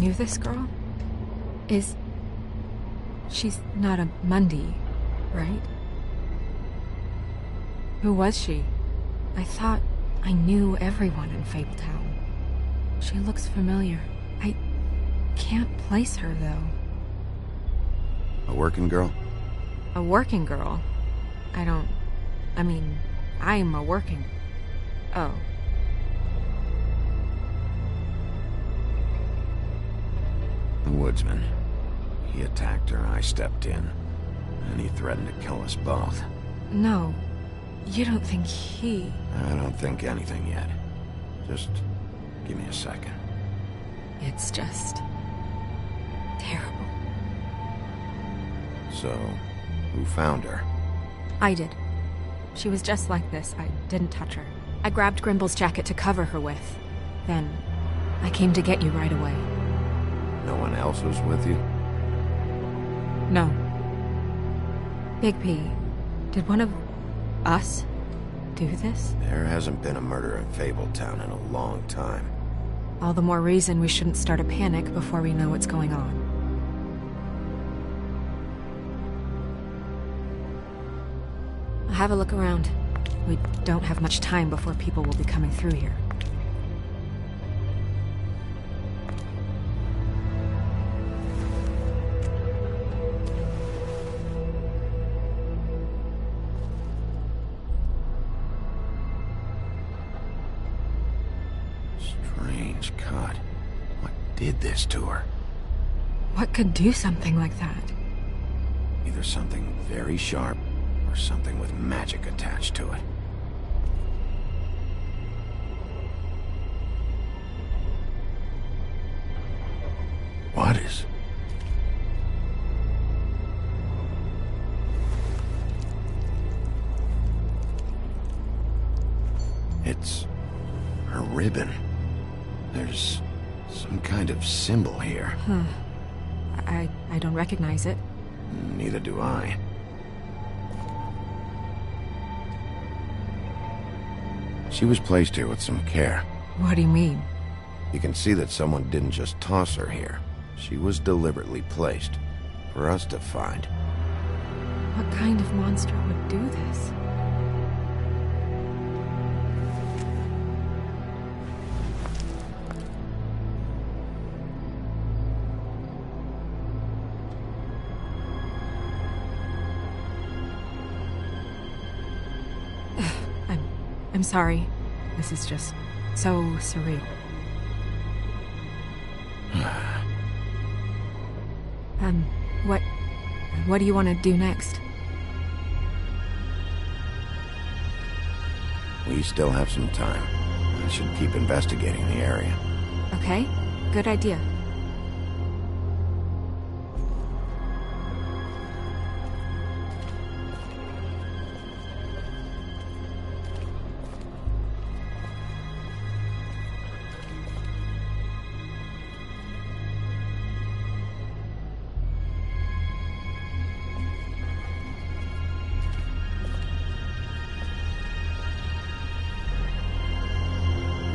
knew this girl? She's not a Mundy, right? Who was she? I thought I knew everyone in Fabletown. She looks familiar. I can't place her, though. A working girl? A working girl? I'm a working... Oh. The woodsman. He attacked her, I stepped in. And he threatened to kill us both. No. You don't think he... I don't think anything yet. Just give me a second. It's just... terrible. So, who found her? I did. She was just like this. I didn't touch her. I grabbed Grimble's jacket to cover her with. Then, I came to get you right away. No one else was with you? No. Big P, did one of us do this? There hasn't been a murder in Fabletown in a long time. All the more reason we shouldn't start a panic before we know what's going on. I'll have a look around. We don't have much time before people will be coming through here. Strange cut. What did this to her? What could do something like that? Either something very sharp, or something with magic attached to it. What is... It's... her ribbon. There's some kind of symbol here. Huh. I don't recognize it. Neither do I. She was placed here with some care. What do you mean? You can see that someone didn't just toss her here. She was deliberately placed. For us to find. What kind of monster would do this? I'm sorry. This is just so surreal. What do you want to do next? We still have some time. I should keep investigating the area. Okay, good idea.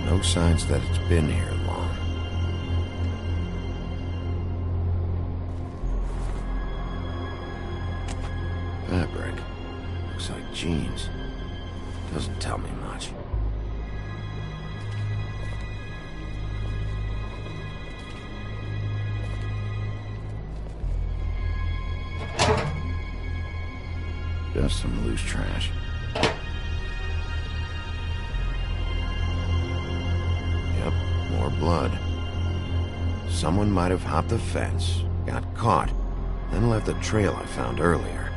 No signs that it's been here long. Fabric. Looks like jeans. Doesn't tell me much. Just some loose trash. Yep, more blood. Someone might have hopped the fence, got caught, then left the trail I found earlier.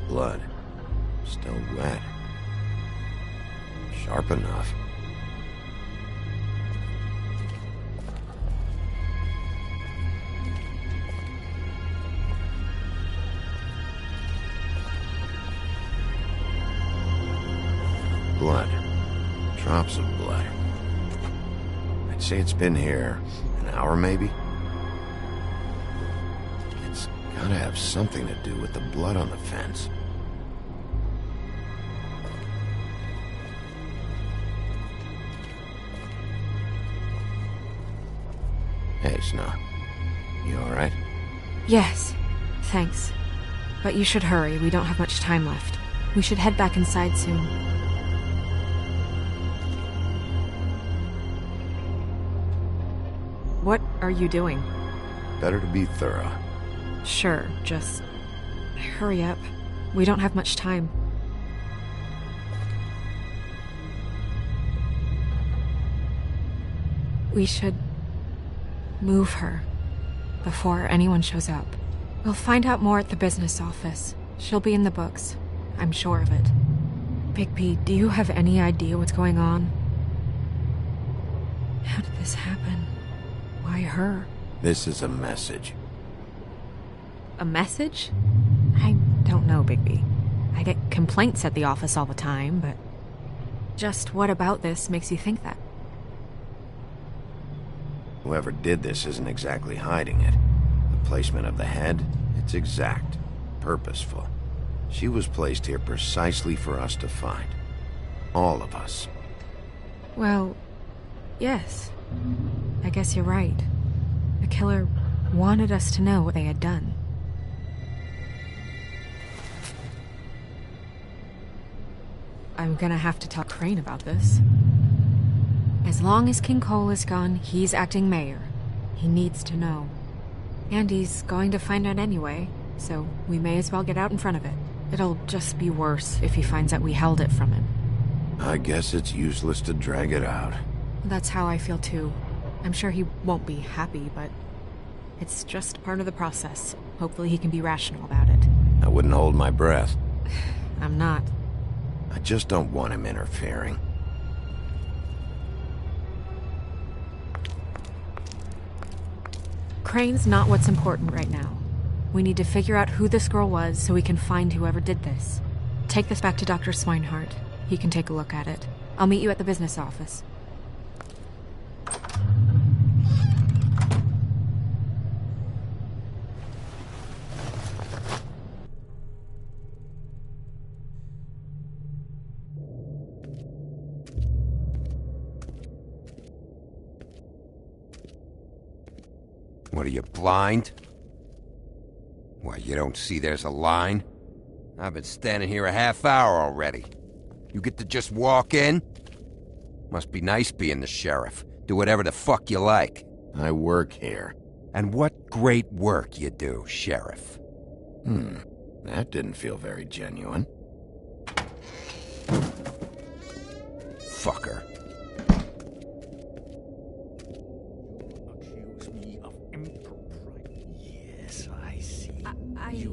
Blood. Still wet. Sharp enough. Blood. Drops of blood. I'd say it's been here an hour, maybe? It's gotta have something to do with the blood on the fence. Hey, Snow. You alright? Yes, thanks. But you should hurry, we don't have much time left. We should head back inside soon. What are you doing? Better to be thorough. Sure, just hurry up. We don't have much time. We should move her before anyone shows up. We'll find out more at the business office. She'll be in the books. I'm sure of it. Bigby, do you have any idea what's going on? How did this happen? Why her? This is a message. A message? I don't know, Bigby. I get complaints at the office all the time, but... Just what about this makes you think that? Whoever did this isn't exactly hiding it. The placement of the head, it's exact. Purposeful. She was placed here precisely for us to find. All of us. Well, yes. I guess you're right. The killer wanted us to know what they had done. I'm gonna have to talk to Crane about this. As long as King Cole is gone, he's acting mayor. He needs to know. And he's going to find out anyway, so we may as well get out in front of it. It'll just be worse if he finds out we held it from him. I guess it's useless to drag it out. That's how I feel too. I'm sure he won't be happy, but it's just part of the process. Hopefully he can be rational about it. I wouldn't hold my breath. I'm not. I just don't want him interfering. Crane's not what's important right now. We need to figure out who this girl was so we can find whoever did this. Take this back to Dr. Swinehart. He can take a look at it. I'll meet you at the business office. What are you, blind? Why, you don't see there's a line? I've been standing here a half hour already. You get to just walk in? Must be nice being the sheriff. Do whatever the fuck you like. I work here. And what great work you do, Sheriff. That didn't feel very genuine. Fucker. Yes, I see.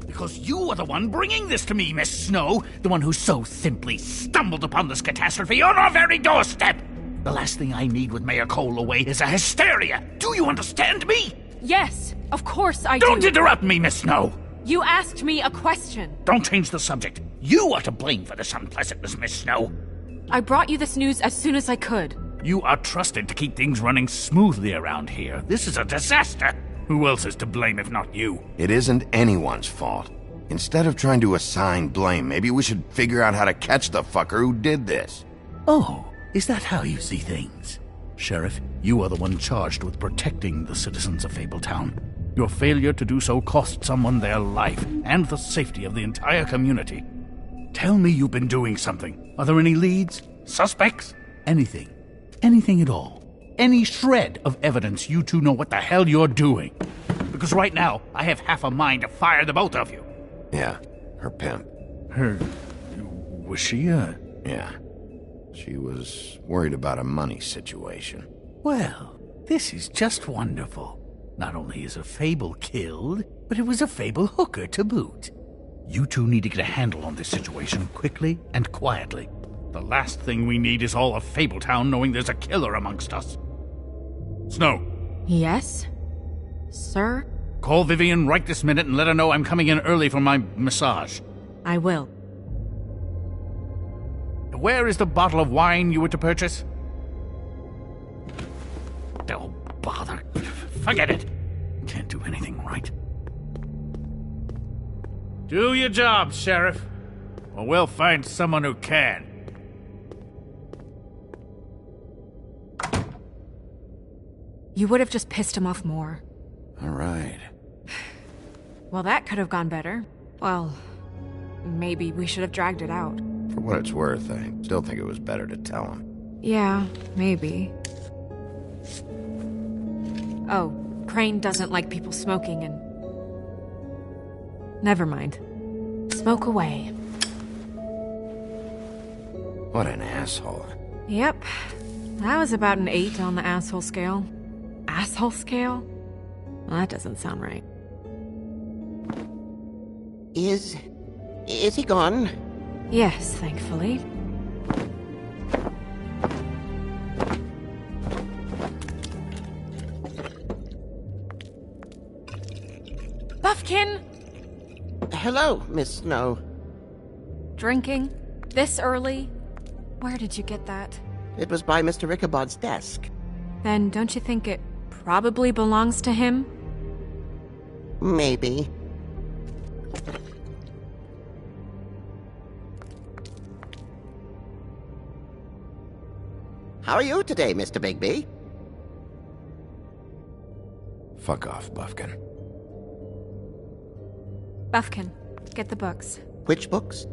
Because you are the one bringing this to me, Miss Snow. The one who so simply stumbled upon this catastrophe on our very doorstep. The last thing I need with Mayor Cole away is a hysteria. Do you understand me? Yes, of course I Don't interrupt me, Miss Snow. You asked me a question. Don't change the subject. You are to blame for this unpleasantness, Miss Snow. I brought you this news as soon as I could. You are trusted to keep things running smoothly around here. This is a disaster. Who else is to blame if not you? It isn't anyone's fault. Instead of trying to assign blame, maybe we should figure out how to catch the fucker who did this. Oh, is that how you see things? Sheriff, you are the one charged with protecting the citizens of Fabletown. Your failure to do so cost someone their life and the safety of the entire community. Tell me you've been doing something. Are there any leads? Suspects? Anything. Anything at all. Any shred of evidence you two know what the hell you're doing. Because right now, I have half a mind to fire the both of you. Yeah, her pimp. Was she Yeah. She was worried about a money situation. Well, this is just wonderful. Not only is a Fable killed, but it was a Fable hooker to boot. You two need to get a handle on this situation quickly and quietly. The last thing we need is all of Fabletown knowing there's a killer amongst us. Snow. Yes? Sir? Call Vivian right this minute and let her know I'm coming in early for my massage. I will. Where is the bottle of wine you were to purchase? Oh, bother. Forget it. Can't do anything right. Do your job, Sheriff, or we'll find someone who can. You would have just pissed him off more. All right. Well, that could have gone better. Well, maybe we should have dragged it out. For what it's worth, I still think it was better to tell him. Yeah, maybe. Oh, Crane doesn't like people smoking and... Never mind. Smoke away. What an asshole. Yep. That was about an 8 on the asshole scale. Asshole scale? Well, that doesn't sound right. Is he gone? Yes, thankfully. Buffkin! Hello, Miss Snow. Drinking? This early? Where did you get that? It was by Mr. Ichabod's desk. Then don't you think it probably belongs to him? Maybe. How are you today, Mr. Bigby? Fuck off, Buffkin. Buffkin, get the books. Which books?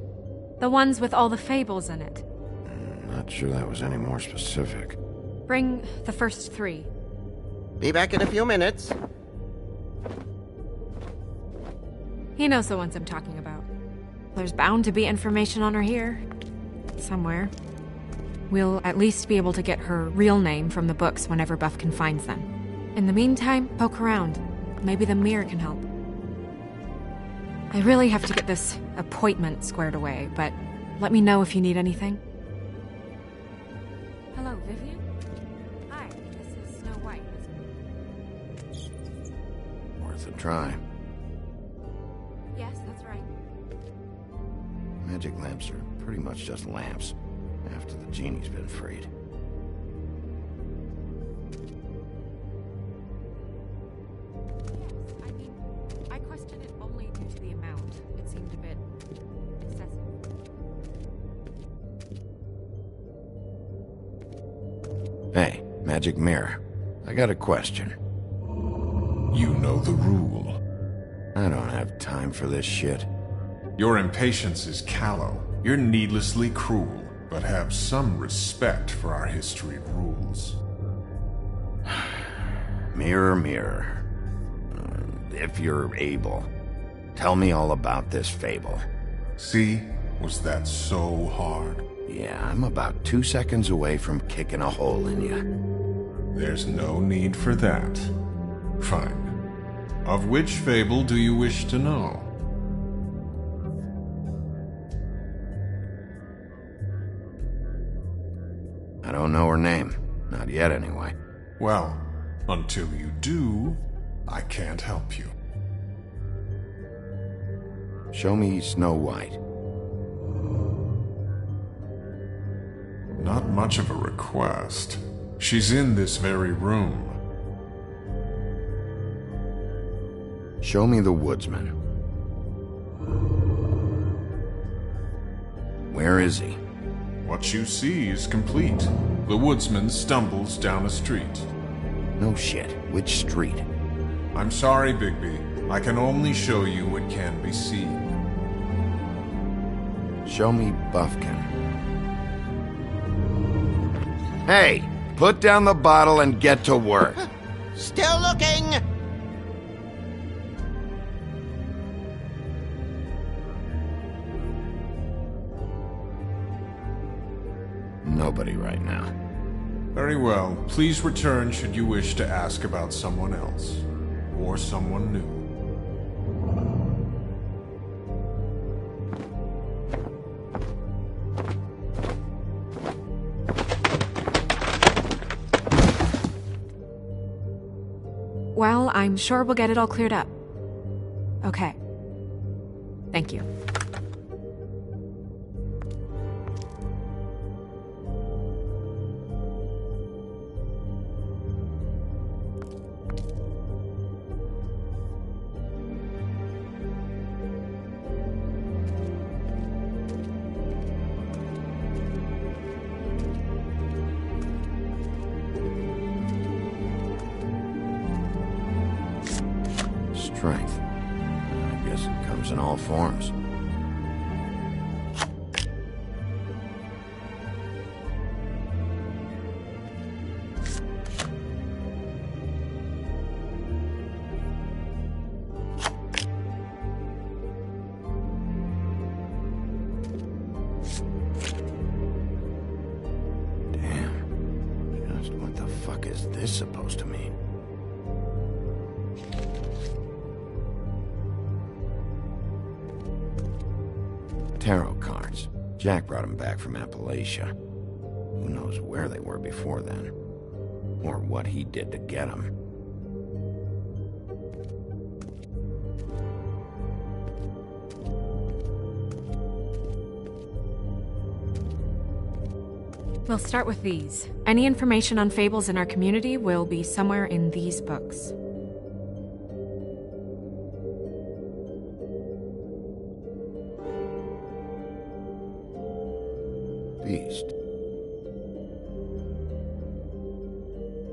The ones with all the fables in it. Not sure that was any more specific. Bring the first 3. Be back in a few minutes. He knows the ones I'm talking about. There's bound to be information on her here. Somewhere. We'll at least be able to get her real name from the books whenever Buffkin finds them. In the meantime, poke around. Maybe the mirror can help. I really have to get this appointment squared away, but let me know if you need anything. Hello, Vivian? Hi, this is Snow White. Worth a try. Yes, that's right. Magic lamps are pretty much just lamps, after the genie's been freed. Yes, I mean, I questioned it only due to the amount. It seemed a bit excessive. Hey, magic mirror. I got a question. You know the rule. I don't have time for this shit. Your impatience is callow. You're needlessly cruel, but have some respect for our history rules. Mirror, mirror. If you're able, tell me all about this fable. See? Was that so hard? Yeah, I'm about 2 seconds away from kicking a hole in you. There's no need for that. Fine. Of which fable do you wish to know? I don't know her name. Not yet, anyway. Well, until you do, I can't help you. Show me Snow White. Not much of a request. She's in this very room. Show me the woodsman. Where is he? What you see is complete. The woodsman stumbles down a street. No shit. Which street? I'm sorry, Bigby. I can only show you what can be seen. Show me Buffkin. Hey! Put down the bottle and get to work. Still looking! Nobody right now. Very well. Please return should you wish to ask about someone else. Or someone new. Well, I'm sure we'll get it all cleared up. Okay. Thank you. strength. I guess it comes in all forms. Damn. Just what the fuck is this supposed to mean? Tarot cards. Jack brought them back from Appalachia. Who knows where they were before then? Or what he did to get them. We'll start with these. Any information on fables in our community will be somewhere in these books. Beast.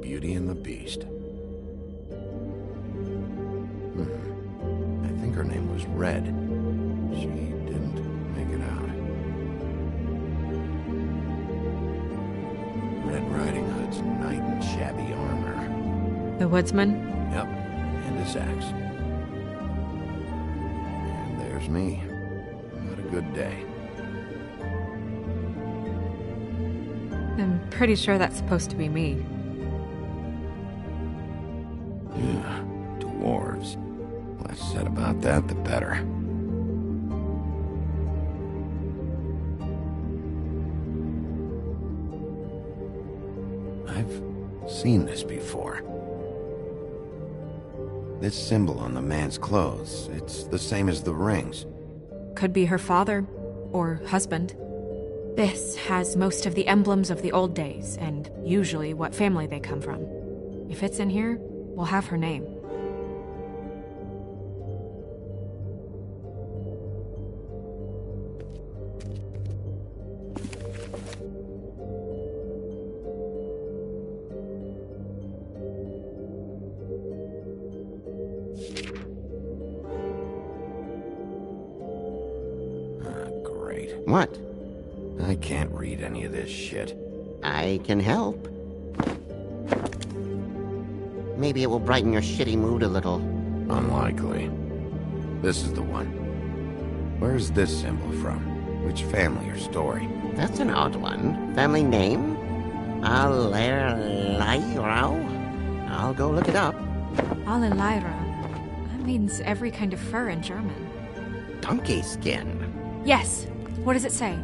Beauty and the Beast. I think her name was Red. She didn't make it out. Red Riding Hood's knight in shabby armor. The woodsman? Yep, and his axe. And there's me. Not a good day. I'm pretty sure that's supposed to be me. Yeah, dwarves. Less said about that, the better. I've seen this before. This symbol on the man's clothes, it's the same as the rings. Could be her father or husband. This has most of the emblems of the old days, and usually what family they come from. If it's in here, we'll have her name. Great. What? I can't read any of this shit. I can help. Maybe it will brighten your shitty mood a little. Unlikely. This is the one. Where's this symbol from? Which family or story? That's an odd one. Family name? Alerlyrau? I'll go look it up. Alelyra. That means every kind of fur in German. Donkey skin. Yes. What does it say?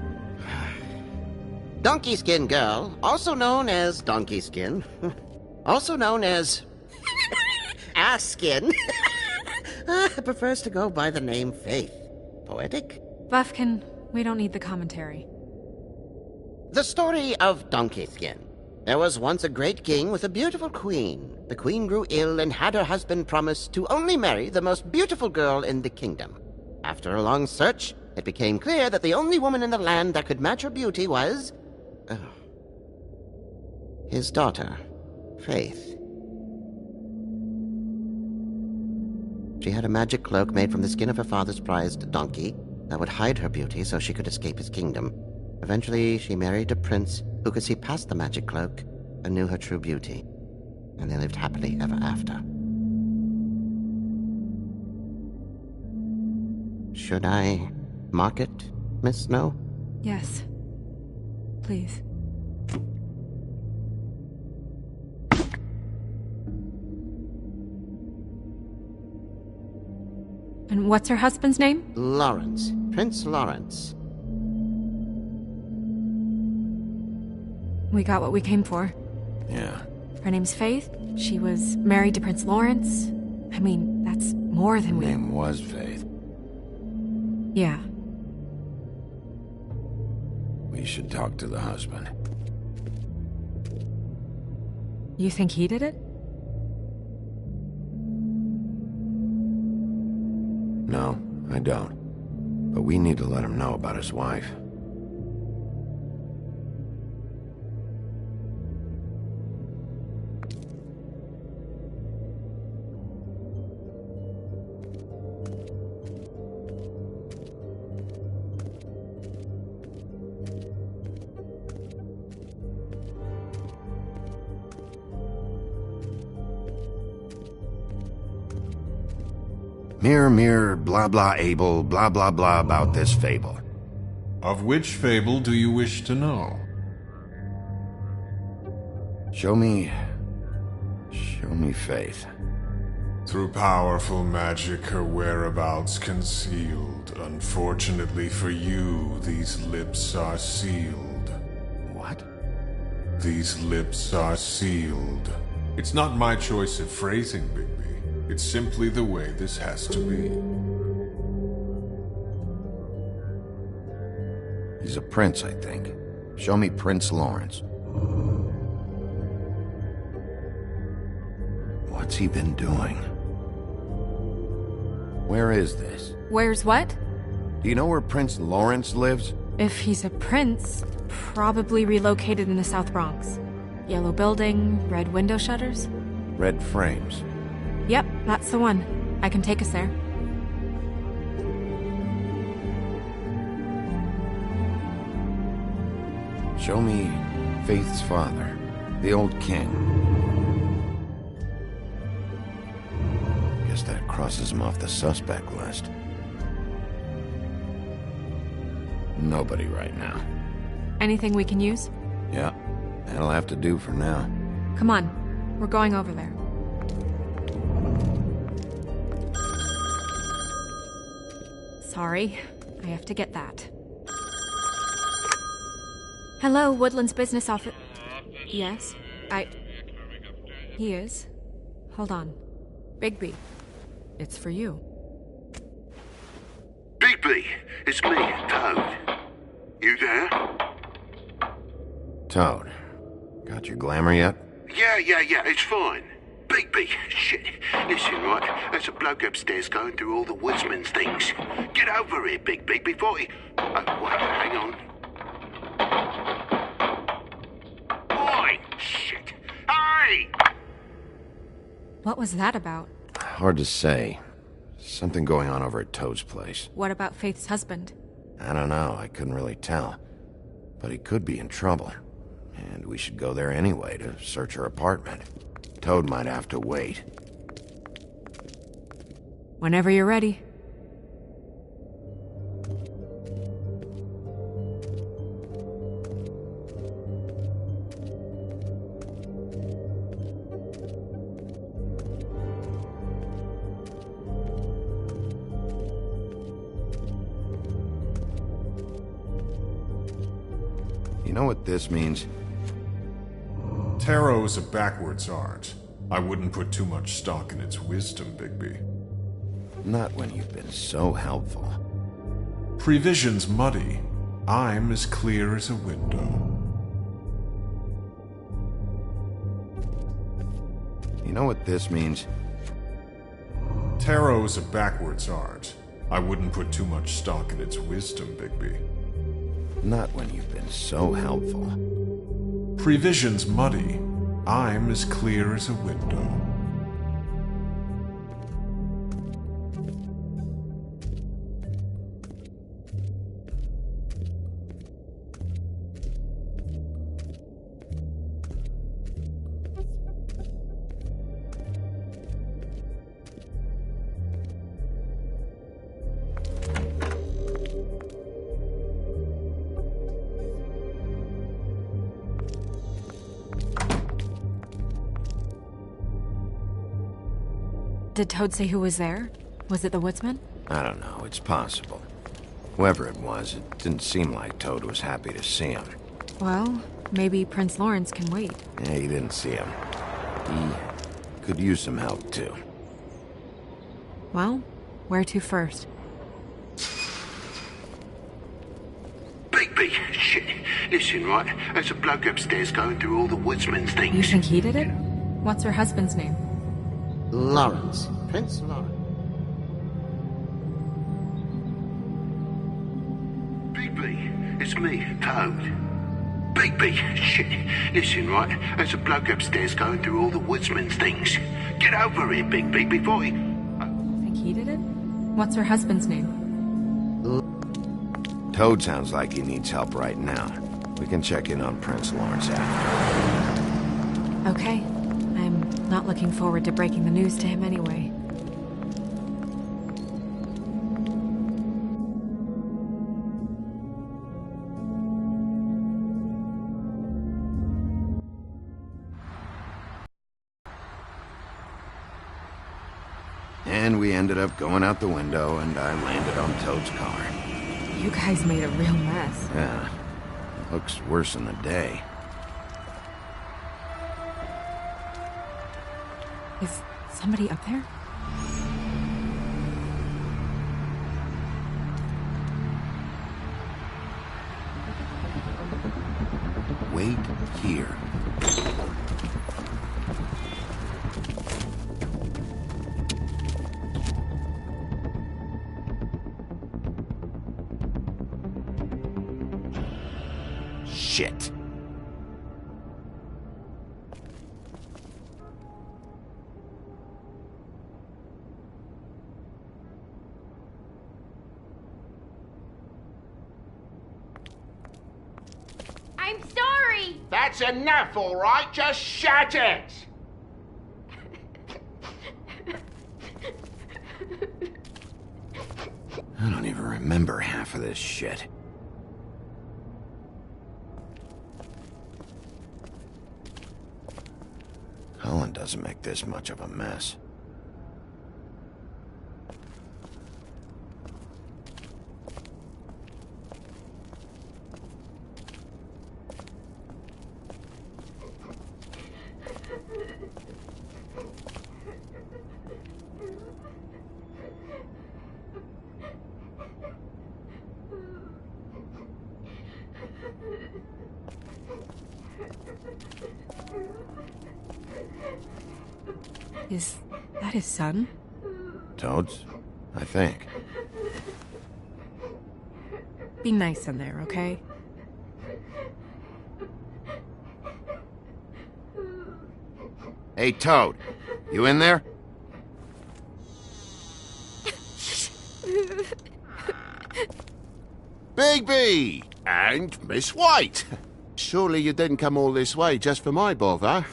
Donkey skin girl, also known as donkey skin, also known as ass skin, prefers to go by the name Faith. Poetic? Buffkin, we don't need the commentary. The story of Donkey Skin. There was once a great king with a beautiful queen. The queen grew ill and had her husband promise to only marry the most beautiful girl in the kingdom. After a long search, it became clear that the only woman in the land that could match her beauty was... his daughter, Faith. She had a magic cloak made from the skin of her father's prized donkey that would hide her beauty so she could escape his kingdom. Eventually, she married a prince who could see past the magic cloak and knew her true beauty. And they lived happily ever after. Should I mark it, Miss Snow? Yes. Please. And what's her husband's name? Lawrence. Prince Lawrence. We got what we came for. Yeah. Her name's Faith. She was married to Prince Lawrence. I mean, that's more than Her we... name was Faith. Yeah. We should talk to the husband. You think he did it? No, I don't. But we need to let him know about his wife. Mirror, mirror, blah blah able, blah blah blah about this fable. Of which fable do you wish to know? Show me Faith. Through powerful magic, her whereabouts concealed. Unfortunately for you, these lips are sealed. What? These lips are sealed. It's not my choice of phrasing, Bigby. It's simply the way this has to be. He's a prince, I think. Show me Prince Lawrence. What's he been doing? Where is this? Where's what? Do you know where Prince Lawrence lives? If he's a prince, probably relocated in the South Bronx. Yellow building, red window shutters? Red frames. Yep, that's the one. I can take us there. Show me Faith's father, the old king. Guess that crosses him off the suspect list. Nobody right now. Anything we can use? Yeah, that'll have to do for now. Come on, we're going over there. Sorry, I have to get that. Hello, Woodland's business office. Yes, He is. Hold on. Bigby, it's for you. Bigby, it's me, Toad. You there? Toad, got your glamour yet? Yeah, it's fine. Bigby, shit. Listen, right, there's a bloke upstairs going through all the woodsman's things. Get over here, Bigby, before he... Oh, wait, hang on. Oi, shit. Hey! What was that about? Hard to say. Something going on over at Toad's place. What about Faith's husband? I don't know, I couldn't really tell. But he could be in trouble. And we should go there anyway to search her apartment. Toad might have to wait. Whenever you're ready. You know what this means? Tarot is a backwards art. I wouldn't put too much stock in its wisdom, Bigby. Not when you've been so helpful. Prevision's muddy. I'm as clear as a window. You know what this means? Tarot is a backwards art. I wouldn't put too much stock in its wisdom, Bigby. Not when you've been so helpful. Prevision's muddy. I'm as clear as a window. Did Toad say who was there? Was it the woodsman? I don't know, it's possible. Whoever it was, it didn't seem like Toad was happy to see him. Well, maybe Prince Lawrence can wait. Yeah, he didn't see him. He could use some help, too. Well, where to first? Bigby, shit. Listen, right, there's a bloke upstairs going through all the woodsman's things. You think he did it? What's her husband's name? Lawrence. Prince Lawrence. Bigby, it's me, Toad. Bigby, shit. Listen, right, there's a bloke upstairs going through all the woodsman's things. Get over here, Bigby, before he... Think he did it? What's her husband's name? Toad sounds like he needs help right now. We can check in on Prince Lawrence after. Okay. I'm not looking forward to breaking the news to him anyway. And we ended up going out the window, and I landed on Toad's car. You guys made a real mess. Yeah, it looks worse in the day. Is somebody up there? Wait here. Shit. I'm sorry! That's enough, all right? Just shut it! I don't even remember half of this shit. Colin doesn't make this much of a mess. Is that his son? Toad's? I think. Be nice in there, okay? Hey, Toad. You in there? Bigby! And Miss White! Surely you didn't come all this way just for my bother?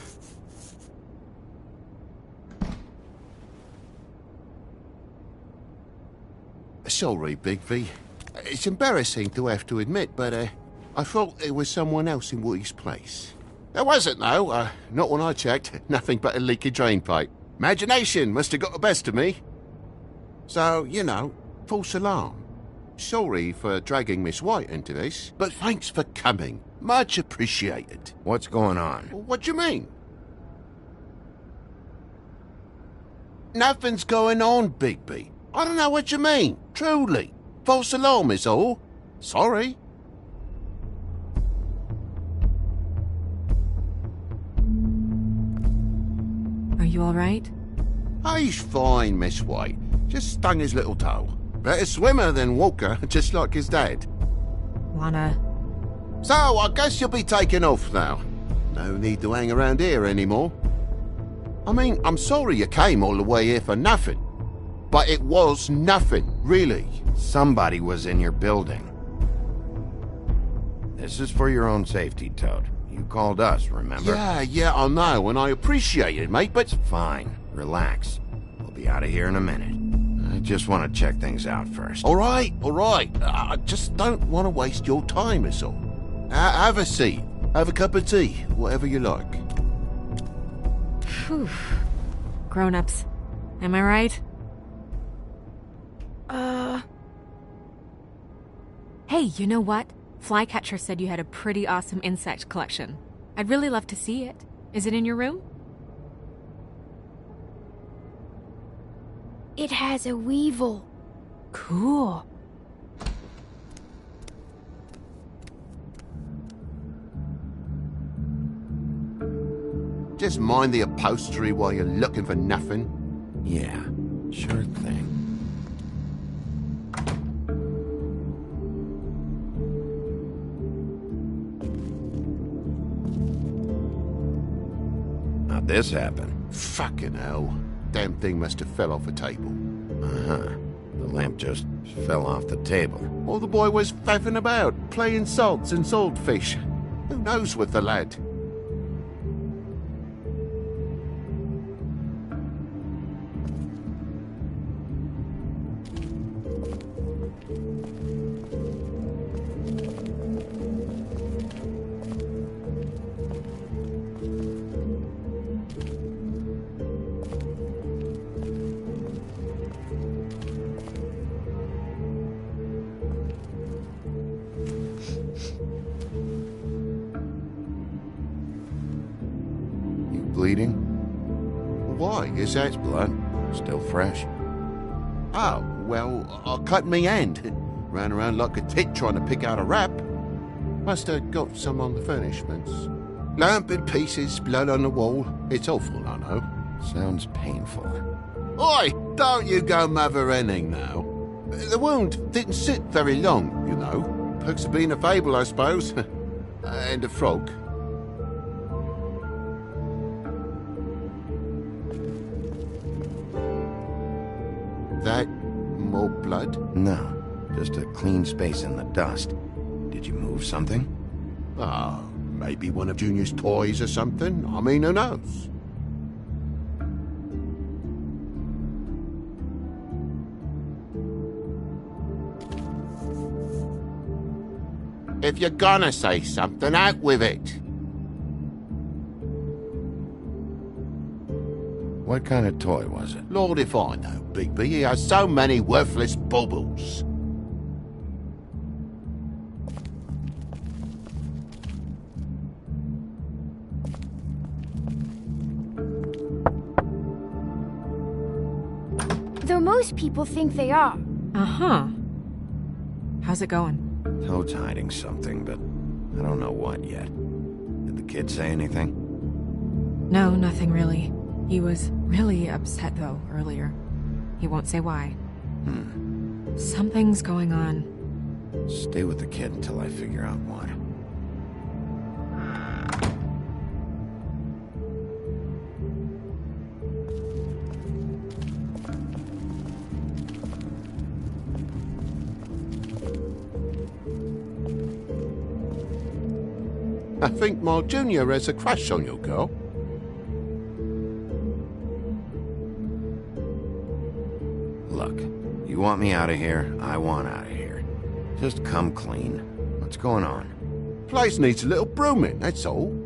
Sorry, Bigby. It's embarrassing to have to admit, but I thought there was someone else in Woody's place. There wasn't, though. Not when I checked. Nothing but a leaky drain pipe. Imagination must have got the best of me. So, you know, false alarm. Sorry for dragging Miss White into this, but thanks for coming. Much appreciated. What's going on? What do you mean? Nothing's going on, Bigby. I don't know what you mean. Truly. False alarm is all. Sorry. Are you alright? He's fine, Miss White. Just stung his little toe. Better swimmer than walker, just like his dad. Lana, So, I guess you'll be taking off now. No need to hang around here anymore. I mean, I'm sorry you came all the way here for nothing. But it was nothing, really. Somebody was in your building. This is for your own safety, Toad. You called us, remember? Yeah, I know, and I appreciate it, mate, but... Fine. Relax. We'll be out of here in a minute. I just want to check things out first. All right. I just don't want to waste your time, is all. Have a seat. Have a cup of tea. Whatever you like. Phew. Grown-ups, am I right? Hey, you know what? Flycatcher said you had a pretty awesome insect collection. I'd really love to see it. Is it in your room? It has a weevil. Cool. Just mind the upholstery while you're looking for nothing. Yeah, sure thing. How'd this happen? Fucking hell. Damn thing must have fell off a table. Uh-huh. The lamp just fell off the table. Or the boy was faffing about, playing salts and saltfish. Who knows with the lad? bleeding? Why? Is that... Blood? Still fresh? Oh, well, I cut me hand. Ran around like a tit trying to pick out a wrap. Must have got some on the furnishments. Lamp in pieces, blood on the wall. It's awful, I know. Sounds painful. Oi! Don't you go mother-henning now. The wound didn't sit very long, you know. Perks of being a fable, I suppose. And a frog. That more blood? No, just a clean space in the dust. Did you move something? Ah, maybe one of Junior's toys or something. I mean, who knows? If you're gonna say something, out with it. What kind of toy was it? Lord if I know, Bigby. He has so many worthless baubles. Though most people think they are. Uh-huh. How's it going? Toad's hiding something, but I don't know what yet. Did the kid say anything? No, nothing really. He was really upset, though, earlier. He won't say why. Something's going on. Stay with the kid until I figure out what. I think my Junior has a crush on you, girl. Look, you want me out of here, I want out of here. Just come clean. What's going on? Place needs a little brooming, that's all.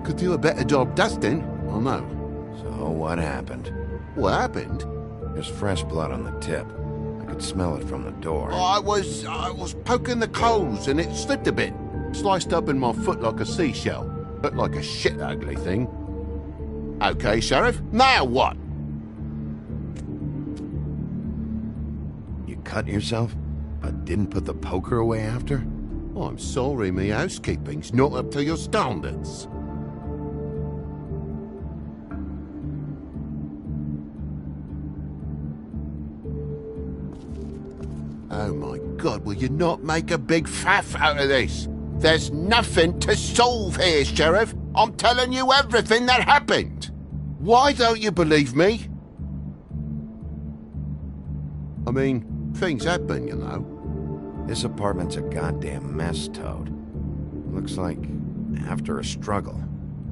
Could do a better job dusting, I know. So what happened? What happened? There's fresh blood on the tip. I could smell it from the door. I was poking the coals and it slipped a bit. Sliced up in my foot like a seashell. Looked like a shit ugly thing. Okay, Sheriff, now what? You cut yourself, but didn't put the poker away after? Oh, I'm sorry, me housekeeping's not up to your standards. Oh my God, will you not make a big faff out of this? There's nothing to solve here, Sheriff. I'm telling you everything that happened. Why don't you believe me? I mean, things happen, you know. This apartment's a goddamn mess, Toad. Looks like after a struggle,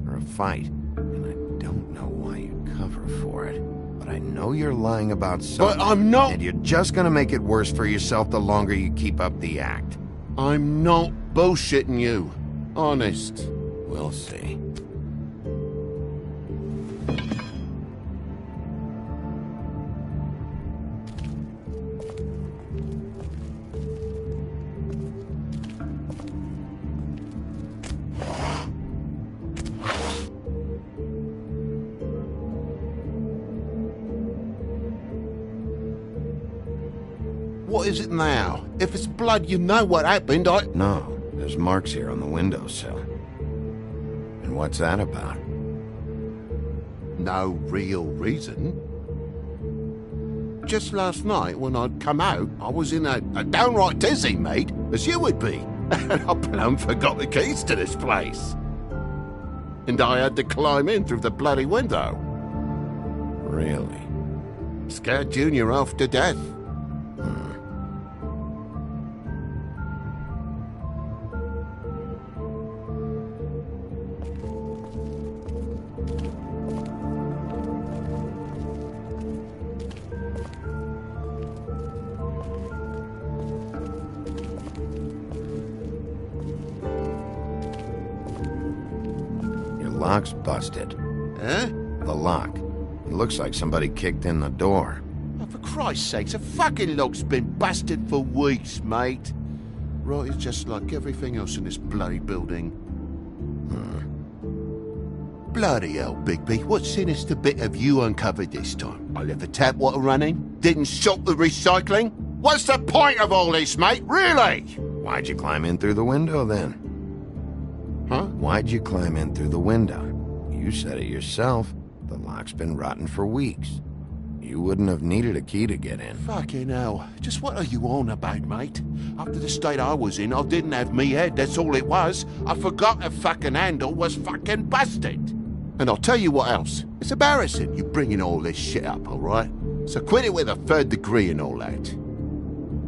or a fight. And I don't know why you cover for it. But I know you're lying about something. But I'm not... And you're just gonna make it worse for yourself the longer you keep up the act. I'm not bullshitting you. Honest. We'll see. What is it now? If it's blood, you know what happened. No, there's marks here on the windowsill. And what's that about? No real reason. Just last night, when I'd come out, I was in a downright dizzy, mate, as you would be. And I plumb forgot the keys to this place. And I had to climb in through the bloody window. Really? Scared Junior off to death. lock's busted. Huh? The lock. It looks like somebody kicked in the door. Oh, for Christ's sakes, the fucking lock's been busted for weeks, mate. Right, it's just like everything else in this bloody building. Bloody hell, Bigby, what sinister bit have you uncovered this time? I left the tap water running, didn't stop the recycling? What's the point of all this, mate, really? Why'd you climb in through the window, then? Huh? Why'd you climb in through the window? You said it yourself. The lock's been rotten for weeks. You wouldn't have needed a key to get in. Fucking hell, just what are you on about, mate? After the state I was in, I didn't have me head, that's all it was. I forgot the fucking handle was fucking busted. And I'll tell you what else. It's embarrassing you bringing all this shit up, alright? So quit it with a 3rd degree and all that.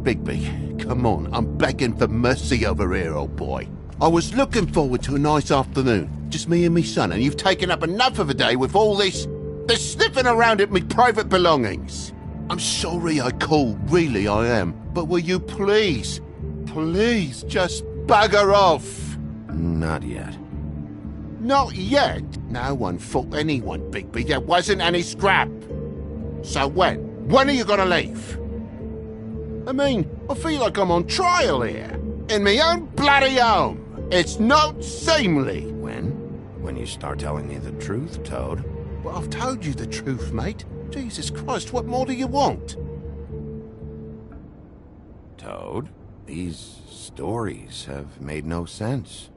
Bigby, come on, I'm begging for mercy over here, old boy. I was looking forward to a nice afternoon, just me and me son, and you've taken up enough of a day with all this sniffing around at me private belongings. I'm sorry I called, really I am, but will you please just bugger off? Not yet. Not yet? No one fought anyone, Bigby. There wasn't any scrap. So when? When are you gonna leave? I mean, I feel like I'm on trial here. In my own bloody home. It's not seemly. When? When you start telling me the truth, Toad. But I've told you the truth, mate. Jesus Christ, what more do you want? Toad, these stories have made no sense.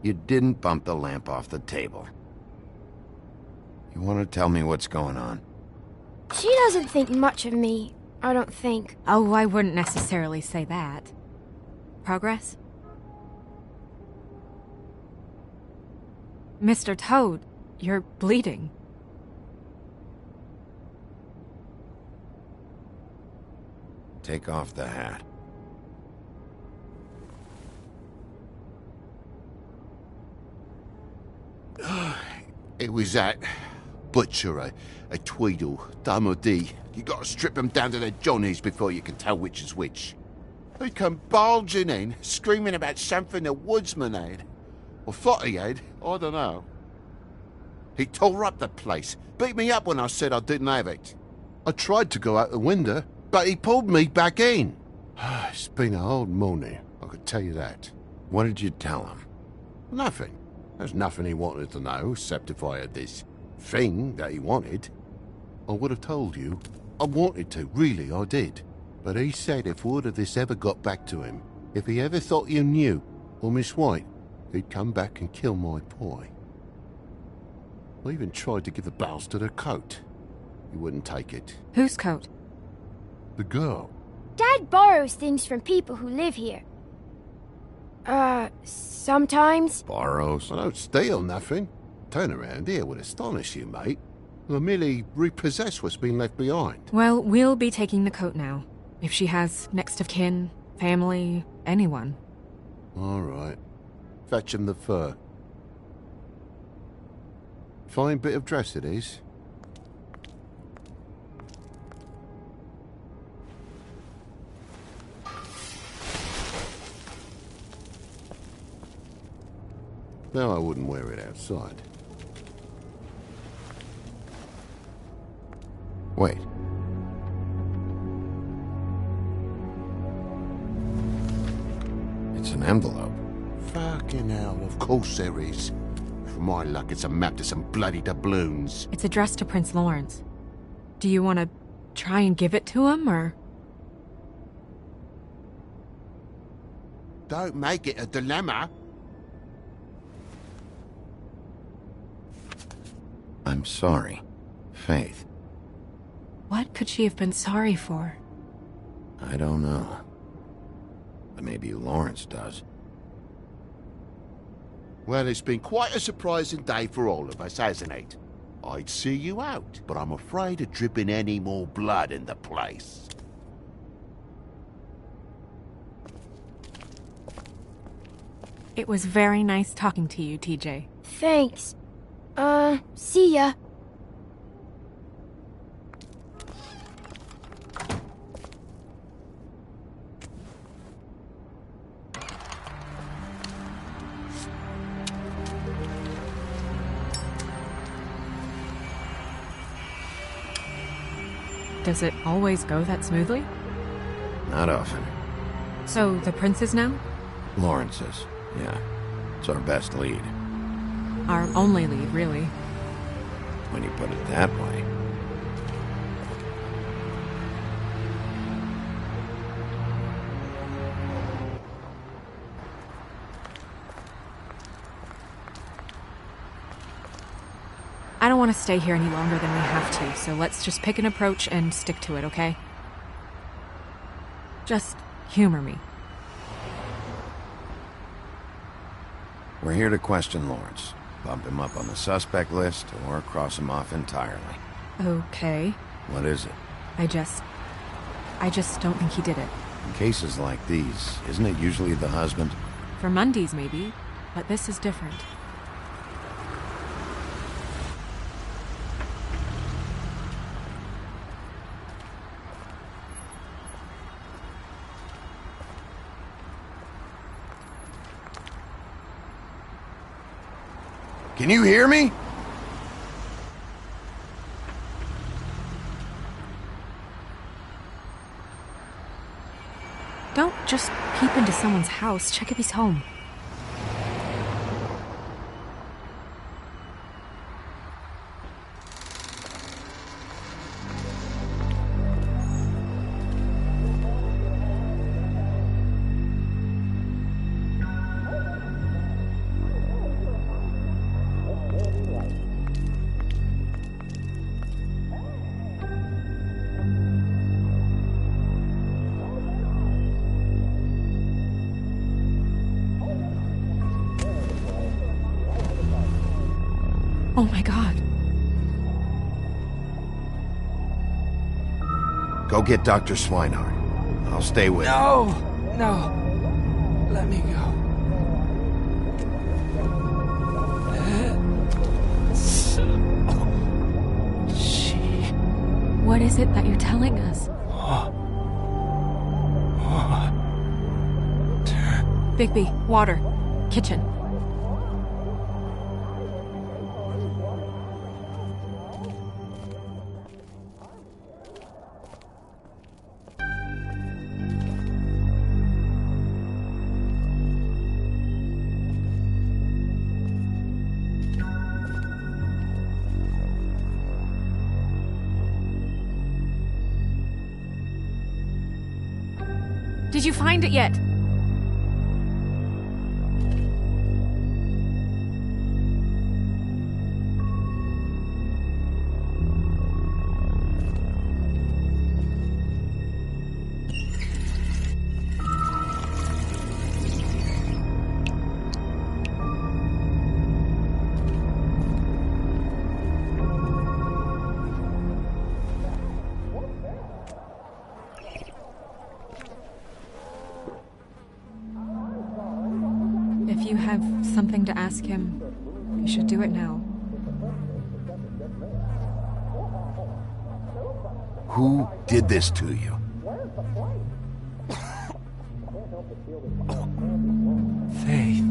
You didn't bump the lamp off the table. You want to tell me what's going on? She doesn't think much of me, I don't think. Oh, I wouldn't necessarily say that. Progress? Mr. Toad, you're bleeding. Take off the hat. It was that butcher, a Tweedle, Dumody. You gotta strip them down to their johnnies before you can tell which is which. He come bulging in, screaming about something the woodsman had. Or thought he had, I don't know. He tore up the place, beat me up when I said I didn't have it. I tried to go out the window, but he pulled me back in. It's been a hard morning, I could tell you that. What did you tell him? Nothing. There's nothing he wanted to know, except if I had this thing that he wanted. I would have told you. I wanted to, really, I did. But he said if word of this ever got back to him, if he ever thought you knew, or Miss White, he'd come back and kill my boy. I even tried to give the bastard a coat. He wouldn't take it. Whose coat? The girl. Dad borrows things from people who live here. Sometimes. Borrows? I don't steal nothing. Turn around here would astonish you, mate. I merely repossess what's been left behind. Well, we'll be taking the coat now. If she has next of kin, family, anyone. All right. Fetch him the fur. Fine bit of dress it is. No, I wouldn't wear it outside. Wait. It's an envelope. Fucking hell, of course there is. For my luck, it's a map to some bloody doubloons. It's addressed to Prince Lawrence. Do you want to try and give it to him, or...? Don't make it a dilemma. I'm sorry, Faith. What could she have been sorry for? I don't know. But maybe Lawrence does. Well, it's been quite a surprising day for all of us, hasn't it? I'd see you out, but I'm afraid of dripping any more blood in the place. It was very nice talking to you, TJ. Thanks. See ya. Does it always go that smoothly? Not often. So, the prince's now? Lawrence's, yeah. It's our best lead. Our only lead, really. When you put it that way. I don't want to stay here any longer than we have to, so let's just pick an approach and stick to it, okay? Just humor me. We're here to question Lawrence. Bump him up on the suspect list, or cross him off entirely. Okay. What is it? I just don't think he did it. In cases like these, isn't it usually the husband? For Mundy's, maybe, but this is different. Can you hear me? Don't just peep into someone's house. Check if he's home. Oh my god. Go get Dr. Swinehart. I'll stay with you. No! Let me go. What is it that you're telling us? Bigby, water. Kitchen. Did you find it yet? If you have something to ask him, you should do it now. Who did this to you? Faith.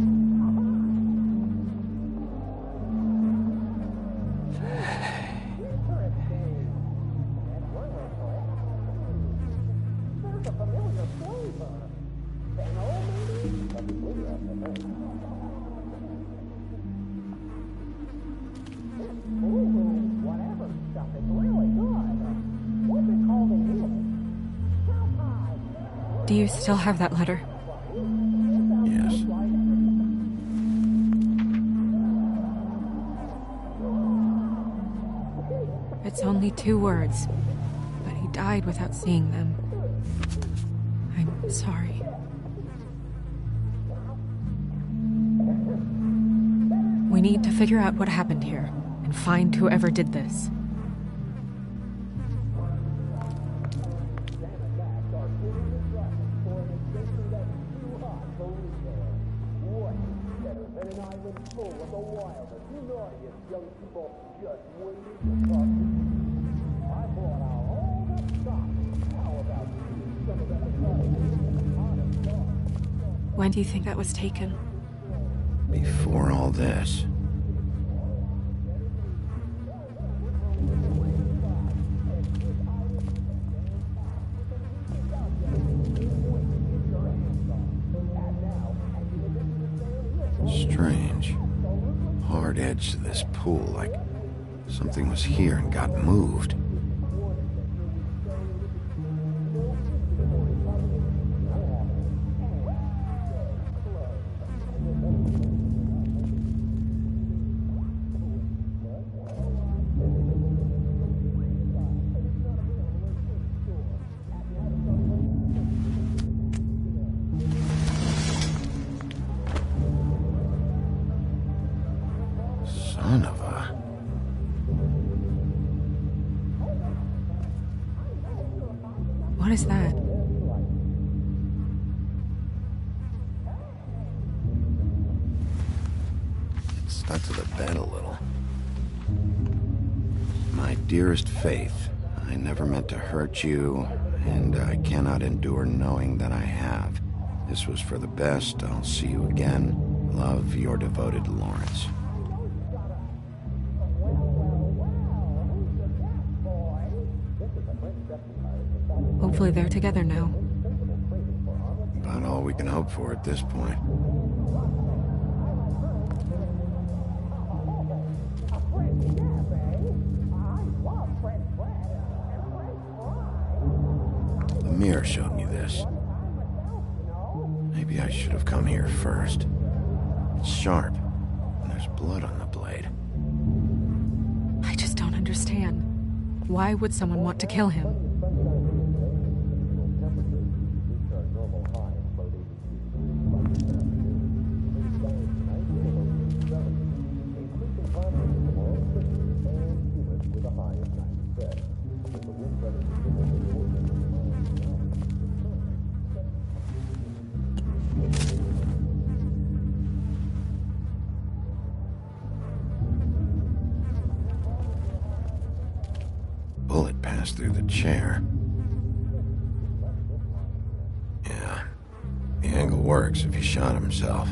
Do you still have that letter? Yes. It's only 2 words, but he died without seeing them. I'm sorry. We need to figure out what happened here, and find whoever did this. When do you think that was taken? Before all this. weird edge to this pool, like something was here and got moved. Son of a... What is that? It stuck to the bed a little. My dearest Faith, I never meant to hurt you, and I cannot endure knowing that I have. This was for the best. I'll see you again. Love, your devoted Lawrence. Hopefully they're together now. About all we can hope for at this point. The mirror showed me this. Maybe I should have come here first. It's sharp, and there's blood on the blade. I just don't understand. Why would someone want to kill him? Bullet passed through the chair. Yeah, the angle works if he shot himself.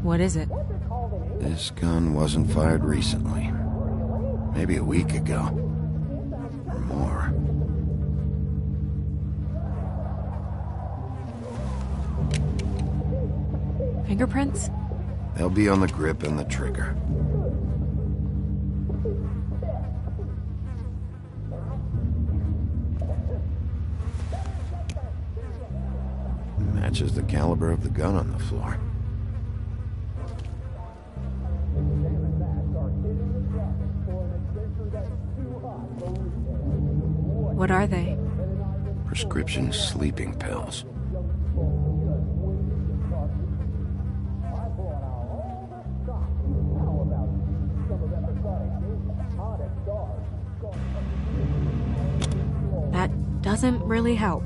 What is it? This gun wasn't fired recently. Maybe a week ago. Or more. Fingerprints? They'll be on the grip and the trigger. Matches the caliber of the gun on the floor. What are they? Prescription sleeping pills. That doesn't really help.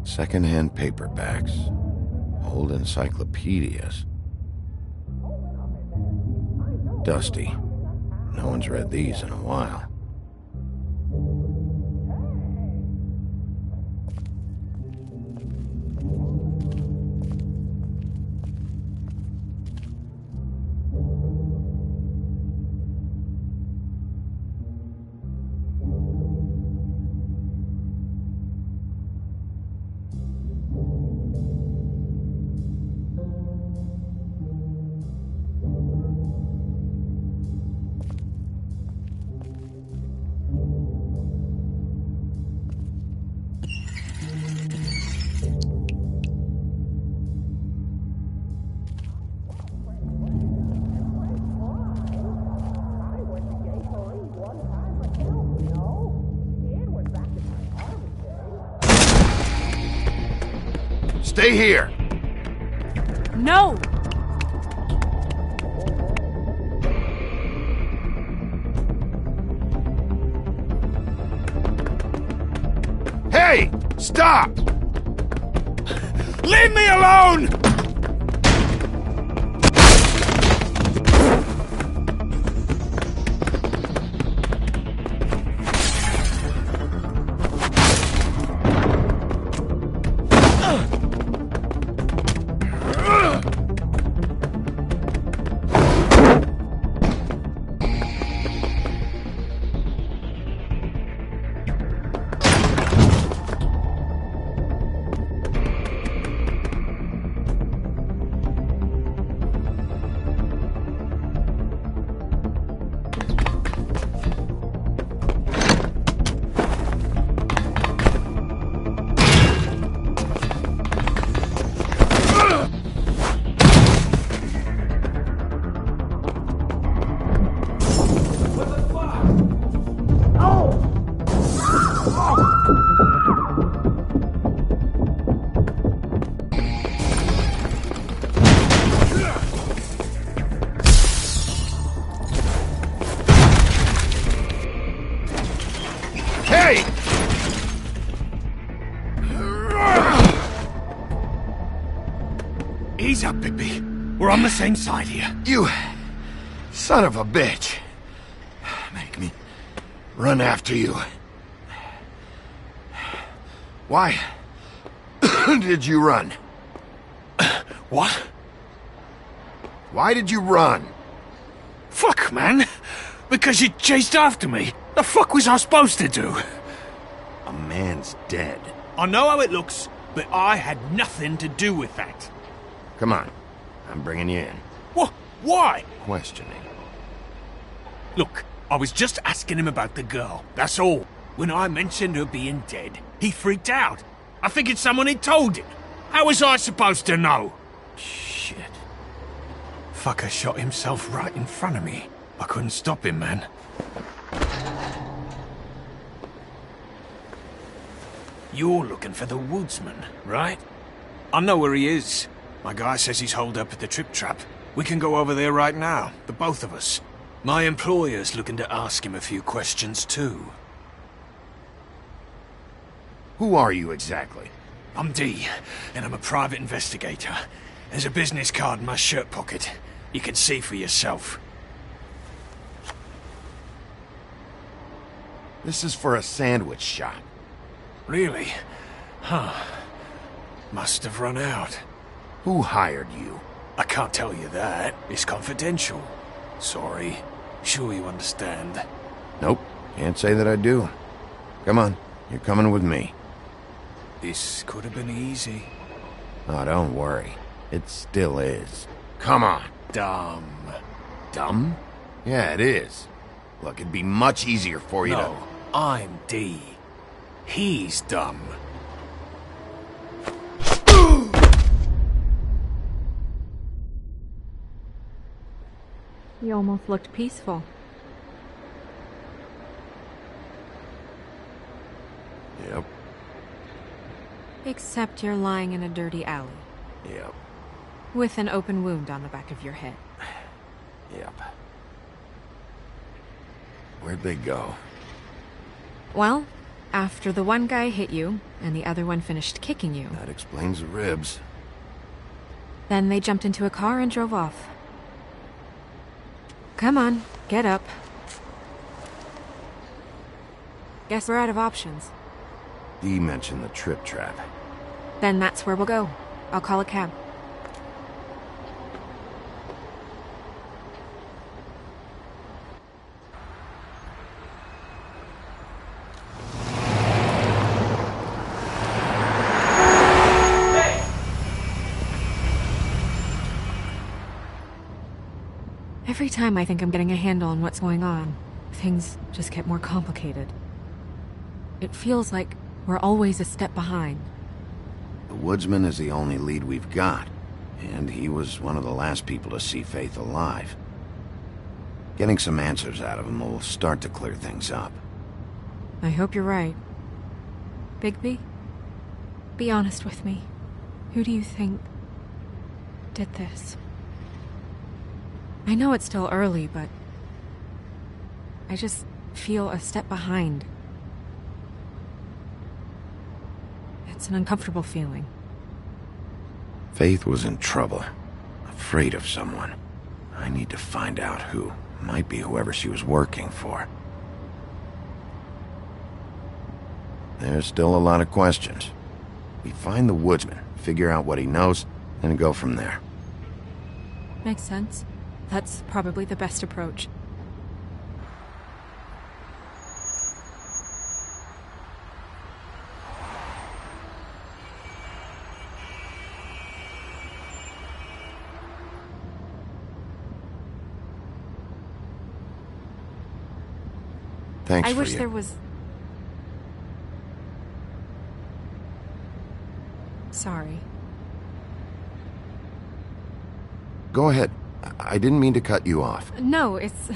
Second-hand paperbacks. Old encyclopedias. Dusty. No one's read these in a while. Stay here. No! Hey! Stop! Leave me alone! Ease up, Bigby. We're on the same side here. You son of a bitch. Make me run after you. Why did you run? What? Why did you run? Fuck, man. Because you chased after me. The fuck was I supposed to do? A man's dead. I know how it looks, but I had nothing to do with that. Come on. I'm bringing you in. What? Why? Questioning. Look, I was just asking him about the girl. That's all. When I mentioned her being dead, he freaked out. I figured someone had told him. How was I supposed to know? Shit. Fucker shot himself right in front of me. I couldn't stop him, man. You're looking for the woodsman, right? I know where he is. My guy says he's holed up at the Trip Trap. We can go over there right now, the both of us. My employer's looking to ask him a few questions too. Who are you exactly? I'm D, and I'm a private investigator. There's a business card in my shirt pocket. You can see for yourself. This is for a sandwich shop. Really? Huh. Must have run out. Who hired you? I can't tell you that. It's confidential. Sorry. Sure you understand. Nope. Can't say that I do. Come on. You're coming with me. This could have been easy. Oh, don't worry. It still is. Come on. Dumb. Dumb? Yeah, it is. Look, it'd be much easier for you No, I'm D. He's dumb. You almost looked peaceful. Yep. Except you're lying in a dirty alley. Yep. With an open wound on the back of your head. Yep. Where'd they go? Well, after the one guy hit you, and the other one finished kicking you, That explains the ribs. then they jumped into a car and drove off. Come on, get up. Guess we're out of options. Dee mentioned the Trip Trap. Then that's where we'll go. I'll call a cab. Every time I think I'm getting a handle on what's going on, things just get more complicated. It feels like we're always a step behind. The woodsman is the only lead we've got, and he was one of the last people to see Faith alive. Getting some answers out of him will start to clear things up. I hope you're right. Bigby, be honest with me. Who do you think did this? I know it's still early, but I just feel a step behind. It's an uncomfortable feeling. Faith was in trouble. Afraid of someone. I need to find out who. Might be whoever she was working for. There's still a lot of questions. We find the woodsman, figure out what he knows, and go from there. Makes sense. That's probably the best approach. Thanks I for wish you. there was... Sorry. Go ahead. I didn't mean to cut you off. No, it's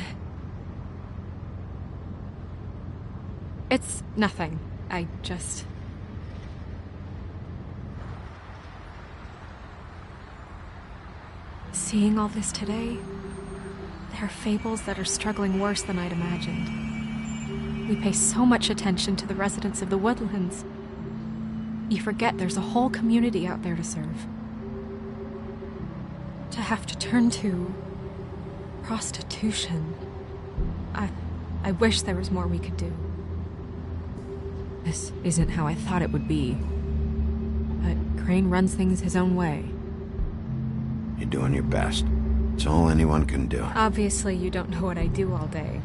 nothing. I just... Seeing all this today, there are fables that are struggling worse than I'd imagined. We pay so much attention to the residents of the woodlands. You forget there's a whole community out there to serve. To have to turn to prostitution. I wish there was more we could do. This isn't how I thought it would be. But Crane runs things his own way. You're doing your best. It's all anyone can do. Obviously, you don't know what I do all day.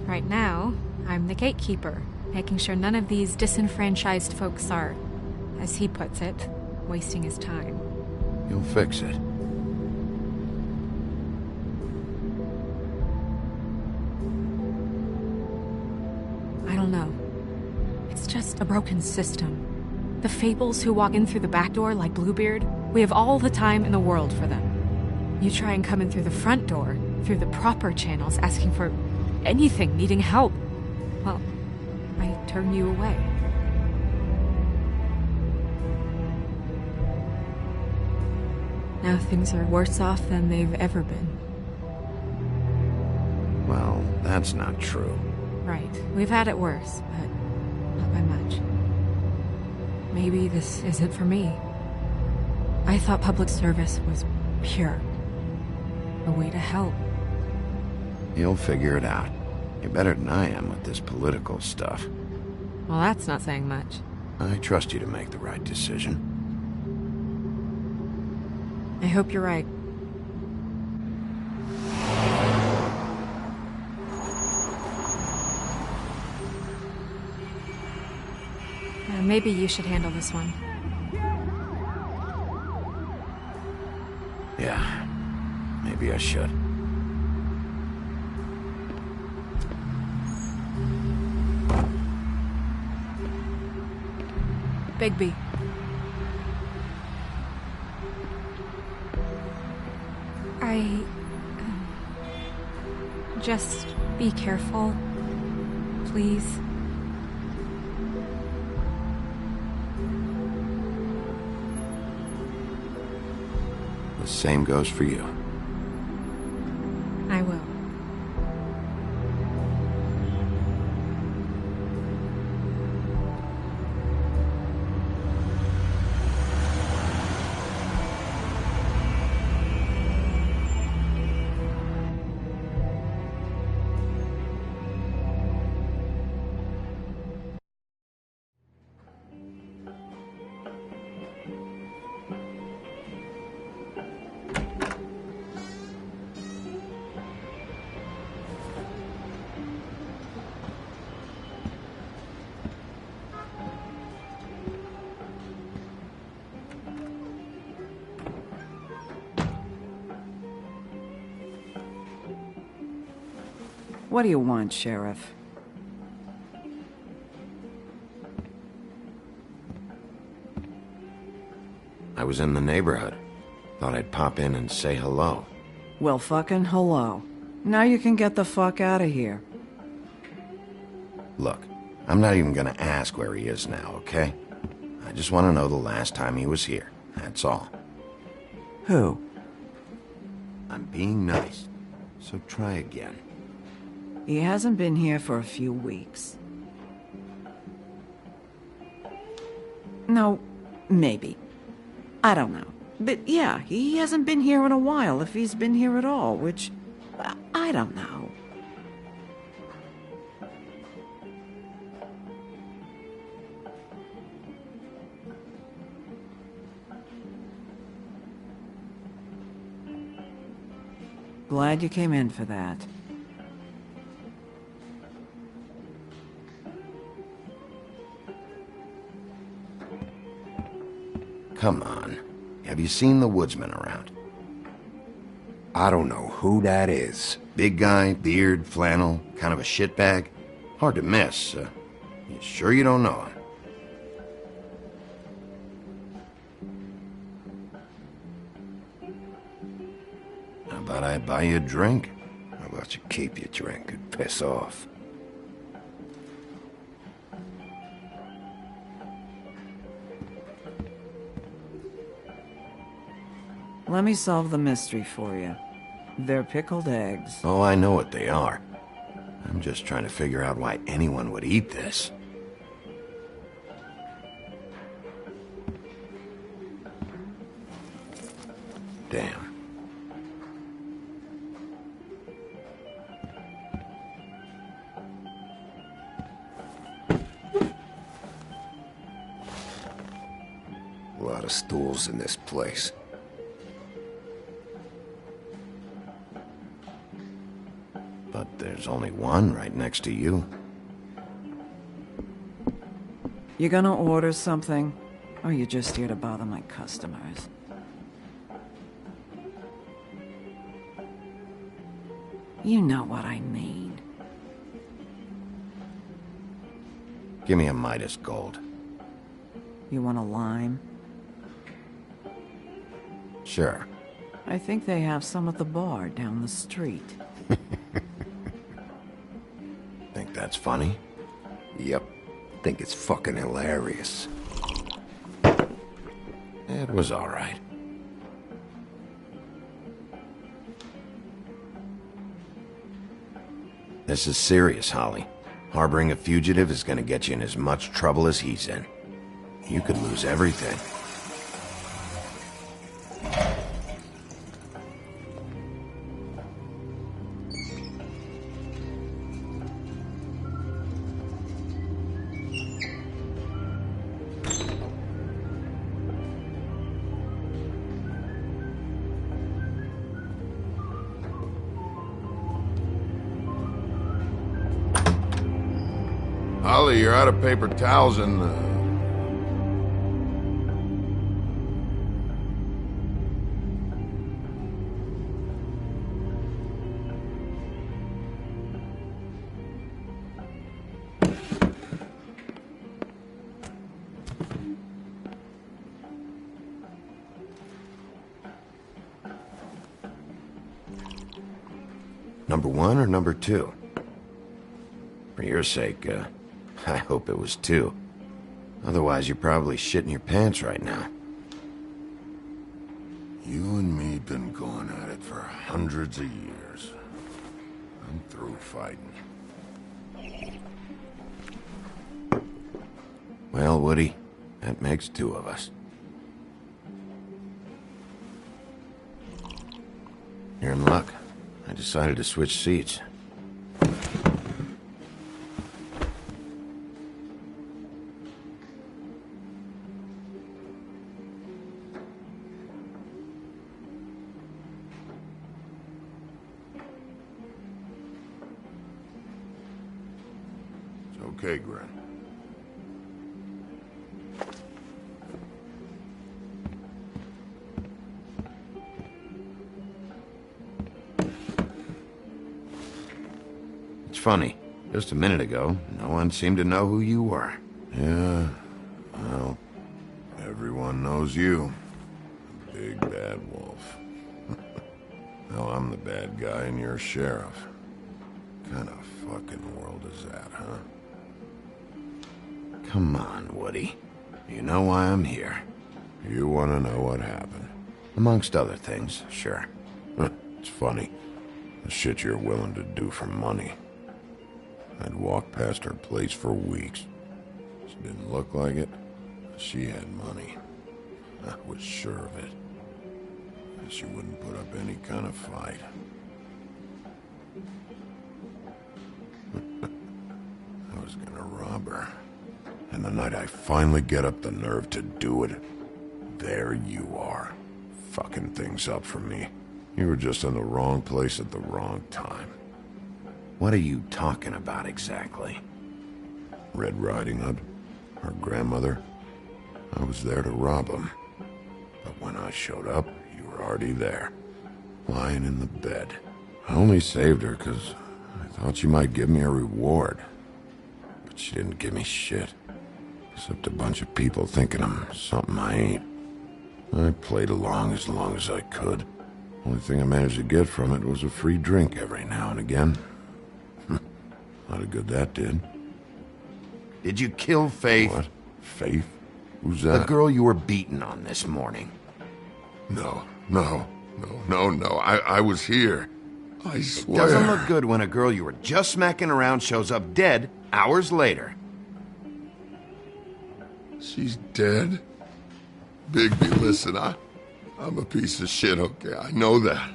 Right now, I'm the gatekeeper, making sure none of these disenfranchised folks are, as he puts it, wasting his time. You'll fix it. I don't know. It's just a broken system. The fables who walk in through the back door like Bluebeard, we have all the time in the world for them. You try and come in through the front door, through the proper channels, asking for anything, needing help. Well, I turn you away. Now things are worse off than they've ever been. Well, that's not true. Right. We've had it worse, but not by much. Maybe this isn't for me. I thought public service was pure. A way to help. You'll figure it out. You're better than I am with this political stuff. Well, that's not saying much. I trust you to make the right decision. I hope you're right. Maybe you should handle this one. Yeah, maybe I should. Bigby. Just be careful, please. The same goes for you. I will. What do you want, Sheriff? I was in the neighborhood. Thought I'd pop in and say hello. Well, fucking hello. Now you can get the fuck out of here. Look, I'm not even gonna ask where he is now, okay? I just want to know the last time he was here. That's all. Who? I'm being nice, so try again. He hasn't been here for a few weeks. No, maybe. I don't know. But yeah, he hasn't been here in a while, if he's been here at all, which... I don't know. Glad you came in for that. Come on. Have you seen the woodsman around? I don't know who that is. Big guy, beard, flannel, kind of a shitbag. Hard to miss. You sure you don't know him? How about I buy you a drink? How about you keep your drink and piss off? Let me solve the mystery for you. They're pickled eggs. Oh, I know what they are. I'm just trying to figure out why anyone would eat this. Damn. A lot of stools in this place. But there's only one right next to you. You gonna order something? Or you just here to bother my customers? You know what I mean. Give me a Midas Gold. You want a lime? Sure. I think they have some at the bar down the street. Think that's funny? Yep. Think it's fucking hilarious. It was all right. This is serious, Holly. Harboring a fugitive is gonna get you in as much trouble as he's in. You could lose everything. Holly, you're out of paper towels and... Number one or number two? For your sake, I hope it was two. Otherwise, you're probably shitting your pants right now. You and me been going at it for hundreds of years. I'm through fighting. Well, Woody, that makes two of us. You're in luck. I decided to switch seats. It's okay, Gren. It's funny. Just a minute ago, no one seemed to know who you were. Yeah, well, everyone knows you. Big bad wolf. Well, I'm the bad guy and you're sheriff. Kind of fucking world is that, huh? Come on, Woody. You know why I'm here. You want to know what happened? Amongst other things, sure. It's funny. The shit you're willing to do for money. I'd walked past her place for weeks. She didn't look like it. She had money. I was sure of it. And she wouldn't put up any kind of fight. I was gonna rob her. And the night I finally get up the nerve to do it, there you are, fucking things up for me. You were just in the wrong place at the wrong time. What are you talking about exactly? Red Riding Hood, her grandmother. I was there to rob him. But when I showed up, you were already there, lying in the bed. I only saved her because I thought she might give me a reward. But she didn't give me shit. Except a bunch of people thinking I'm something I ain't. I played along as I could. Only thing I managed to get from it was a free drink every now and again. Not a good that did. Did you kill Faith? What? Faith? Who's that? The girl you were beating on this morning. No. I was here. I swear. Doesn't look good when a girl you were just smacking around shows up dead hours later. She's dead? Bigby, listen, I'm a piece of shit, okay? I know that.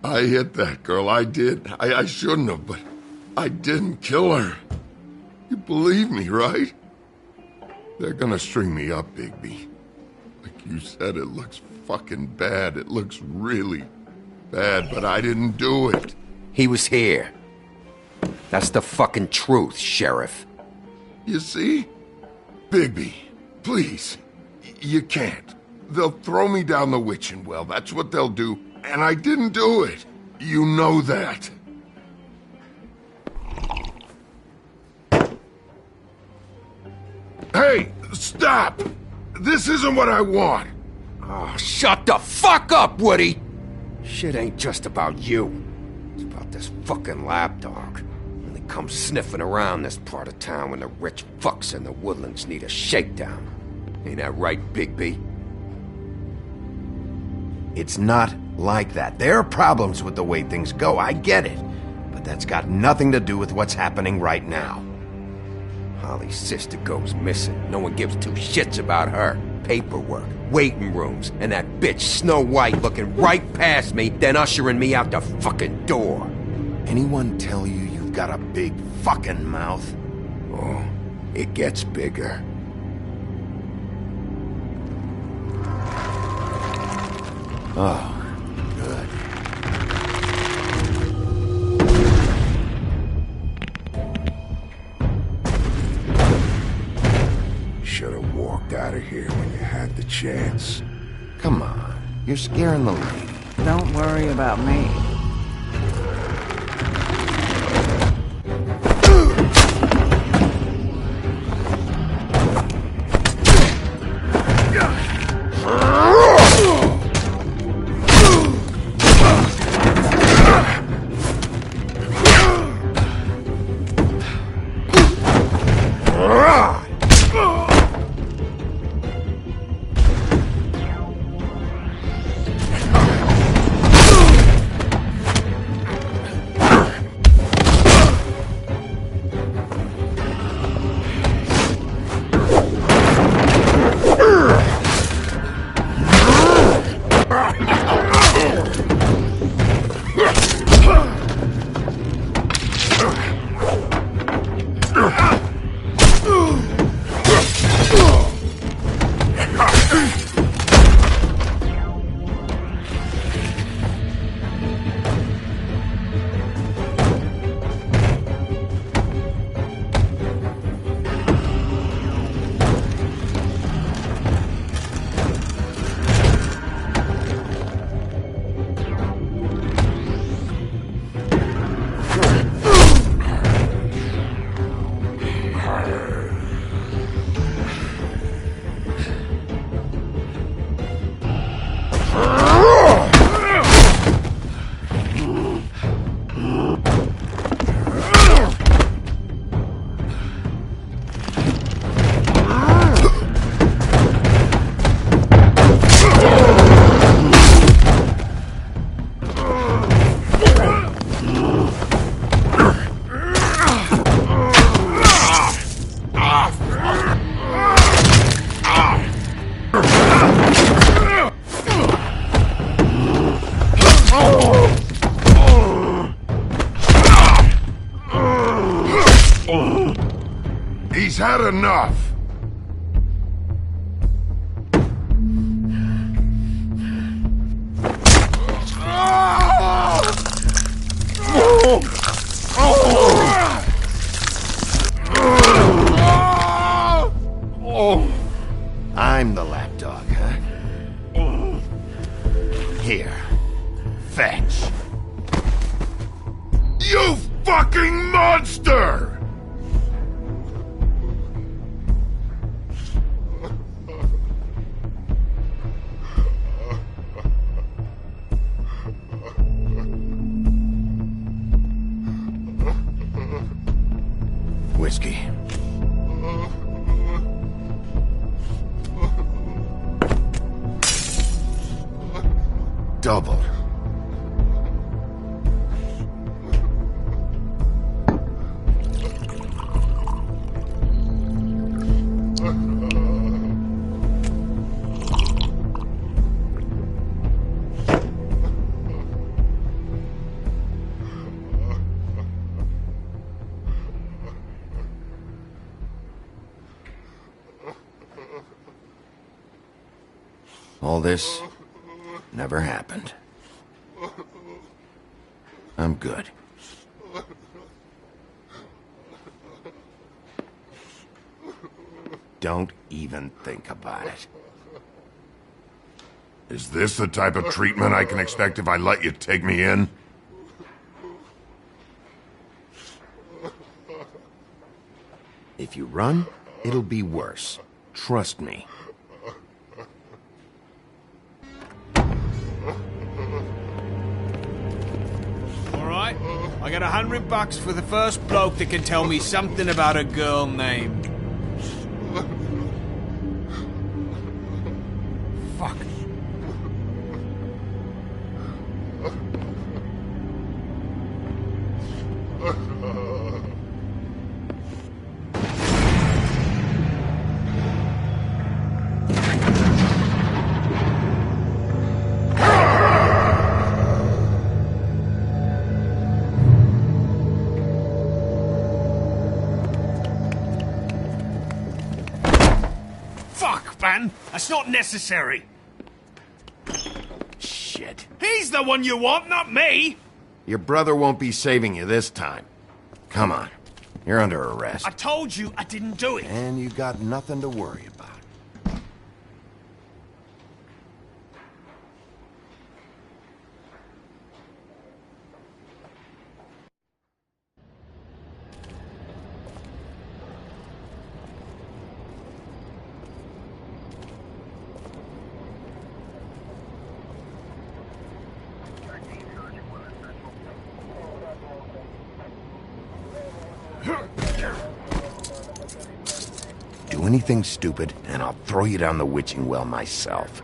I hit that girl, I did. I shouldn't have, but I didn't kill her. You believe me, right? They're gonna string me up, Bigby. Like you said, it looks fucking bad. It looks really bad, but I didn't do it. He was here. That's the fucking truth, Sheriff. You see? Bigby, please. You can't. They'll throw me down the witching well. That's what they'll do. And I didn't do it. You know that. Hey, stop! This isn't what I want. Oh, shut the fuck up, Woody! Shit ain't just about you. It's about this fucking lapdog. And they come sniffing around this part of town when the rich fucks in the woodlands need a shakedown. Ain't that right, Bigby? It's not like that. There are problems with the way things go, I get it. But that's got nothing to do with what's happening right now. Holly's sister goes missing. No one gives two shits about her. Paperwork, waiting rooms, and that bitch Snow White looking right past me, then ushering me out the fucking door. Anyone tell you you've got a big fucking mouth? Oh, it gets bigger. Oh, good. Should have walked out of here when you had the chance. Come on, you're scaring the lady. Don't worry about me. had enough! I'm the lapdog, huh? Here. Fetch. You fucking monster! Whiskey. Double. All this never happened. I'm good. Don't even think about it. Is this the type of treatment I can expect if I let you take me in? If you run, it'll be worse. Trust me. Alright, I got $100 for the first bloke that can tell me something about a girl named... Fuck. That's not necessary. Shit. He's the one you want, not me! Your brother won't be saving you this time. Come on. You're under arrest. I told you I didn't do it. And you got nothing to worry about. Do anything stupid, and I'll throw you down the witching well myself.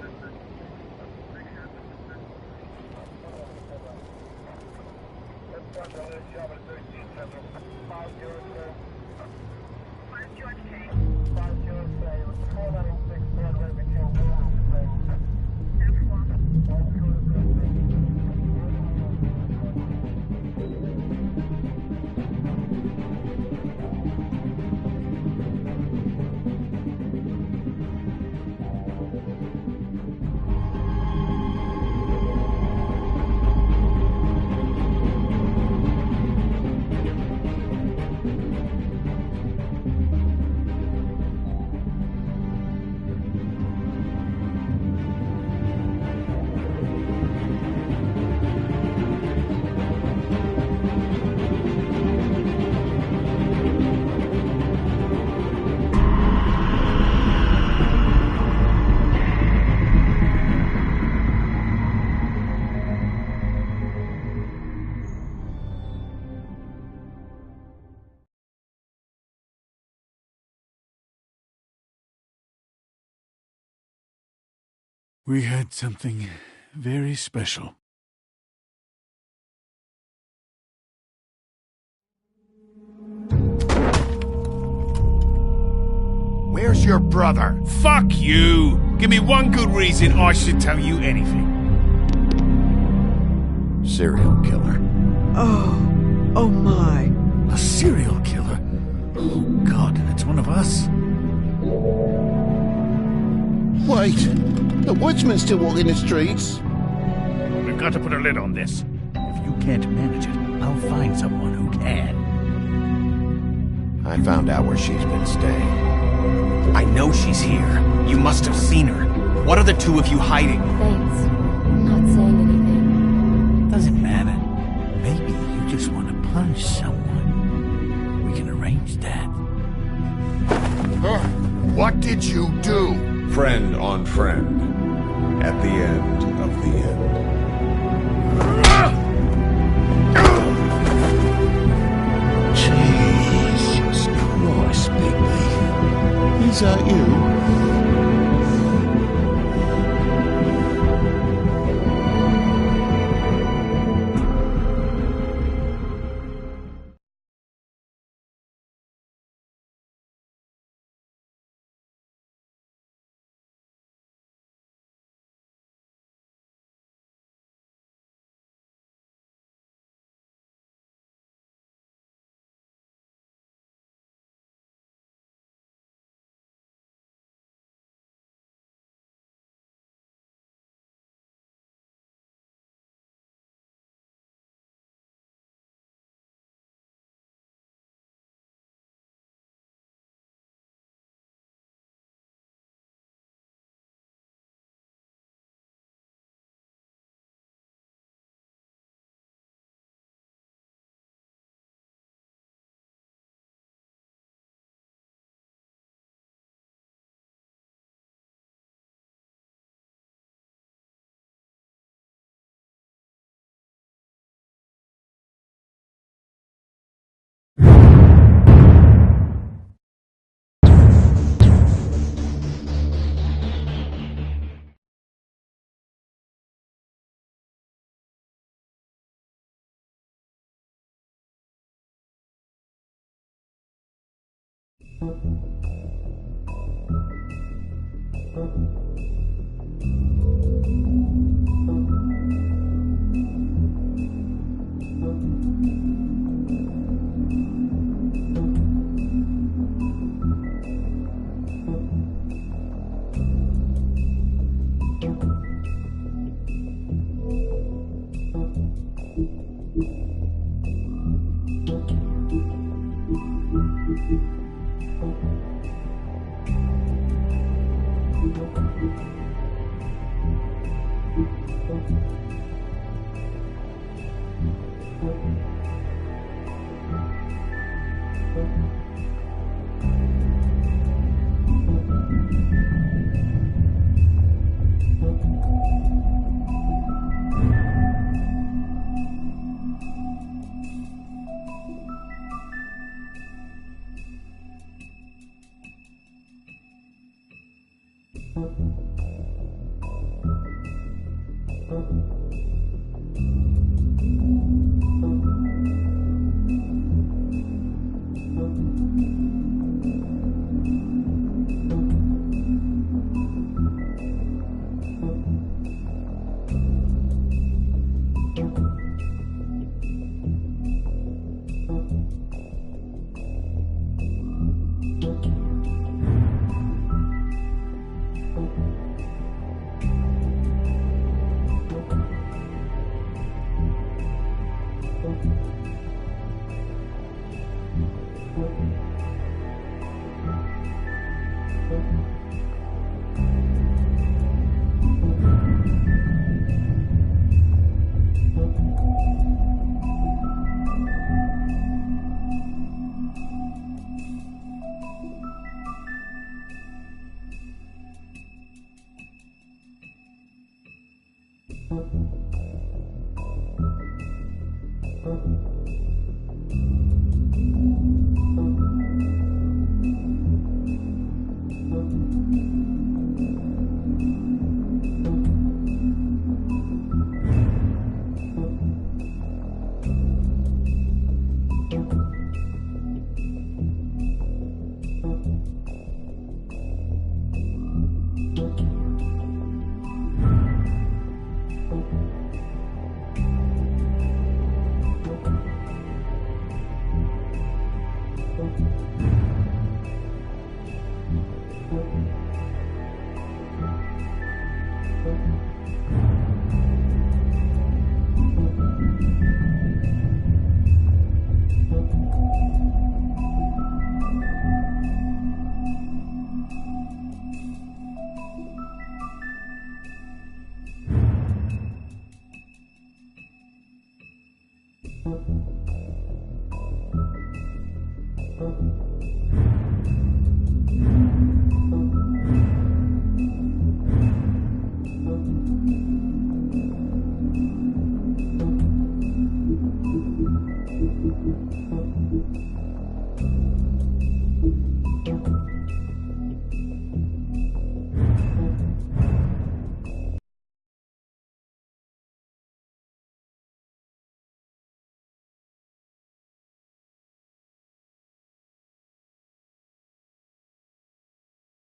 We had something very special. Where's your brother? Fuck you! Give me one good reason I should tell you anything. Serial killer. Oh my. A serial killer? Oh, God, it's one of us. Wait! The woodsman's still walking the streets. We've got to put a lid on this. If you can't manage it, I'll find someone who can. I found out where she's been staying. I know she's here. You must have seen her. What are the two of you hiding? Thanks. I'm not saying anything. Doesn't matter. Maybe you just want to punish someone. We can arrange that. What did you do? Friend on friend. At the end of the end. Jesus Christ, Bigby. Is that you?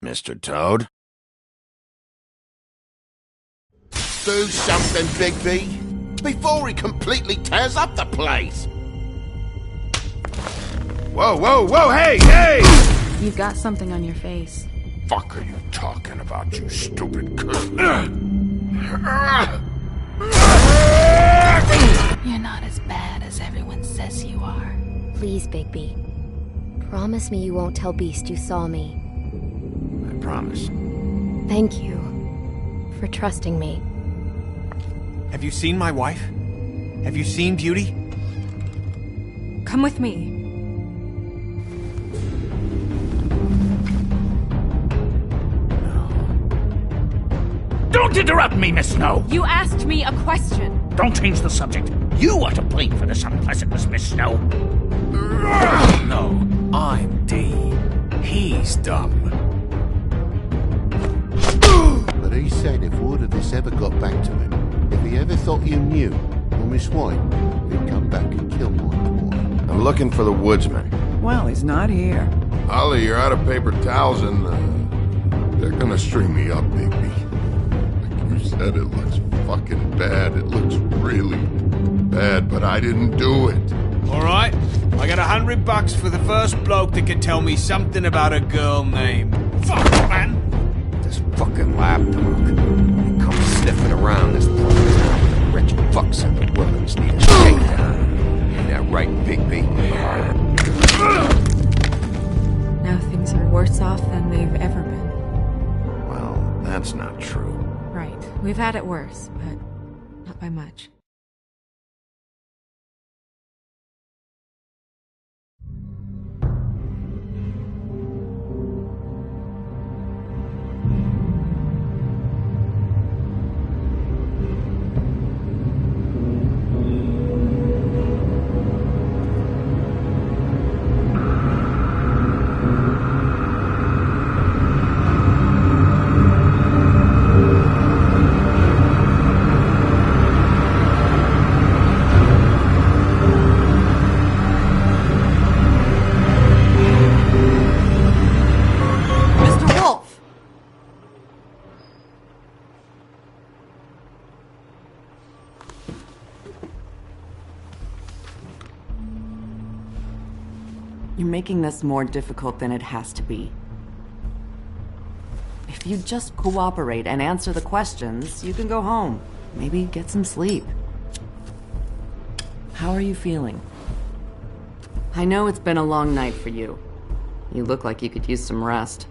Mr. Toad? Do something, Bigby, before he completely tears up the place. Whoa, whoa, whoa, hey, hey! You've got something on your face. Fuck are you talking about, you stupid cunt? You're not as bad as everyone says you are. Please, Bigby. Promise me you won't tell Beast you saw me. I promise. Thank you for trusting me. Have you seen my wife? Have you seen Beauty? Come with me. Don't interrupt me, Miss Snow! You asked me a question. Don't change the subject. You are to blame for this unpleasantness, Miss Snow. No, I'm D. He's dumb. But he said if word of this ever got back to him, if he ever thought you knew, or Miss White, he'd come back and kill my boy. I'm looking for the woodsman. Well, he's not here. Ollie, you're out of paper towels and, they're gonna string me up, Bigby. Like you said, it looks fucking bad. It looks really bad, but I didn't do it. Alright, I got $100 for the first bloke that can tell me something about a girl named... Fuck, man! This fucking lapdog. He comes sniffing around this part of town. Rich fucks in the wilderness need a shakedown. Ain't that right, Bigby? Now things are worse off than they've ever been. Well, that's not true. Right. We've had it worse, but not by much. You're making this more difficult than it has to be. If you just cooperate and answer the questions, you can go home. Maybe get some sleep. How are you feeling? I know it's been a long night for you. You look like you could use some rest.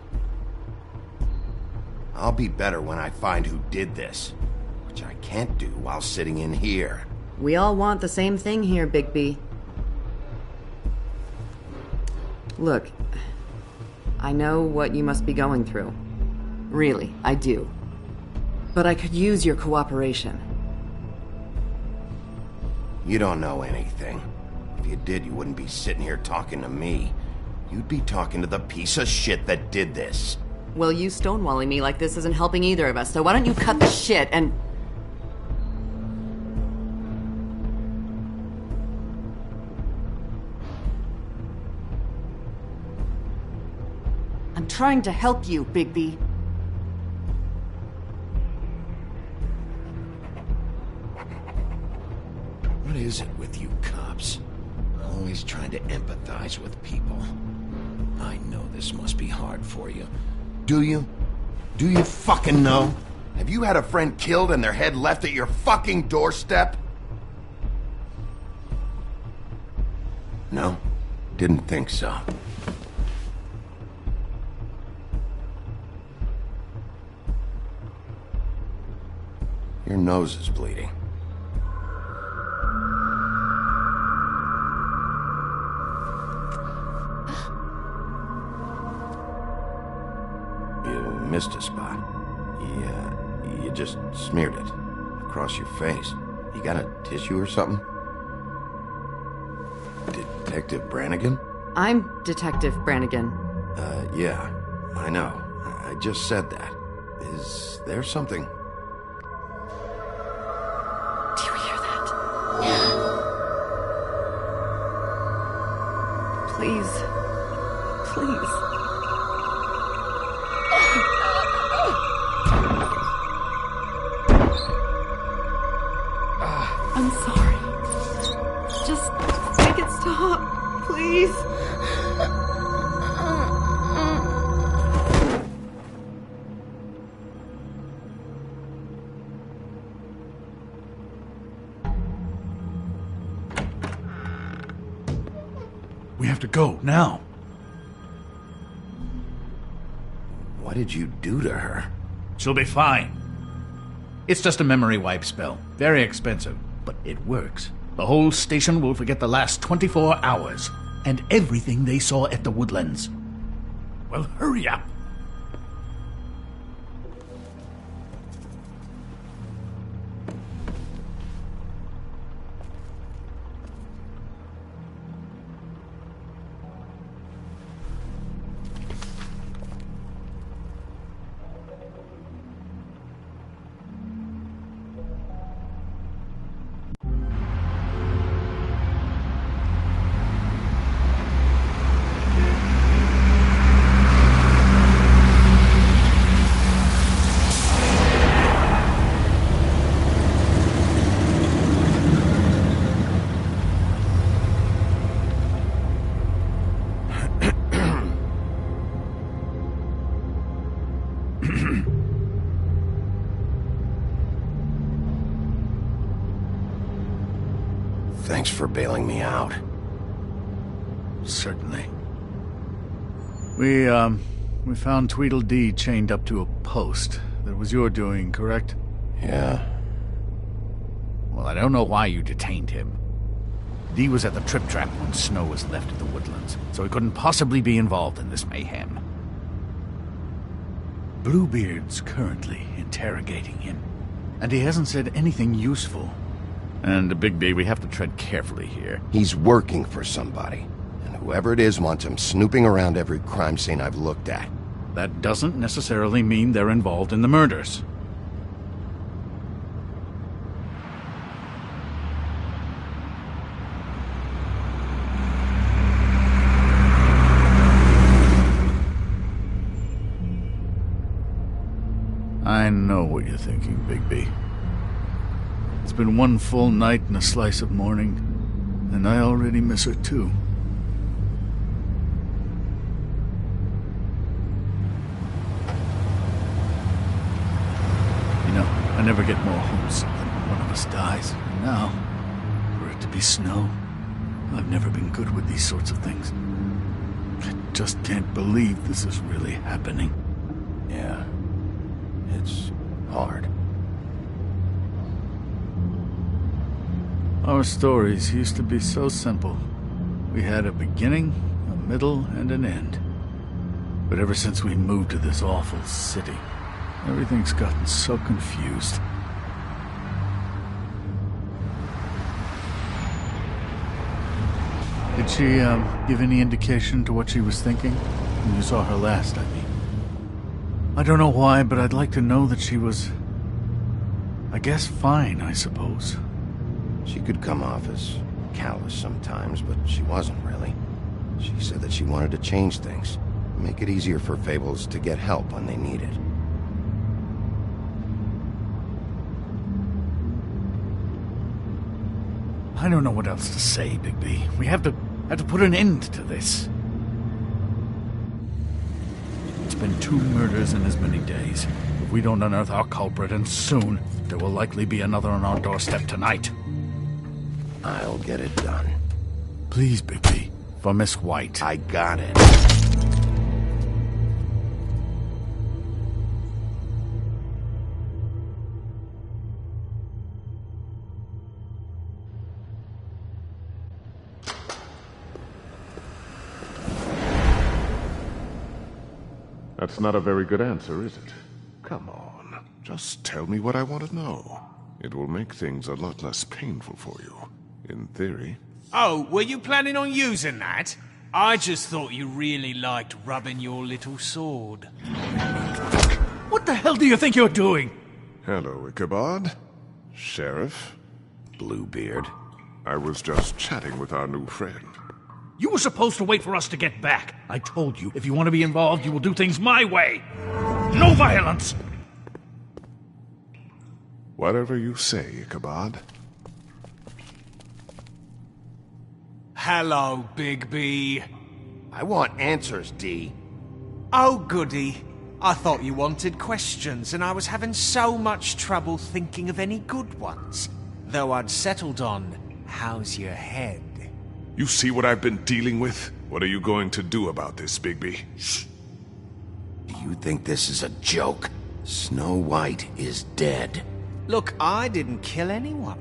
I'll be better when I find who did this, which I can't do while sitting in here. We all want the same thing here, Bigby. Look, I know what you must be going through. Really, I do. But I could use your cooperation. You don't know anything. If you did, you wouldn't be sitting here talking to me. You'd be talking to the piece of shit that did this. Well, you stonewalling me like this isn't helping either of us, so why don't you cut the shit and... I'm trying to help you, Bigby. What is it with you cops? Always trying to empathize with people. I know this must be hard for you. Do you? Do you fucking know? Have you had a friend killed and their head left at your fucking doorstep? No? Didn't think so. Your nose is bleeding. You missed a spot. You just smeared it across your face. You got a tissue or something? Detective Brannigan? I'm Detective Brannigan. Yeah, I know. I just said that. Is there something... Do you hear that? Please. Please. have to go, now. What did you do to her? She'll be fine. It's just a memory wipe spell. Very expensive, but it works. The whole station will forget the last 24 hours, and everything they saw at the Woodlands. Well, hurry up. Thanks for bailing me out. Certainly. We found Tweedledee chained up to a post. That was your doing, correct? Yeah. Well, I don't know why you detained him. Dee was at the Trip Trap when Snow was left at the Woodlands, so he couldn't possibly be involved in this mayhem. Bluebeard's currently interrogating him, and he hasn't said anything useful. And, Bigby, we have to tread carefully here. He's working for somebody, and whoever it is wants him snooping around every crime scene I've looked at. That doesn't necessarily mean they're involved in the murders. I know what you're thinking, Bigby. It's been one full night and a slice of morning, and I already miss her too. You know, I never get more homesick than when one of us dies. And now, for it to be Snow, I've never been good with these sorts of things. I just can't believe this is really happening. Yeah. It's hard. Our stories used to be so simple. We had a beginning, a middle, and an end. But ever since we moved to this awful city, everything's gotten so confused. Did she, give any indication to what she was thinking? When you saw her last, I mean. I don't know why, but I'd like to know that she was... I guess fine, I suppose. She could come off as callous sometimes, but she wasn't really. She said that she wanted to change things, make it easier for Fables to get help when they need it. I don't know what else to say, Bigby. We have to put an end to this. It's been 2 murders in as many days. If we don't unearth our culprit, and soon, there will likely be another on our doorstep tonight. I'll get it done. Please, Bigby. For Miss White. I got it. That's not a very good answer, is it? Come on. Just tell me what I want to know. It will make things a lot less painful for you. In theory. Oh, were you planning on using that? I just thought you really liked rubbing your little sword. What the hell do you think you're doing? Hello, Ichabod. Sheriff. Bluebeard. I was just chatting with our new friend. You were supposed to wait for us to get back. I told you, if you want to be involved, you will do things my way. No violence! Whatever you say, Ichabod. Hello, Bigby. I want answers, Dee. Oh, goody. I thought you wanted questions, and I was having so much trouble thinking of any good ones. Though I'd settled on, how's your head? You see what I've been dealing with? What are you going to do about this, Bigby? Shh. Do you think this is a joke? Snow White is dead. Look, I didn't kill anyone.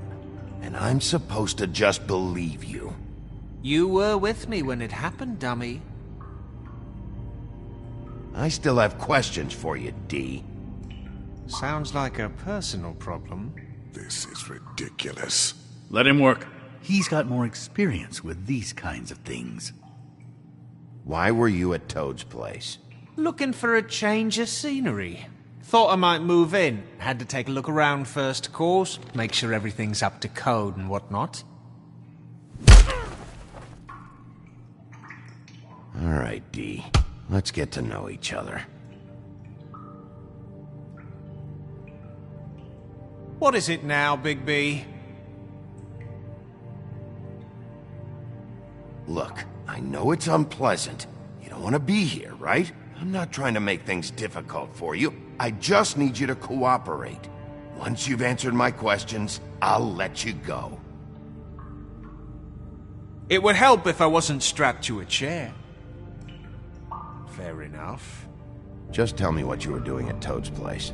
And I'm supposed to just believe you. You were with me when it happened, dummy. I still have questions for you, D. Sounds like a personal problem. This is ridiculous. Let him work. He's got more experience with these kinds of things. Why were you at Toad's place? Looking for a change of scenery. Thought I might move in. Had to take a look around first, of course. Make sure everything's up to code and whatnot. All right, D. Let's get to know each other. What is it now, Bigby? Look, I know it's unpleasant. You don't want to be here, right? I'm not trying to make things difficult for you. I just need you to cooperate. Once you've answered my questions, I'll let you go. It would help if I wasn't strapped to a chair. Fair enough. Just tell me what you were doing at Toad's place.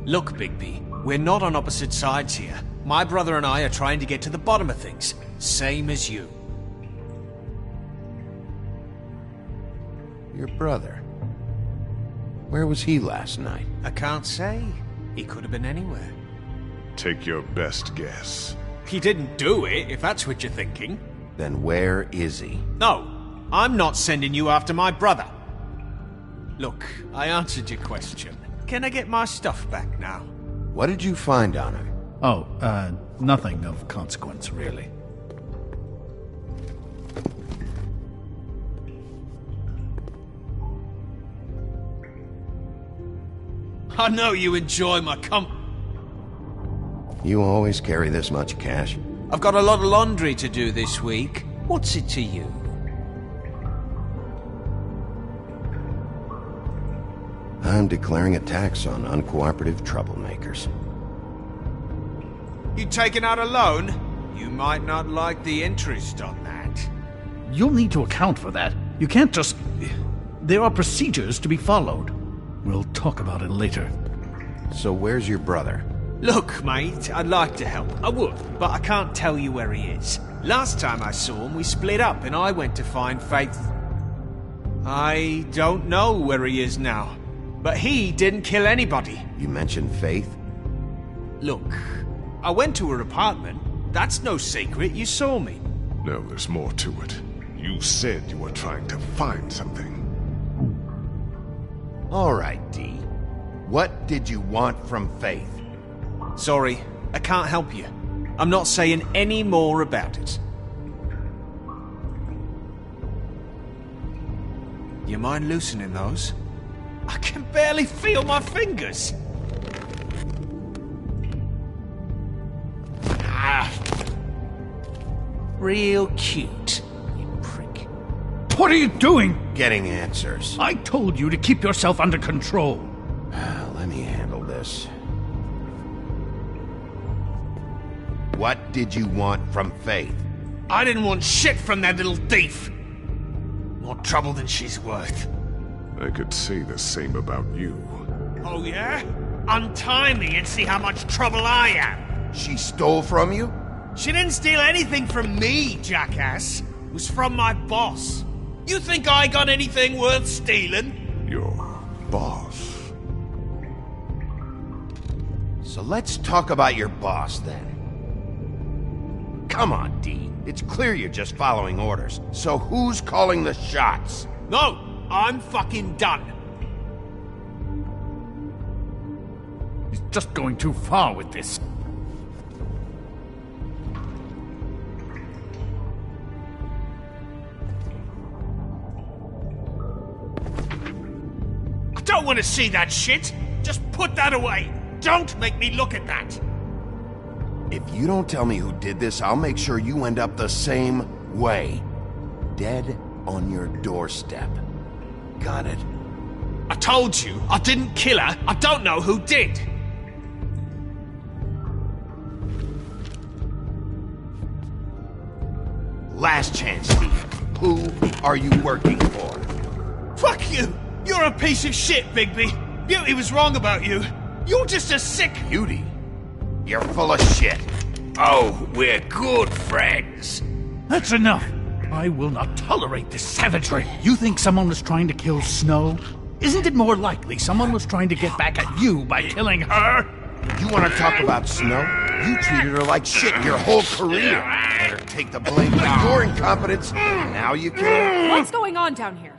Look, Bigby, we're not on opposite sides here. My brother and I are trying to get to the bottom of things. Same as you. Your brother? Where was he last night? I can't say. He could have been anywhere. Take your best guess. He didn't do it, if that's what you're thinking. Then where is he? No, I'm not sending you after my brother. Look, I answered your question. Can I get my stuff back now? What did you find on him? Oh, nothing of consequence, really. I know you enjoy my You always carry this much cash? I've got a lot of laundry to do this week. What's it to you? I'm declaring a tax on uncooperative troublemakers. You taking out a loan? You might not like the interest on that. You'll need to account for that. You can't just... There are procedures to be followed. We'll talk about it later. So where's your brother? Look, mate, I'd like to help. I would, but I can't tell you where he is. Last time I saw him, we split up and I went to find Faith. I don't know where he is now, but he didn't kill anybody. You mentioned Faith? Look, I went to her apartment. That's no secret, you saw me. No, there's more to it. You said you were trying to find something. All right, D. What did you want from Faith? Sorry, I can't help you. I'm not saying any more about it. You mind loosening those? I can barely feel my fingers. Ah. Real cute, you prick. What are you doing? Getting answers. I told you to keep yourself under control. Let me handle this. What did you want from Faith? I didn't want shit from that little thief. More trouble than she's worth. I could say the same about you. Oh yeah? Untie me and see how much trouble I am. She stole from you? She didn't steal anything from me, jackass. It was from my boss. You think I got anything worth stealing? Your boss. So let's talk about your boss, then. Come on, D. It's clear you're just following orders. So who's calling the shots? No, I'm fucking done. He's just going too far with this. I don't want to see that shit. Just put that away. Don't make me look at that. If you don't tell me who did this, I'll make sure you end up the same way. Dead on your doorstep. Got it? I told you, I didn't kill her. I don't know who did. Last chance, Steve. Who are you working for? Fuck you! You're a piece of shit, Bigby! Beauty was wrong about you. You're just a sick... Beauty? You're full of shit. Oh, we're good friends. That's enough. I will not tolerate this savagery. You think someone was trying to kill Snow? Isn't it more likely someone was trying to get back at you by killing her? You want to talk about Snow? You treated her like shit your whole career. Let her take the blame for your incompetence. Now you kill her? What's going on down here?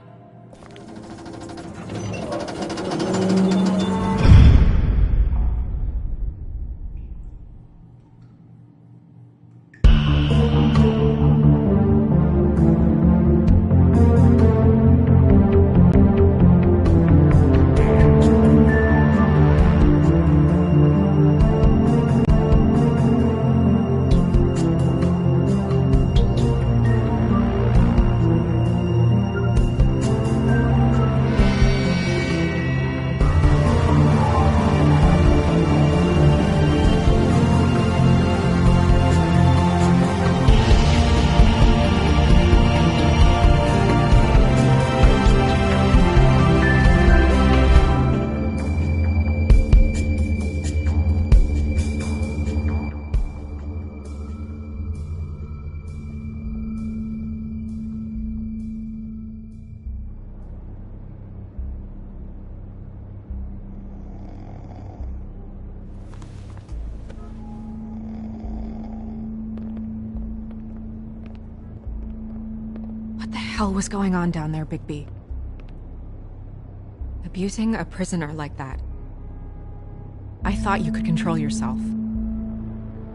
What the hell was going on down there, Bigby? Abusing a prisoner like that. I thought you could control yourself.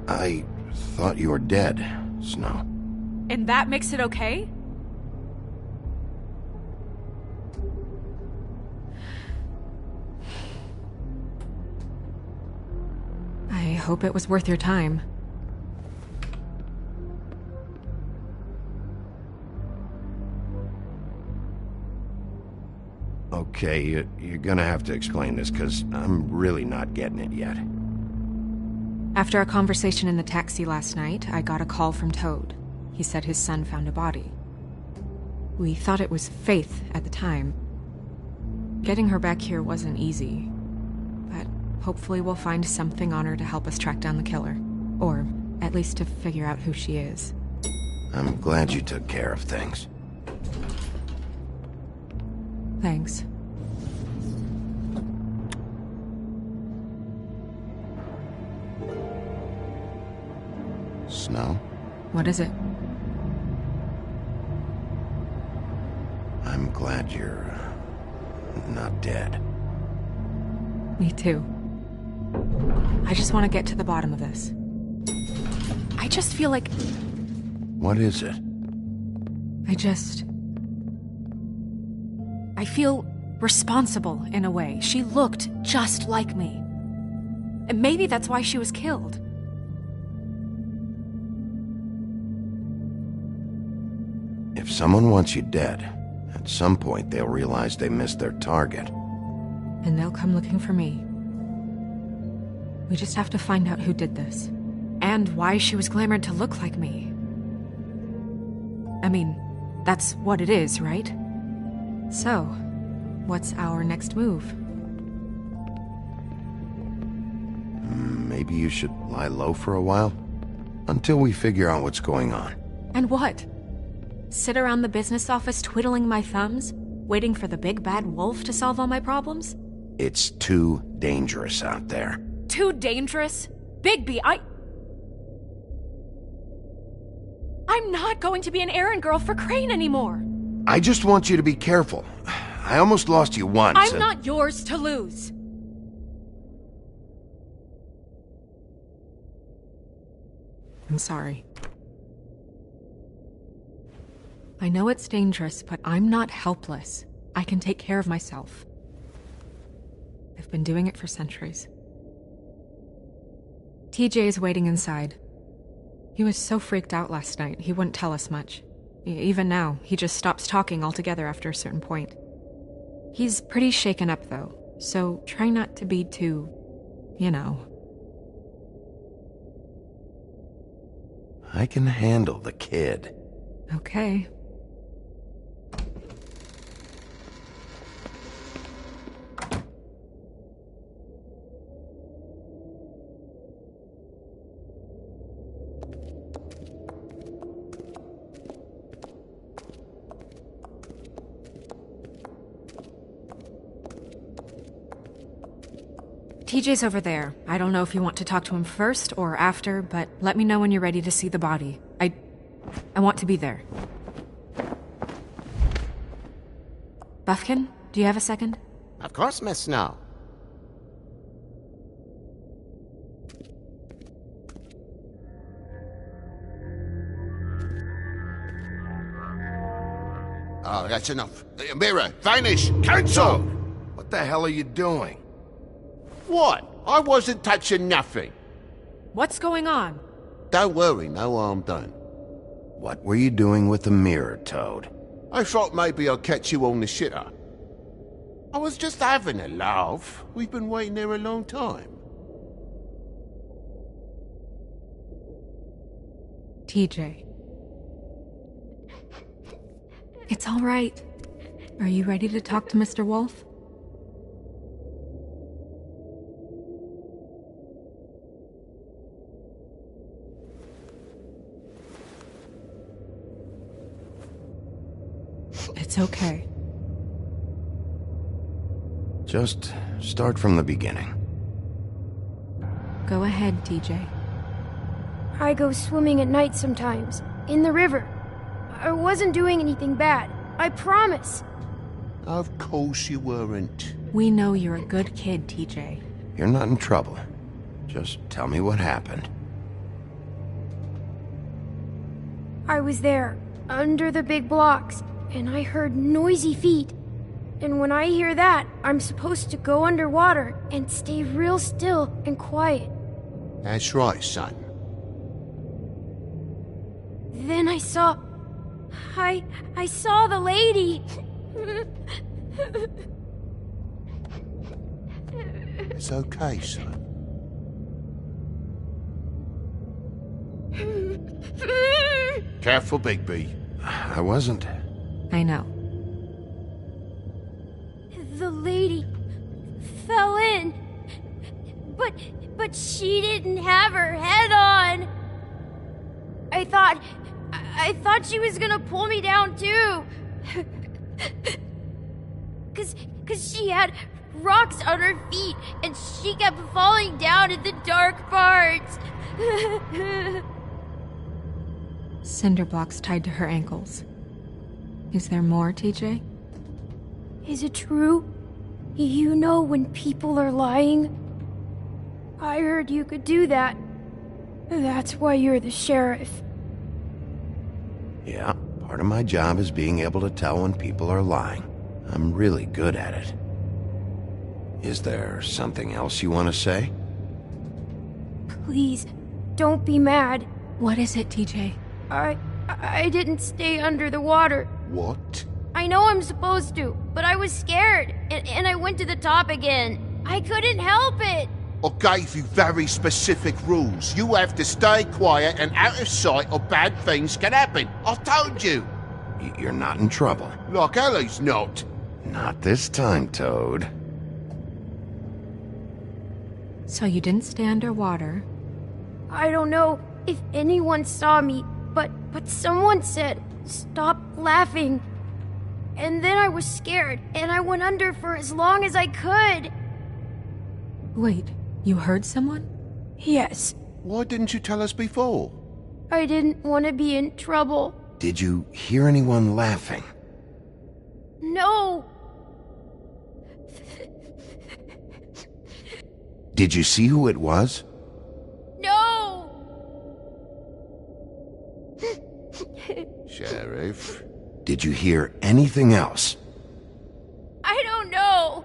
I thought you were dead, Snow. And that makes it okay? I hope it was worth your time. Okay, you're gonna have to explain this, because I'm really not getting it yet. After a conversation in the taxi last night, I got a call from Toad. He said his son found a body. We thought it was Faith at the time. Getting her back here wasn't easy, but hopefully we'll find something on her to help us track down the killer. Or at least to figure out who she is. I'm glad you took care of things. Thanks. Snow? What is it? I'm glad you're not dead. Me too. I just want to get to the bottom of this. I just feel like... What is it? I feel responsible in a way. She looked just like me. And maybe that's why she was killed. If someone wants you dead, at some point they'll realize they missed their target. And they'll come looking for me. We just have to find out who did this. And why she was glamored to look like me. I mean, that's what it is, right? So, what's our next move? Maybe you should lie low for a while? Until we figure out what's going on. And what? Sit around the business office twiddling my thumbs, waiting for the big bad wolf to solve all my problems? It's too dangerous out there. Too dangerous? Bigby, I'm not going to be an errand girl for Crane anymore! I just want you to be careful. I almost lost you once. I'm not yours to lose. I'm sorry. I know it's dangerous, but I'm not helpless. I can take care of myself. I've been doing it for centuries. TJ is waiting inside. He was so freaked out last night, he wouldn't tell us much. Even now, he just stops talking altogether after a certain point. He's pretty shaken up, though, so try not to be too, you know. I can handle the kid. Okay. TJ's over there. I don't know if you want to talk to him first or after, but let me know when you're ready to see the body. I want to be there. Buffkin, do you have a second? Of course, Miss Snow. Oh, that's enough. Mirror, vanish, cancel! What the hell are you doing? What? I wasn't touching nothing. What's going on? Don't worry, no harm done. What were you doing with the mirror, Toad? I thought maybe I'd catch you on the shitter. I was just having a laugh. We've been waiting there a long time. TJ. It's all right. Are you ready to talk to Mr. Wolf? It's okay. Just start from the beginning. Go ahead, TJ. I go swimming at night sometimes, in the river. I wasn't doing anything bad. I promise. Of course you weren't. We know you're a good kid, TJ. You're not in trouble. Just tell me what happened. I was there, under the big blocks, and I heard noisy feet. And when I hear that, I'm supposed to go underwater and stay real still and quiet. That's right, son. Then I saw the lady. It's okay, son. Careful, Bigby. I wasn't. I know. The lady fell in. But she didn't have her head on. I thought she was gonna pull me down too. Cause she had rocks on her feet and she kept falling down in the dark parts. Cinder blocks tied to her ankles. Is there more, TJ? Is it true? You know when people are lying? I heard you could do that. That's why you're the sheriff. Yeah, part of my job is being able to tell when people are lying. I'm really good at it. Is there something else you want to say? Please, don't be mad. What is it, TJ? I didn't stay under the water. What? I know I'm supposed to, but I was scared, and I went to the top again. I couldn't help it. I gave you very specific rules. You have to stay quiet and out of sight or bad things can happen. I told you. You're not in trouble. Like Ellie's not. Not this time, Toad. So you didn't stay underwater? I don't know if anyone saw me, but someone said, "Stop laughing." And then I was scared, and I went under for as long as I could. Wait, you heard someone? Yes. Why didn't you tell us before? I didn't want to be in trouble. Did you hear anyone laughing? No. Did you see who it was? No. Sheriff? Did you hear anything else? I don't know.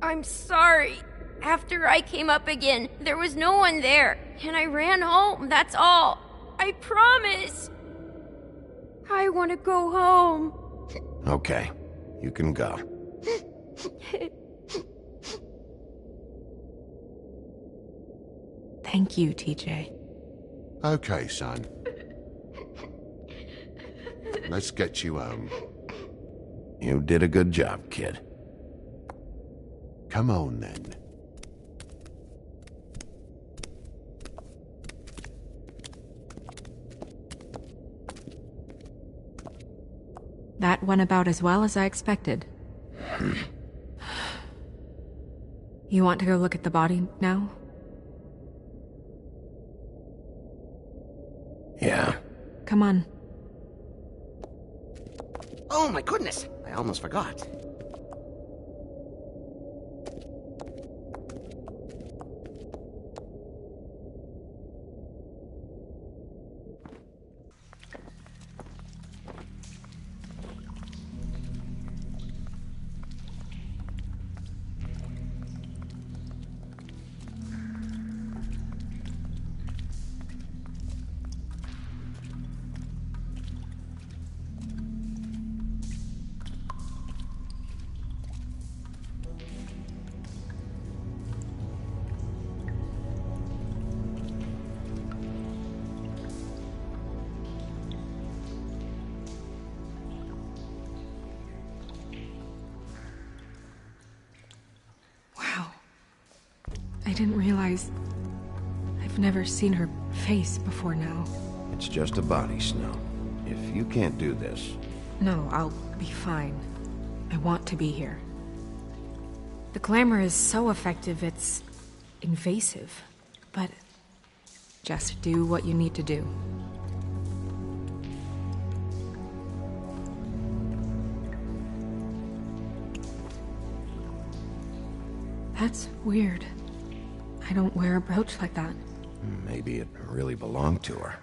I'm sorry. After I came up again, there was no one there, and I ran home, that's all. I promise. I want to go home. Okay, you can go. Thank you, TJ. Okay, son. Let's get you home. You did a good job, kid. Come on, then. That went about as well as I expected. You want to go look at the body now? Yeah. Come on. Oh my goodness! I almost forgot. I didn't realize... I've never seen her face before now. It's just a body, Snow. If you can't do this... No, I'll be fine. I want to be here. The glamour is so effective, it's... invasive. But... just do what you need to do. That's weird. I don't wear a brooch like that. Maybe it really belonged to her.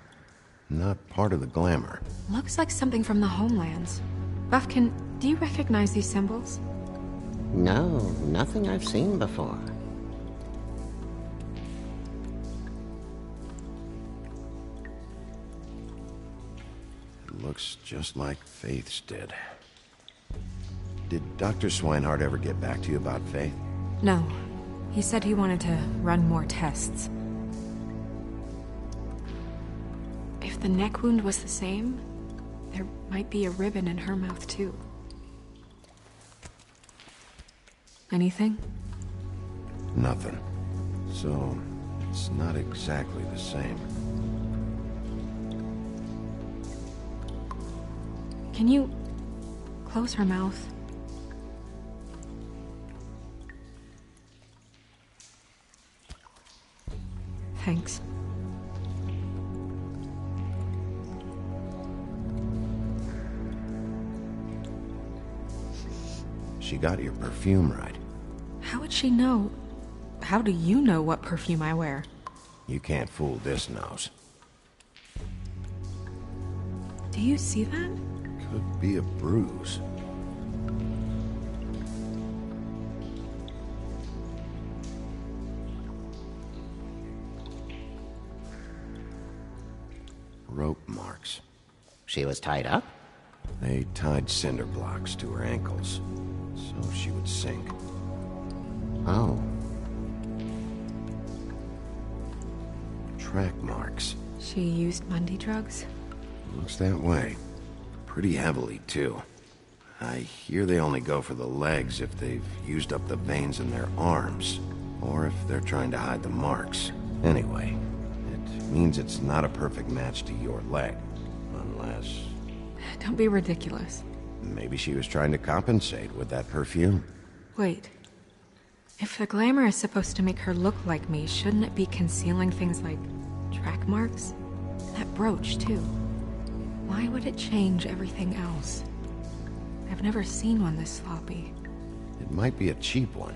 Not part of the glamour. Looks like something from the homelands. Buffkin, do you recognize these symbols? No, nothing I've seen before. It looks just like Faith's did. Did Dr. Swinehart ever get back to you about Faith? No. He said he wanted to run more tests. If the neck wound was the same, there might be a ribbon in her mouth too. Anything? Nothing. So, it's not exactly the same. Can you close her mouth? Thanks. She got your perfume right. How would she know? How do you know what perfume I wear? You can't fool this nose. Do you see that? Could be a bruise. Rope marks. She was tied up? They tied cinder blocks to her ankles, so she would sink. Oh. Track marks. She used Mundy drugs? Looks that way. Pretty heavily, too. I hear they only go for the legs if they've used up the veins in their arms, or if they're trying to hide the marks. Anyway, it means it's not a perfect match to your leg, unless... Don't be ridiculous. Maybe she was trying to compensate with that perfume. Wait. If the glamour is supposed to make her look like me, shouldn't it be concealing things like track marks? That brooch, too. Why would it change everything else? I've never seen one this sloppy. It might be a cheap one,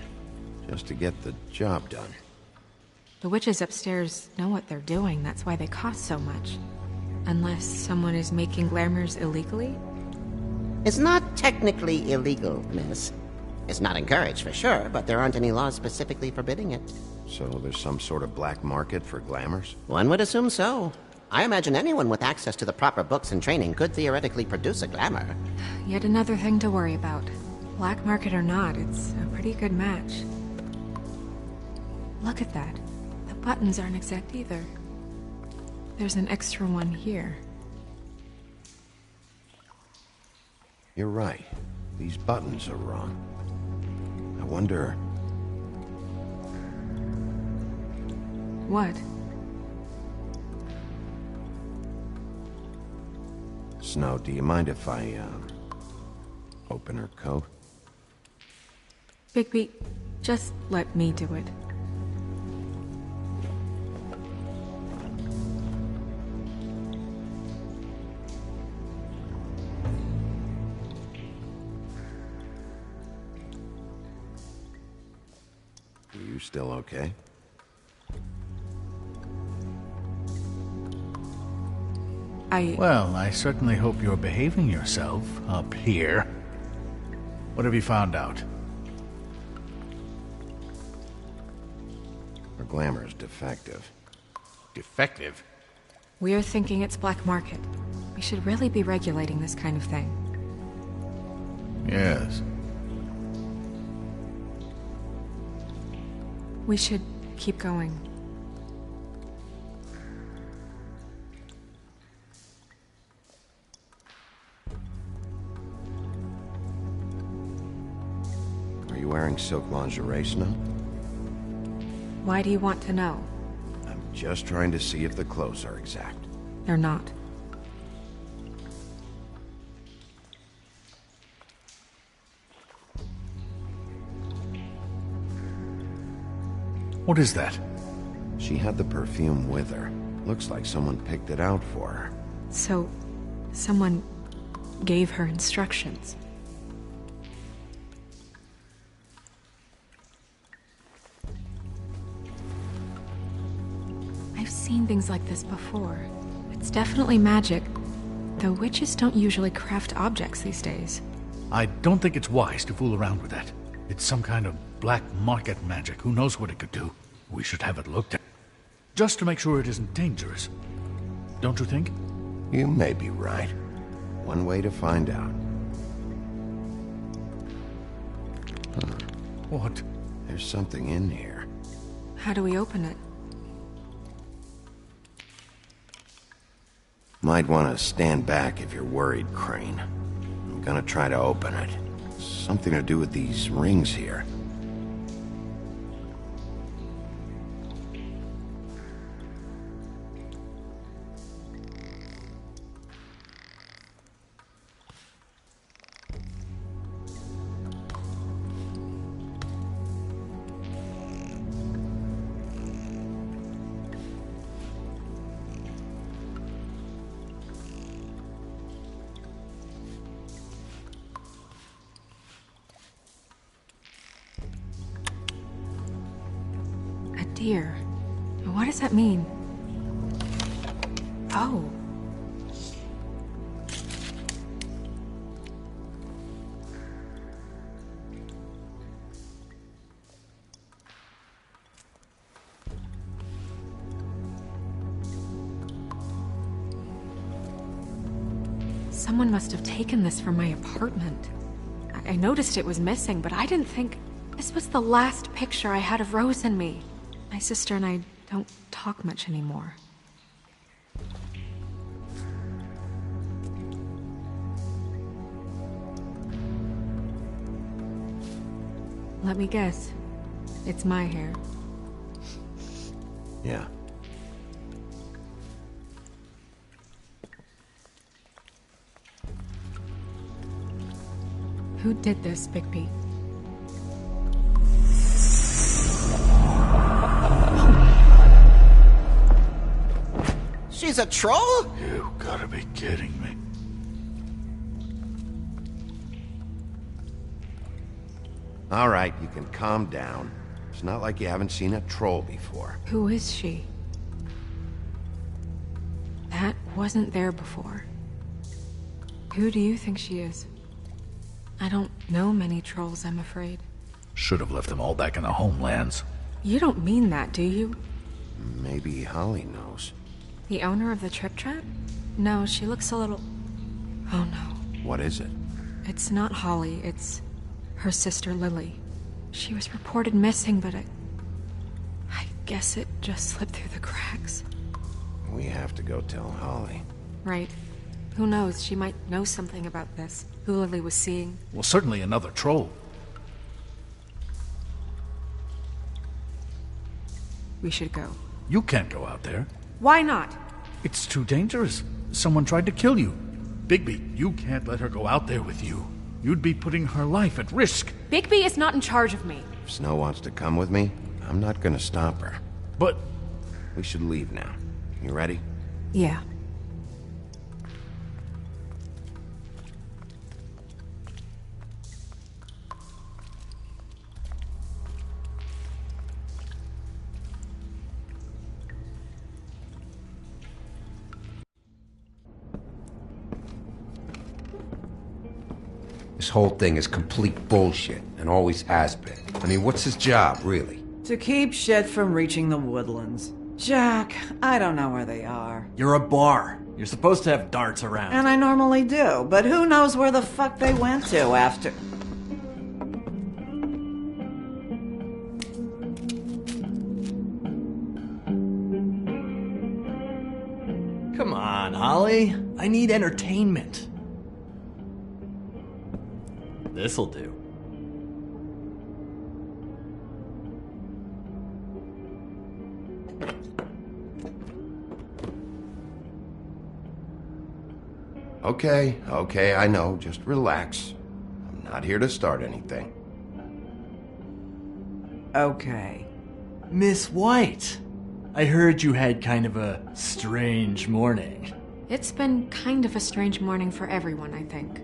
just to get the job done. The witches upstairs know what they're doing, that's why they cost so much. Unless someone is making glamours illegally? It's not technically illegal, miss. It's not encouraged for sure, but there aren't any laws specifically forbidding it. So there's some sort of black market for glamours? One would assume so. I imagine anyone with access to the proper books and training could theoretically produce a glamour. Yet another thing to worry about. Black market or not, it's a pretty good match. Look at that. The buttons aren't exact either. There's an extra one here. You're right. These buttons are wrong. I wonder... What? Snow, do you mind if I, open her coat? Bigby, just let me do it. Are you still okay? Well, I certainly hope you're behaving yourself up here. What have you found out? Her glamour's defective. Defective? We're thinking it's black market. We should really be regulating this kind of thing. Yes. We should keep going. Are you wearing silk lingerie, Snow? Why do you want to know? I'm just trying to see if the clothes are exact. They're not. What is that? She had the perfume with her. Looks like someone picked it out for her. So, someone gave her instructions. I've seen things like this before. It's definitely magic, though witches don't usually craft objects these days. I don't think it's wise to fool around with that. It's some kind of black market magic. Who knows what it could do? We should have it looked at. Just to make sure it isn't dangerous. Don't you think? You may be right. One way to find out. Huh. What? There's something in here. How do we open it? Might want to stand back if you're worried, Crane. I'm gonna try to open it. Something to do with these rings here. Dear, what does that mean? Oh. Someone must have taken this from my apartment. I noticed it was missing, but I didn't think this was the last picture I had of Rose and me. My sister and I don't talk much anymore. Let me guess. It's my hair. Yeah. Who did this, Bigby? She's a troll? You gotta be kidding me. All right, you can calm down. It's not like you haven't seen a troll before. Who is she? That wasn't there before. Who do you think she is? I don't know many trolls, I'm afraid. Should have left them all back in the homelands. You don't mean that, do you? Maybe Holly knows. The owner of the Trip Trap? No, she looks a little... Oh no. What is it? It's not Holly, it's her sister Lily. She was reported missing, but I guess it just slipped through the cracks. We have to go tell Holly. Right. Who knows, she might know something about this. who Lily was seeing? Well, certainly another troll. We should go. You can't go out there. Why not? It's too dangerous. Someone tried to kill you. Bigby, you can't let her go out there with you. You'd be putting her life at risk. Bigby is not in charge of me. If Snow wants to come with me, I'm not gonna stop her. But... We should leave now. You ready? Yeah. This whole thing is complete bullshit, and always has been. I mean, what's his job, really? To keep shit from reaching the woodlands. Jack, I don't know where they are. You're a bar. You're supposed to have darts around. And I normally do, but who knows where the fuck they went to after... Come on, Holly. I need entertainment. This'll do. Okay, I know. Just relax. I'm not here to start anything. Okay. Miss White, I heard you had kind of a strange morning. It's been kind of a strange morning for everyone, I think.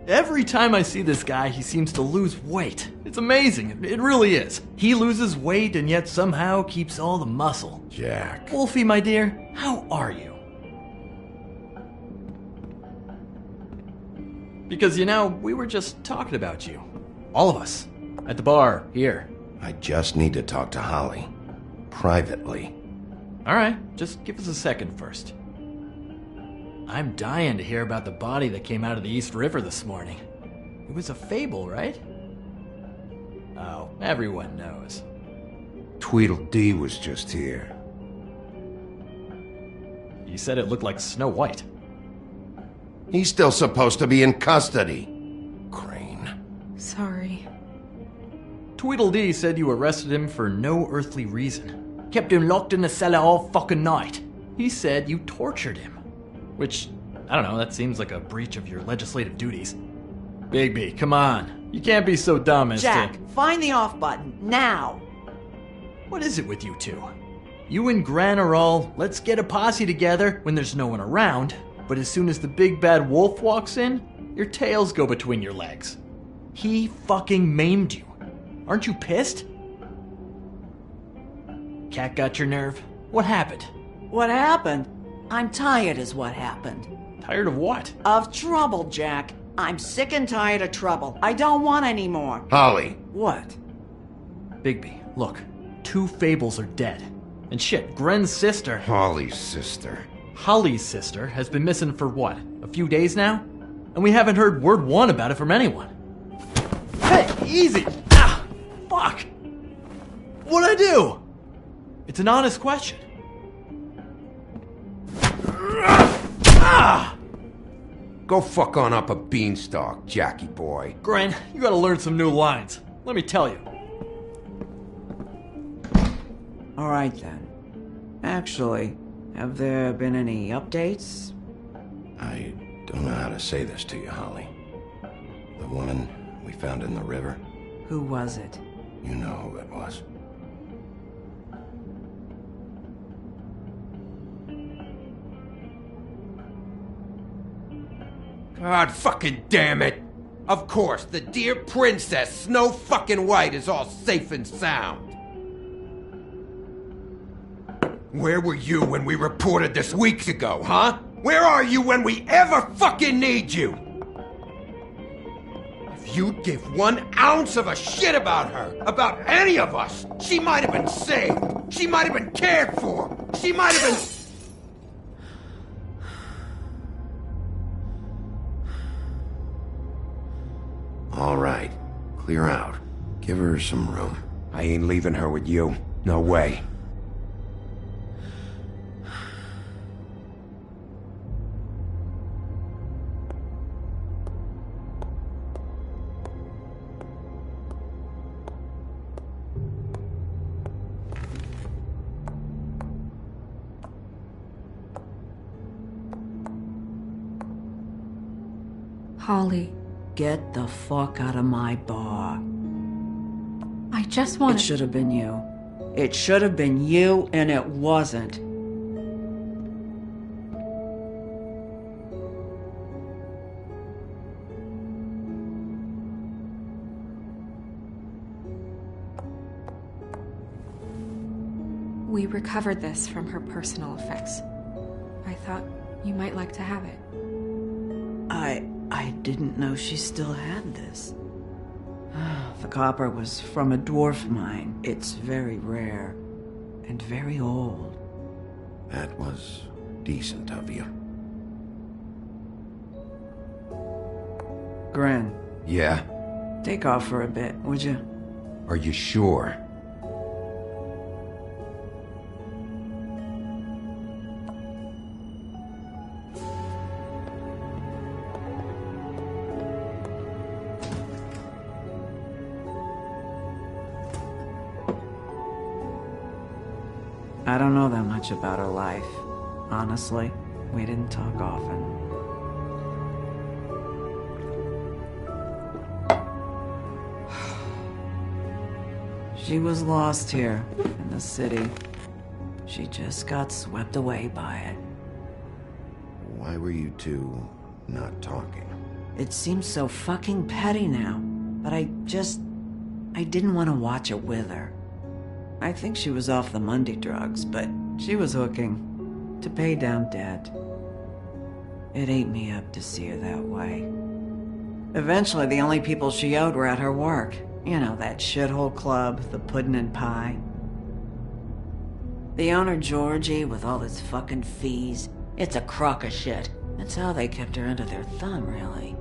Every time I see this guy, he seems to lose weight. It's amazing. It really is. He loses weight and yet somehow keeps all the muscle. Jack. Wolfie, my dear, how are you? Because, you know, we were just talking about you. All of us. At the bar, here. I just need to talk to Holly. Privately. Alright, just give us a second first. I'm dying to hear about the body that came out of the East River this morning. It was a fable, right? Oh, everyone knows. Tweedledee was just here. You said it looked like Snow White. He's still supposed to be in custody. Crane. Sorry. Tweedledee said you arrested him for no earthly reason. Kept him locked in the cellar all fucking night. He said you tortured him. Which, I don't know, that seems like a breach of your legislative duties. Bigby, come on. You can't be so dumb as Jack, find the off button, now! What is it with you two? You and Gran are all, let's get a posse together when there's no one around, but as soon as the big bad wolf walks in, your tails go between your legs. He fucking maimed you. Aren't you pissed? Cat got your nerve? What happened? What happened? I'm tired is what happened. Tired of what? Of trouble, Jack. I'm sick and tired of trouble. I don't want any more. Holly. What? Bigby, look. 2 fables are dead. And shit, Gren's sister... Holly's sister. Holly's sister has been missing for what? A few days now? And we haven't heard word one about it from anyone. Hey, easy! Ah! Fuck! What'd I do? It's an honest question. Ah! Go fuck on up a beanstalk, Jackie boy. Gren, you gotta learn some new lines. Let me tell you. Alright then. Actually, have there been any updates? I don't know how to say this to you, Holly. The woman we found in the river. Who was it? You know who it was. God fucking damn it! Of course, the dear princess, Snow fucking White, is all safe and sound. Where were you when we reported this weeks ago, huh? Where are you when we ever fucking need you? If you'd give 1 ounce of a shit about her, about any of us, she might have been saved. She might have been cared for. She might have been... All right. Clear out. Give her some room. I ain't leaving her with you. No way. Holly, Get the fuck out of my bar. I just wanted... It should have been you. It should have been you, and it wasn't. We recovered this from her personal effects. I thought you might like to have it. I didn't know she still had this. The copper was from a dwarf mine. It's very rare and very old. That was decent of you. Gren. Yeah? Take off for a bit, would you? Are you sure? I don't know that much about her life. Honestly, we didn't talk often. She was lost here, in the city. She just got swept away by it. Why were you two not talking? It seems so fucking petty now, but I didn't want to watch it with her. I think she was off the Monday drugs, but she was hooking to pay down debt. It ate me up to see her that way. Eventually, the only people she owed were at her work. You know, that shithole club, the Puddin' and Pie. The owner, Georgie, with all his fucking fees, it's a crock of shit. That's how they kept her under their thumb, really.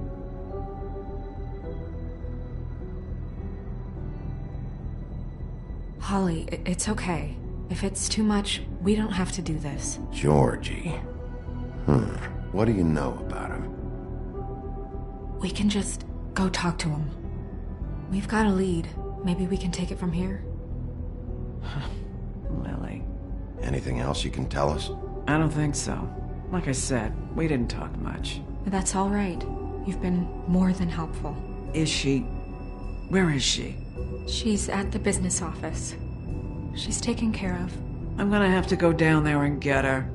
Holly, it's okay. If it's too much, we don't have to do this. Georgie. What do you know about him? We can just go talk to him. We've got a lead. Maybe we can take it from here. Lily. Anything else you can tell us? I don't think so. Like I said, we didn't talk much. That's all right. You've been more than helpful. Is she... Where is she? She's at the business office. She's taken care of. I'm gonna have to go down there and get her.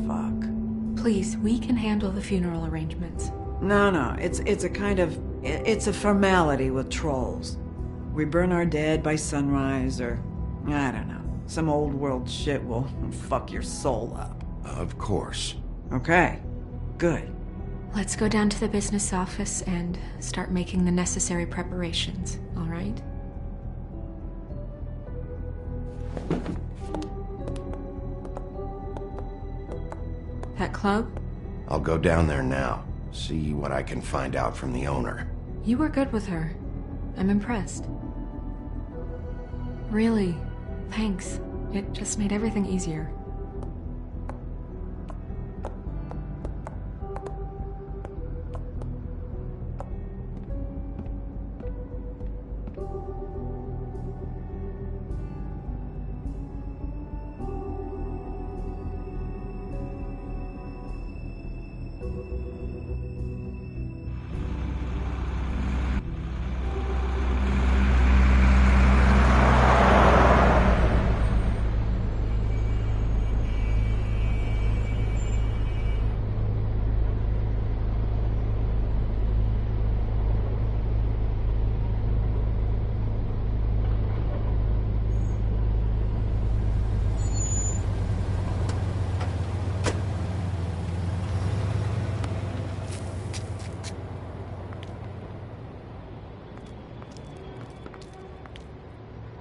Fuck. Please, we can handle the funeral arrangements. No, it's a kind of... It's a formality with trolls. We burn our dead by sunrise, or... I don't know. Some old world shit will fuck your soul up. Of course. Okay. Good. Let's go down to the business office and start making the necessary preparations, all right? That club? I'll go down there now. See what I can find out from the owner. You were good with her. I'm impressed. Really, thanks. It just made everything easier.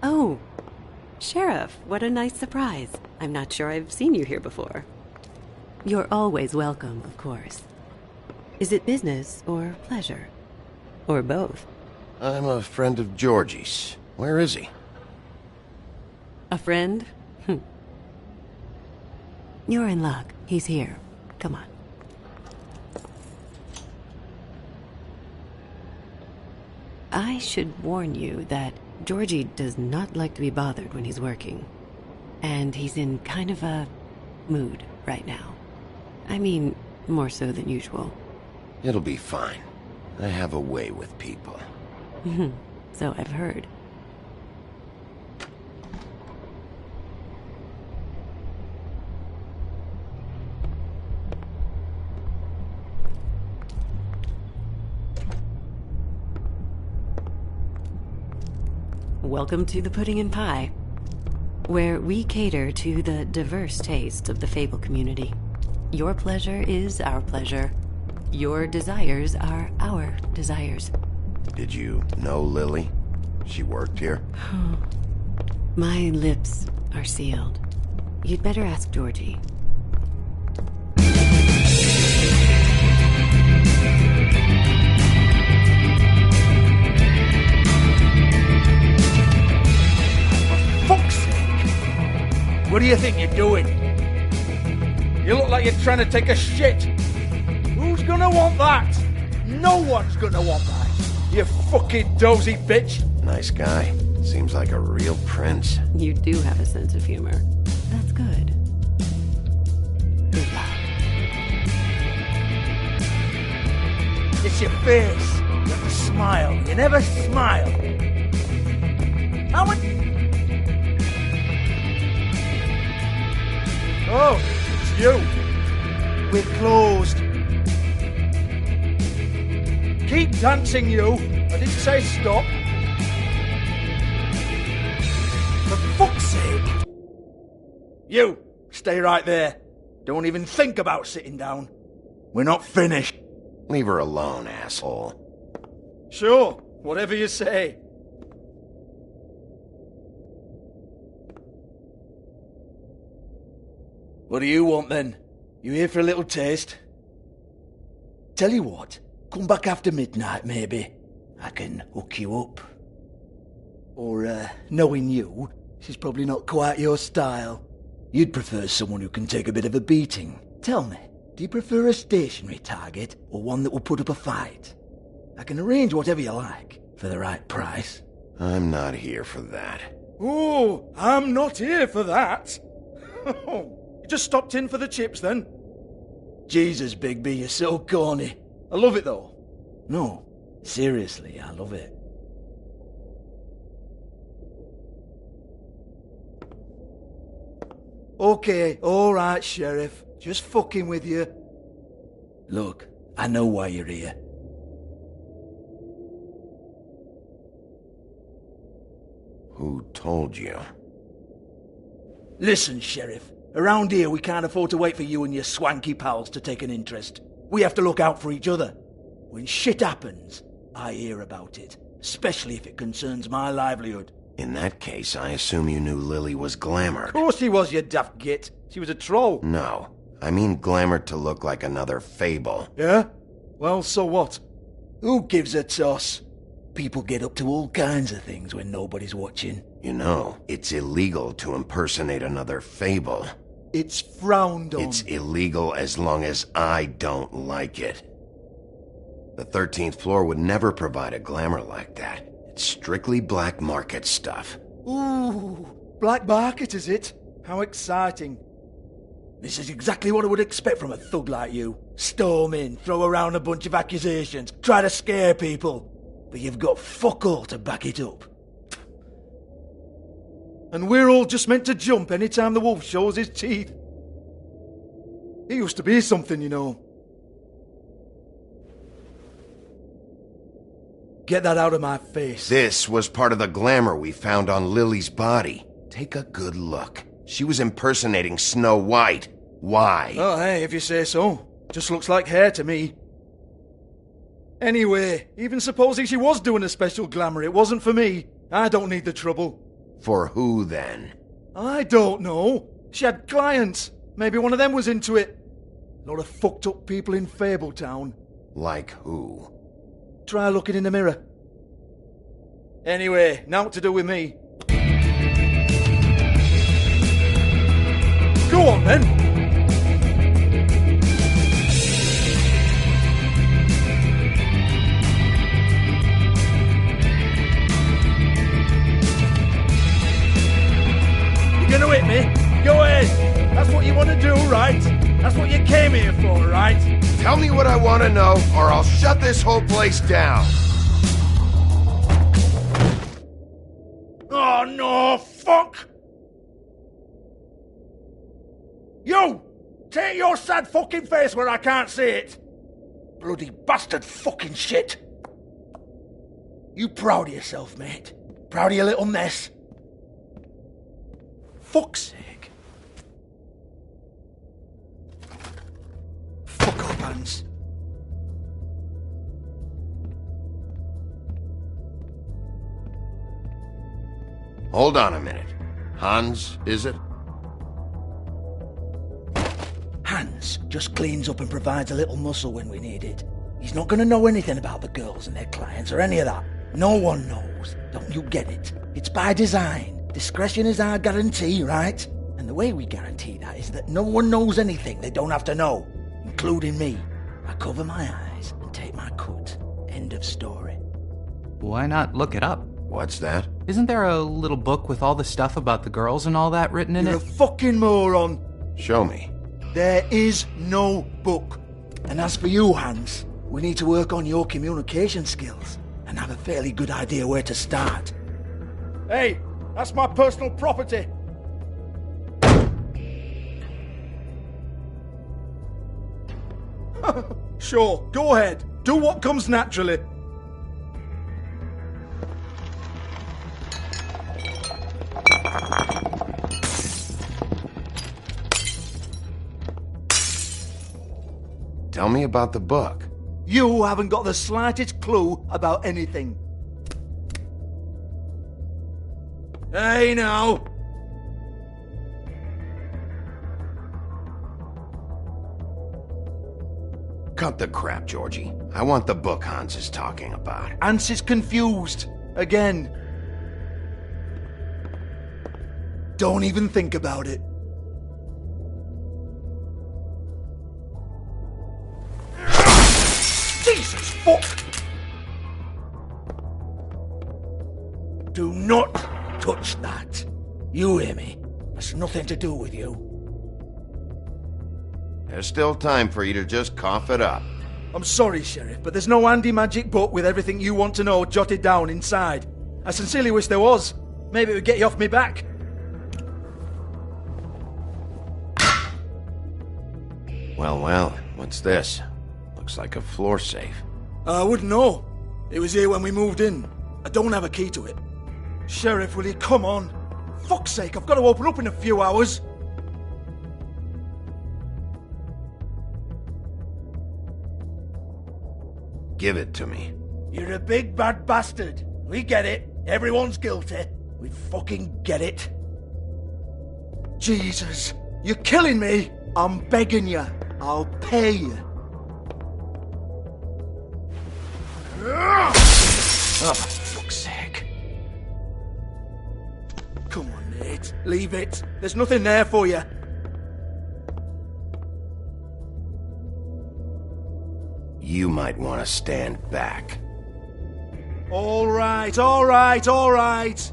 Oh, Sheriff, what a nice surprise. I'm not sure I've seen you here before. You're always welcome, of course. Is it business or pleasure? Or both? I'm a friend of Georgie's. Where is he? A friend? You're in luck. He's here. Come on. I should warn you that Georgie does not like to be bothered when he's working. And he's in kind of a mood right now. I mean, more so than usual. It'll be fine. I have a way with people. So I've heard. Welcome to the Pudding and Pie, where we cater to the diverse tastes of the Fable community. Your pleasure is our pleasure. Your desires are our desires. Did you know Lily? She worked here? My lips are sealed. You'd better ask Georgie. Fuck's sake! What do you think you're doing? You look like you're trying to take a shit. Who's gonna want that? No one's gonna want that. You fucking dozy bitch. Nice guy. Seems like a real prince. You do have a sense of humor. That's good. Good luck. It's your face. You have to smile. You never smile. How much? Oh, it's you. We're closed. Keep dancing, you. I didn't say stop. For fuck's sake. You, stay right there. Don't even think about sitting down. We're not finished. Leave her alone, asshole. Sure, whatever you say. What do you want then? You here for a little taste? Tell you what, come back after midnight maybe. I can hook you up. Or, knowing you, she's probably not quite your style. You'd prefer someone who can take a bit of a beating. Tell me, do you prefer a stationary target or one that will put up a fight? I can arrange whatever you like for the right price. I'm not here for that. Oh, I'm not here for that. You just stopped in for the chips then? Jesus, Bigby, you're so corny. I love it though. No, seriously, I love it. Okay, alright, Sheriff. Just fucking with you. Look, I know why you're here. Who told you? Listen, Sheriff. Around here, we can't afford to wait for you and your swanky pals to take an interest. We have to look out for each other. When shit happens, I hear about it, especially if it concerns my livelihood. In that case, I assume you knew Lily was glamored. Of course she was, you daft git. She was a troll. No, I mean glamored to look like another Fable. Yeah? Well, so what? Who gives a toss? People get up to all kinds of things when nobody's watching. You know, it's illegal to impersonate another Fable. It's frowned on. It's illegal as long as I don't like it. The 13th floor would never provide a glamour like that. It's strictly black market stuff. Ooh, black market is it? How exciting. This is exactly what I would expect from a thug like you. Storm in, throw around a bunch of accusations, try to scare people. But you've got fuck all to back it up. And we're all just meant to jump any time the wolf shows his teeth. He used to be something, you know. Get that out of my face. This was part of the glamour we found on Lily's body. Take a good look. She was impersonating Snow White. Why? Oh, hey, if you say so. Just looks like hair to me. Anyway, even supposing she was doing a special glamour, it wasn't for me. I don't need the trouble. For who, then? I don't know. She had clients. Maybe one of them was into it. A lot of fucked up people in Fabletown. Like who? Try looking in the mirror. Anyway, now what to do with me. Go on, then. You gonna hit me? Go ahead. That's what you want to do, right? That's what you came here for, right? Tell me what I want to know, or I'll shut this whole place down. Oh, no, fuck! You! Take your sad fucking face where I can't see it! Bloody bastard fucking shit! You proud of yourself, mate? Proud of your little mess? Fuck's sake. Fuck off, Hans. Hold on a minute. Hans, is it? Hans just cleans up and provides a little muscle when we need it. He's not gonna know anything about the girls and their clients or any of that. No one knows. Don't you get it? It's by design. Discretion is our guarantee, right? And the way we guarantee that is that no one knows anything they don't have to know, including me. I cover my eyes and take my cut. End of story. Why not look it up? What's that? Isn't there a little book with all the stuff about the girls and all that written in You're it? a fucking moron. Show me. There is no book. And as for you, Hans, we need to work on your communication skills and have a fairly good idea where to start. Hey, that's my personal property. Sure, go ahead. Do what comes naturally. Tell me about the book. You haven't got the slightest clue about anything. Hey, now. Cut the crap, Georgie. I want the book Hans is talking about. Hans is confused. Again. Don't even think about it. Jesus fuck! Do not touch that. You hear me? It's nothing to do with you. There's still time for you to just cough it up. I'm sorry, Sheriff, but there's no handy magic book with everything you want to know jotted down inside. I sincerely wish there was. Maybe it would get you off me back. Well, what's this? Looks like a floor safe. I wouldn't know. It was here when we moved in. I don't have a key to it. Sheriff, will you come on? Fuck's sake, I've got to open up in a few hours. Give it to me. You're a big bad bastard. We get it. Everyone's guilty. We fucking get it. Jesus, you're killing me. I'm begging you. I'll pay you. Oh, for fuck's sake. Come on, Nate. Leave it. There's nothing there for you. You might want to stand back. All right, all right, all right.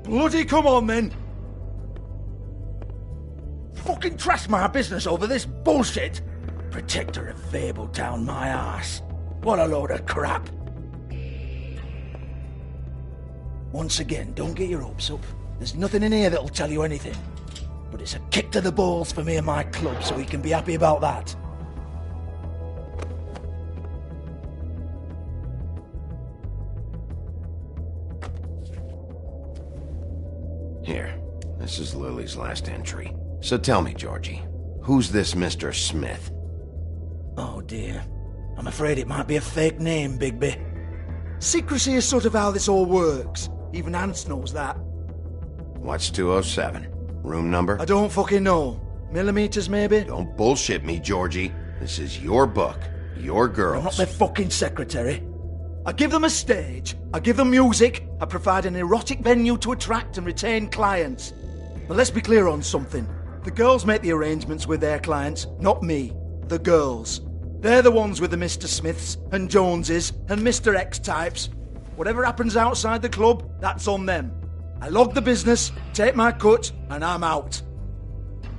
Bloody come on, then. Fucking trash my business over this bullshit. Protector of Fabletown, my ass. What a load of crap. Once again, don't get your hopes up. There's nothing in here that'll tell you anything. But it's a kick to the balls for me and my club, so we can be happy about that. Here, this is Lily's last entry. So tell me, Georgie, who's this Mr. Smith? Oh dear. I'm afraid it might be a fake name, Bigby. Secrecy is sort of how this all works. Even Hans knows that. What's 207? Room number? I don't fucking know. Millimeters, maybe? Don't bullshit me, Georgie. This is your book. Your girls. I'm not their fucking secretary. I give them a stage. I give them music. I provide an erotic venue to attract and retain clients. But let's be clear on something. The girls make the arrangements with their clients, not me. The girls. They're the ones with the Mr. Smiths and Joneses and Mr. X types. Whatever happens outside the club, that's on them. I log the business, take my cut, and I'm out.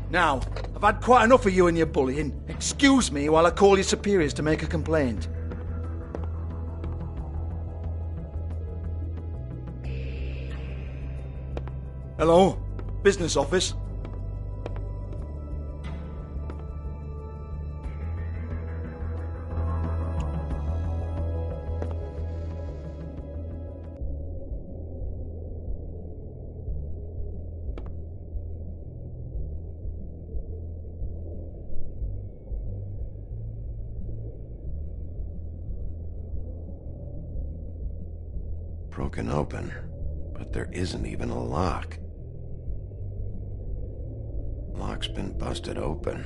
Now, I've had quite enough of you and your bullying. Excuse me while I call your superiors to make a complaint. Hello? Business office? Broken open, but there isn't even a lock. Lock's been busted open.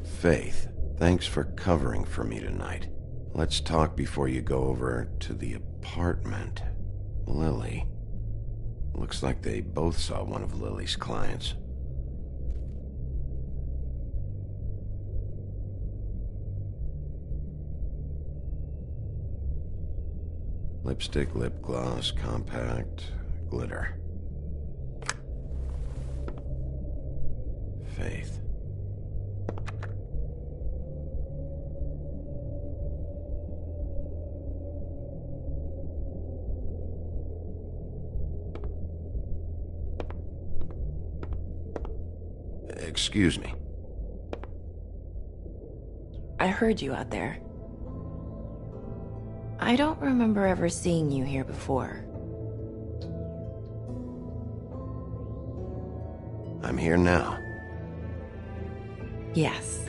Faith, thanks for covering for me tonight. Let's talk before you go over to the apartment. Lily. Looks like they both saw one of Lily's clients. Lipstick, lip gloss, compact, glitter. Faith. Excuse me. I heard you out there. I don't remember ever seeing you here before. I'm here now. Yes.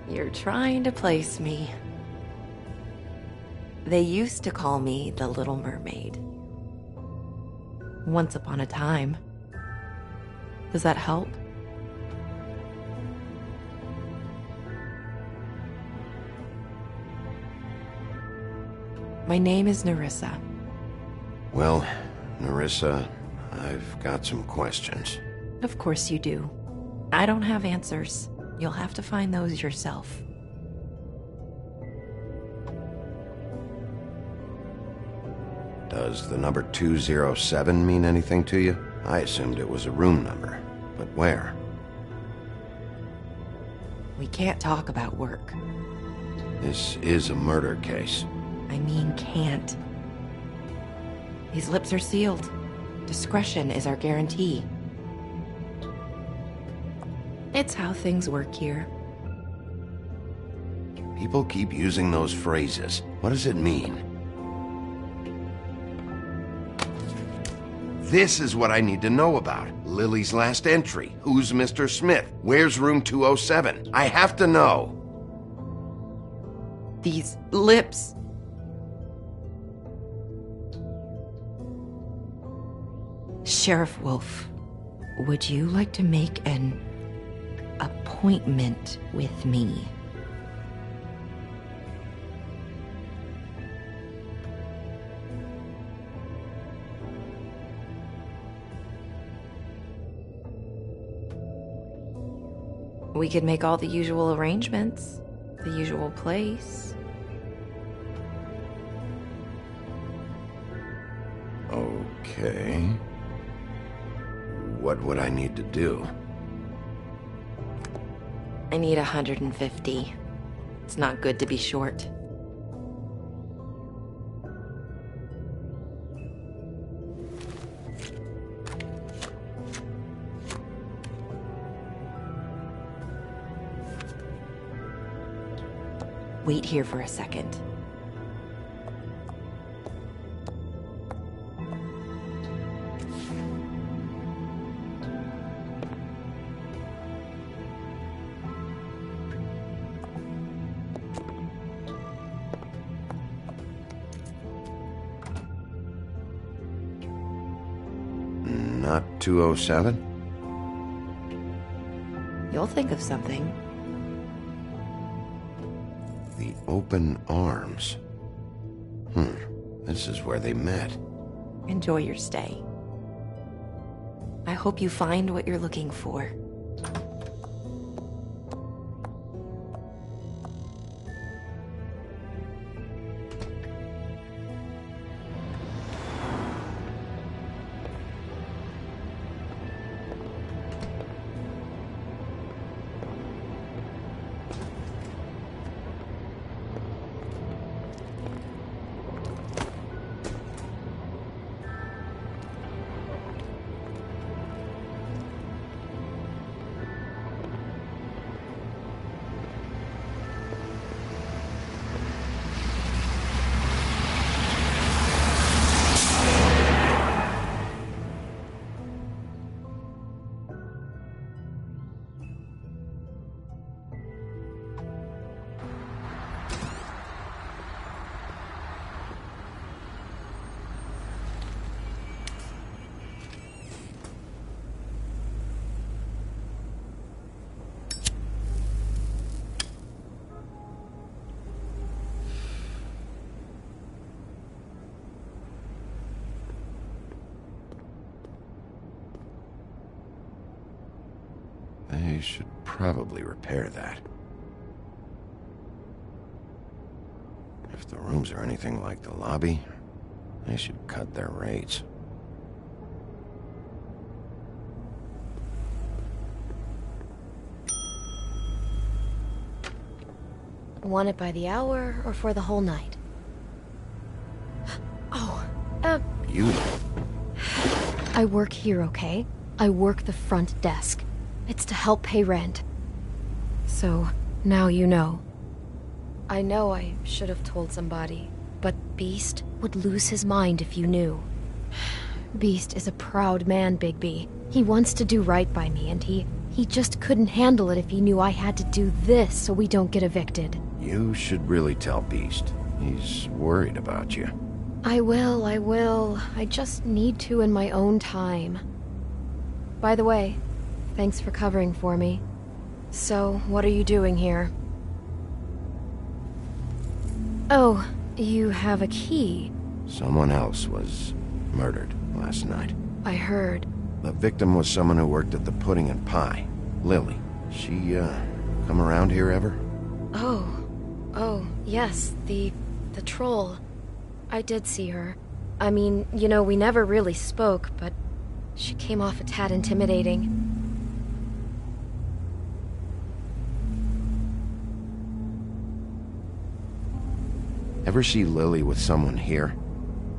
You're trying to place me. They used to call me the Little Mermaid. Once upon a time. Does that help? My name is Nerissa. Well, Nerissa, I've got some questions. Of course you do. I don't have answers. You'll have to find those yourself. Does the number 207 mean anything to you? I assumed it was a room number, but where? We can't talk about work. This is a murder case. I mean can't. These lips are sealed. Discretion is our guarantee. It's how things work here. People keep using those phrases. What does it mean? This is what I need to know about. Lily's last entry. Who's Mr. Smith? Where's room 207? I have to know. These lips. Sheriff Wolf, would you like to make an appointment with me? We could make all the usual arrangements, the usual place. Okay. What would I need to do? I need 150. It's not good to be short. Wait here for a second. Not 207? You'll think of something. The Open Arms. This is where they met. Enjoy your stay. I hope you find what you're looking for. They should probably repair that. If the rooms are anything like the lobby, they should cut their rates. Want it by the hour or for the whole night? You... I work here, okay? I work the front desk. It's to help pay rent. So, now you know. I know I should have told somebody, but Beast would lose his mind if you knew. Beast is a proud man, Bigby. He wants to do right by me, and he just couldn't handle it if he knew I had to do this so we don't get evicted. You should really tell Beast. He's worried about you. I will. I just need to in my own time. By the way, thanks for covering for me. So, what are you doing here? Oh, you have a key. Someone else was murdered last night. I heard. The victim was someone who worked at the Pudding and Pie. Lily. She, come around here ever? Oh, yes, the troll. I did see her. I mean, you know, we never really spoke, but she came off a tad intimidating. Ever see Lily with someone here?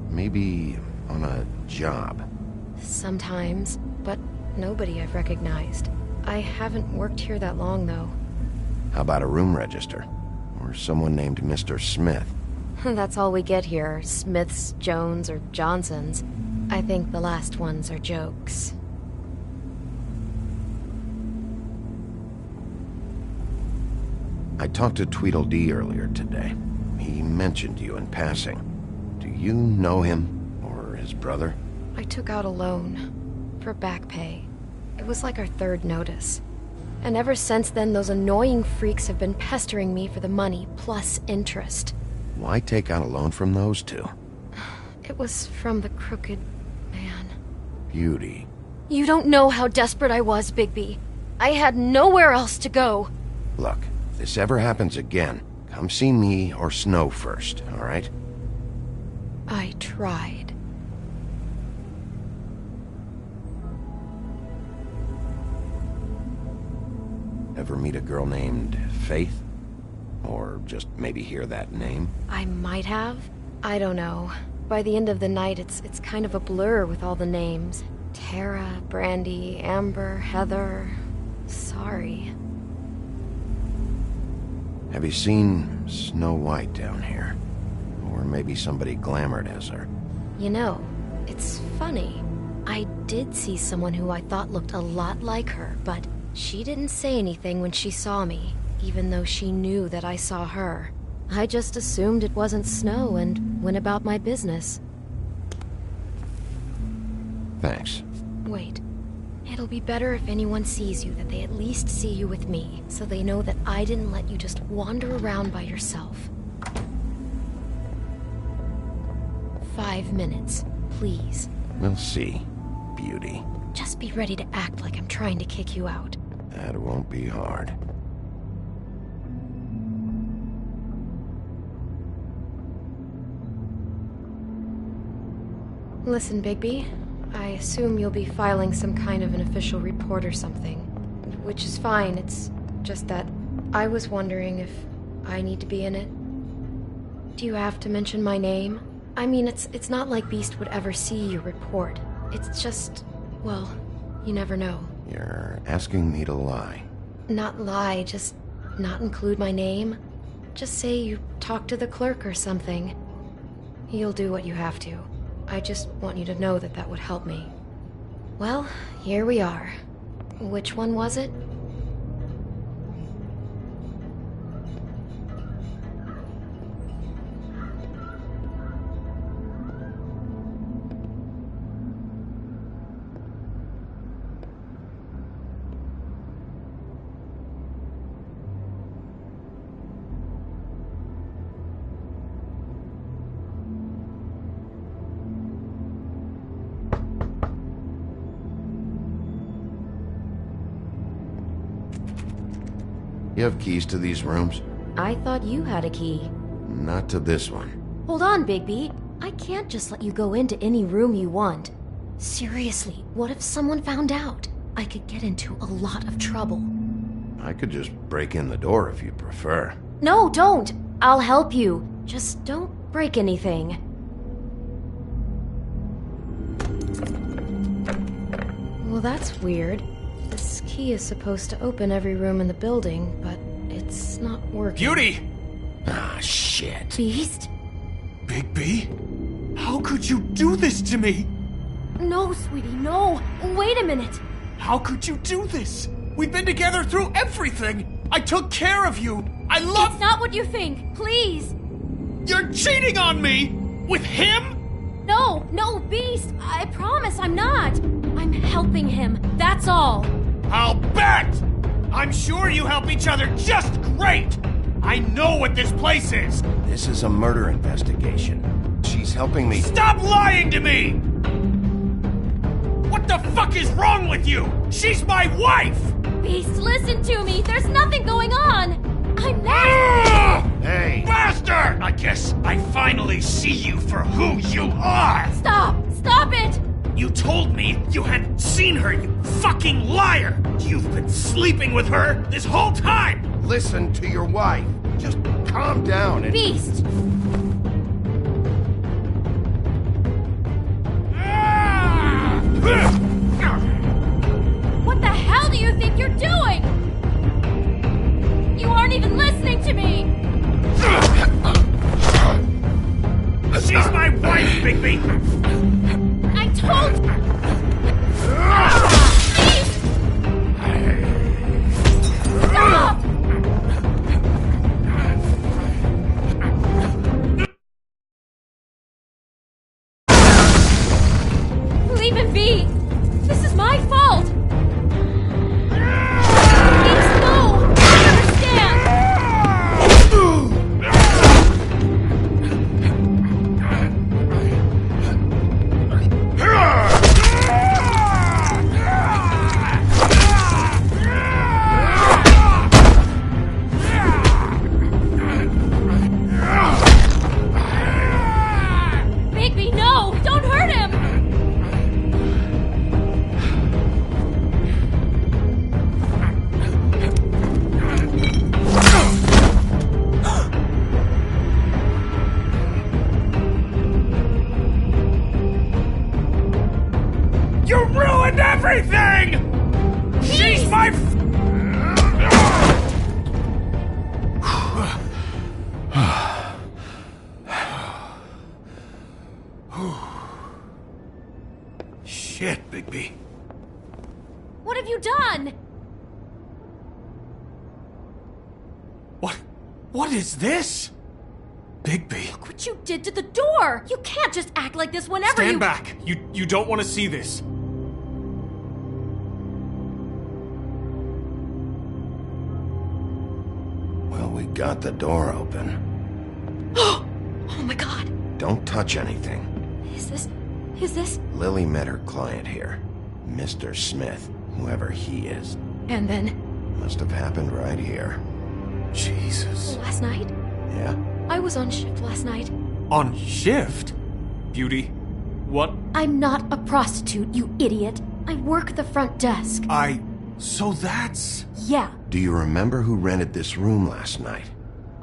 Maybe on a job? Sometimes, but nobody I've recognized. I haven't worked here that long, though. How about a room register? Or someone named Mr. Smith? That's all we get here, Smiths, Jones, or Johnsons. I think the last ones are jokes. I talked to Tweedledee earlier today. He mentioned you in passing. Do you know him, or his brother? I took out a loan for back pay. It was like our third notice. And ever since then, those annoying freaks have been pestering me for the money, plus interest. Why take out a loan from those two? It was from the Crooked Man. Beauty. You don't know how desperate I was, Bigby. I had nowhere else to go. Look, if this ever happens again, come see me or Snow first, all right? I tried. Ever meet a girl named Faith? Or just maybe hear that name? I might have. I don't know. By the end of the night, it's kind of a blur with all the names. Tara, Brandy, Amber, Heather... Sorry. Have you seen Snow White down here? Or maybe somebody glamored as her? You know, it's funny. I did see someone who I thought looked a lot like her, but she didn't say anything when she saw me, even though she knew that I saw her. I just assumed it wasn't Snow and went about my business. Thanks. Wait. It'll be better if anyone sees you that they at least see you with me, so they know that I didn't let you just wander around by yourself. 5 minutes, please. We'll see, beauty. Just be ready to act like I'm trying to kick you out. That won't be hard. Listen, Bigby. I assume you'll be filing some kind of an official report or something. Which is fine, it's just that I was wondering if I need to be in it. Do you have to mention my name? I mean, it's not like Beast would ever see your report. It's just, well, you never know. You're asking me to lie. Not lie, just not include my name. Just say you talked to the clerk or something. You'll do what you have to. I just want you to know that that would help me. Well, here we are. Which one was it? You have keys to these rooms? I thought you had a key. Not to this one. Hold on, Bigby. I can't just let you go into any room you want. Seriously, what if someone found out? I could get into a lot of trouble. I could just break in the door if you prefer. No, don't! I'll help you. Just don't break anything. Well, that's weird. This key is supposed to open every room in the building, but it's not working. Beauty! Ah, shit. Beast? Bigby? How could you do this to me? No, sweetie, no. Wait a minute. How could you do this? We've been together through everything. I took care of you. I love... It's not what you think. Please. You're cheating on me! With him? No, Beast. I promise I'm not. I'm helping him. That's all. I'll bet! I'm sure you help each other just great! I know what this place is! This is a murder investigation. She's helping me... Stop lying to me! What the fuck is wrong with you? She's my wife! Beast, listen to me. There's nothing going on. I'm not... Hey! Bastard! I guess I finally see you for who you are! Stop! Stop it! You told me you had seen her, you fucking liar! You've been sleeping with her this whole time! Listen to your wife. Just calm down and... Beast! What the hell do you think you're doing? You aren't even listening to me! She's my wife, Bigby! I told you! Stop! Leave him be! This is my fault! Please, no! I understand! Bigby, no! Don't hurt him! You ruined everything! She's my... Shit, Bigby. What have you done? What is this? Bigby. Look what you did to the door! You can't just act like this whenever Stand back. You don't want to see this. got the door open. Oh my god! Don't touch anything. Is this? Lily met her client here, Mr. Smith, whoever he is. And then? Must have happened right here. Jesus. Last night? Yeah? I was on shift last night. On shift? Beauty, what? I'm not a prostitute, you idiot. I work the front desk. So that's... Yeah. Do you remember who rented this room last night?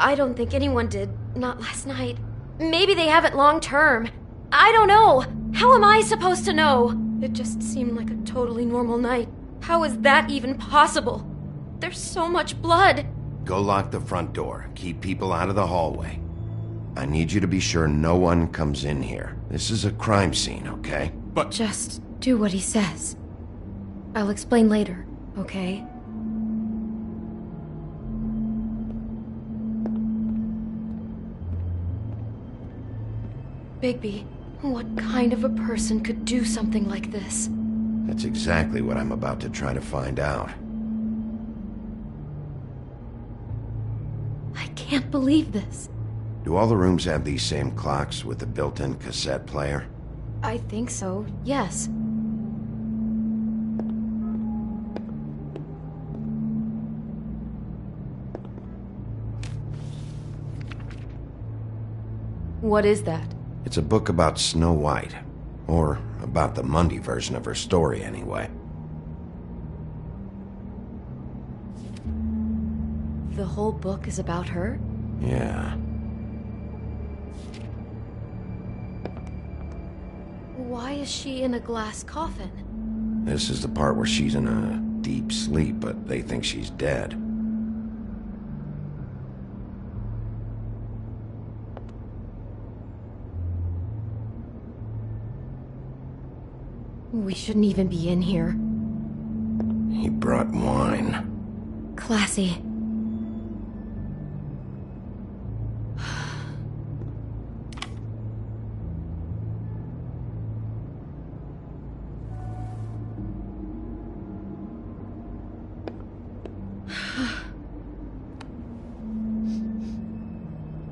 I don't think anyone did. Not last night. Maybe they have it long term. I don't know. How am I supposed to know? It just seemed like a totally normal night. How is that even possible? There's so much blood. Go lock the front door. Keep people out of the hallway. I need you to be sure no one comes in here. This is a crime scene, okay? But... Just do what he says. I'll explain later, okay? Bigby, what kind of a person could do something like this? That's exactly what I'm about to try to find out. I can't believe this. Do all the rooms have these same clocks with the built-in cassette player? I think so, yes. What is that? It's a book about Snow White. Or about the Mundy version of her story, anyway. The whole book is about her? Yeah. Why is she in a glass coffin? This is the part where she's in a deep sleep, but they think she's dead. We shouldn't even be in here. He brought wine. Classy.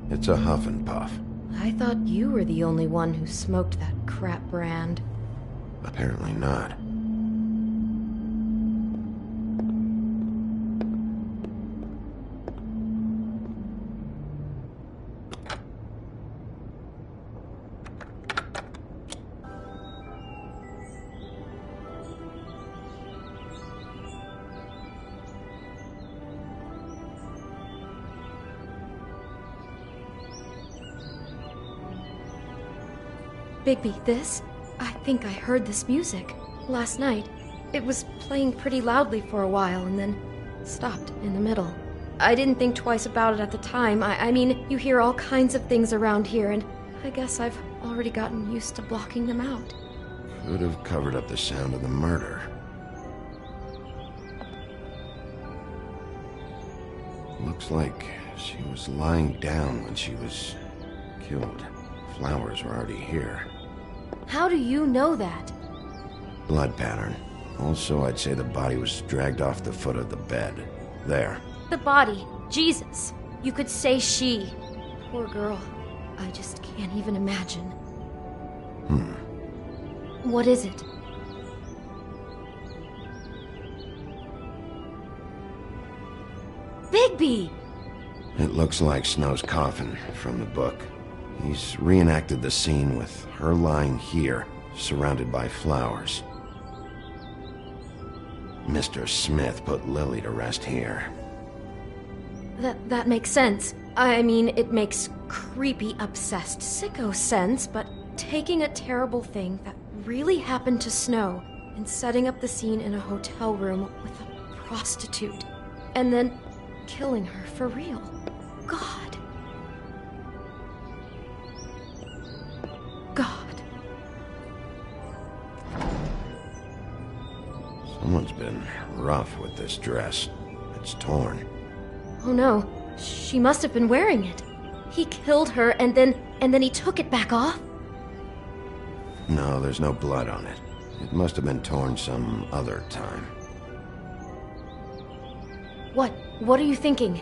It's a huff and puff. I thought you were the only one who smoked that crap brand. Apparently not. Bigby, this? I think I heard this music. Last night. It was playing pretty loudly for a while and then stopped in the middle. I didn't think twice about it at the time. I mean, you hear all kinds of things around here, and I guess I've already gotten used to blocking them out. Could have covered up the sound of the murder. Looks like she was lying down when she was killed. Flowers were already here. How do you know that? Blood pattern. Also, I'd say the body was dragged off the foot of the bed. There. The body. Jesus. You could say she. Poor girl. I just can't even imagine. What is it? Bigby! It looks like Snow's coffin from the book. He's reenacted the scene with her lying here, surrounded by flowers. Mr. Smith put Lily to rest here. That makes sense. I mean, it makes creepy, obsessed, sicko sense, but taking a terrible thing that really happened to Snow and setting up the scene in a hotel room with a prostitute, and then killing her for real. God. Someone's been rough with this dress. It's torn. Oh no, she must have been wearing it. He killed her and then he took it back off? No, there's no blood on it. It must have been torn some other time. What are you thinking?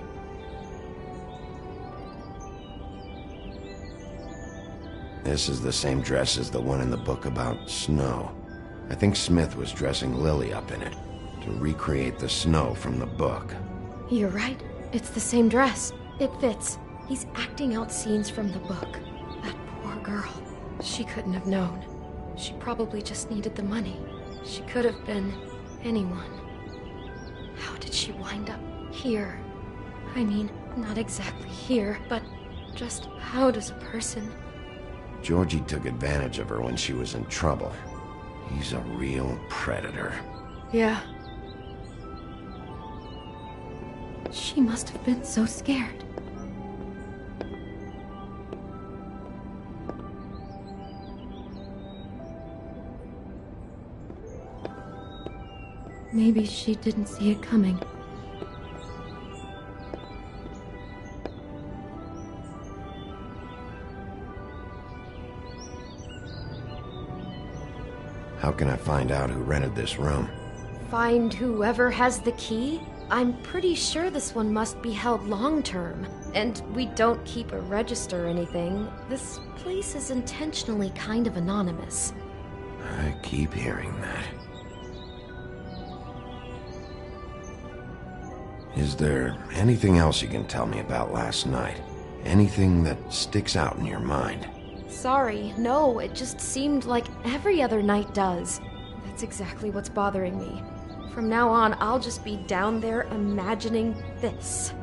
This is the same dress as the one in the book about snow. I think Smith was dressing Lily up in it, to recreate the snow from the book. You're right. It's the same dress. It fits. He's acting out scenes from the book. That poor girl. She couldn't have known. She probably just needed the money. She could have been anyone. How did she wind up here? I mean, not exactly here, but just how does a person... Georgie took advantage of her when she was in trouble. He's a real predator. Yeah. She must have been so scared. Maybe she didn't see it coming. How can I find out who rented this room? Find whoever has the key? I'm pretty sure this one must be held long-term. And we don't keep a register or anything. This place is intentionally kind of anonymous. I keep hearing that. Is there anything else you can tell me about last night? Anything that sticks out in your mind? Sorry, no, it just seemed like every other night does. That's exactly what's bothering me. From now on, I'll just be down there imagining this.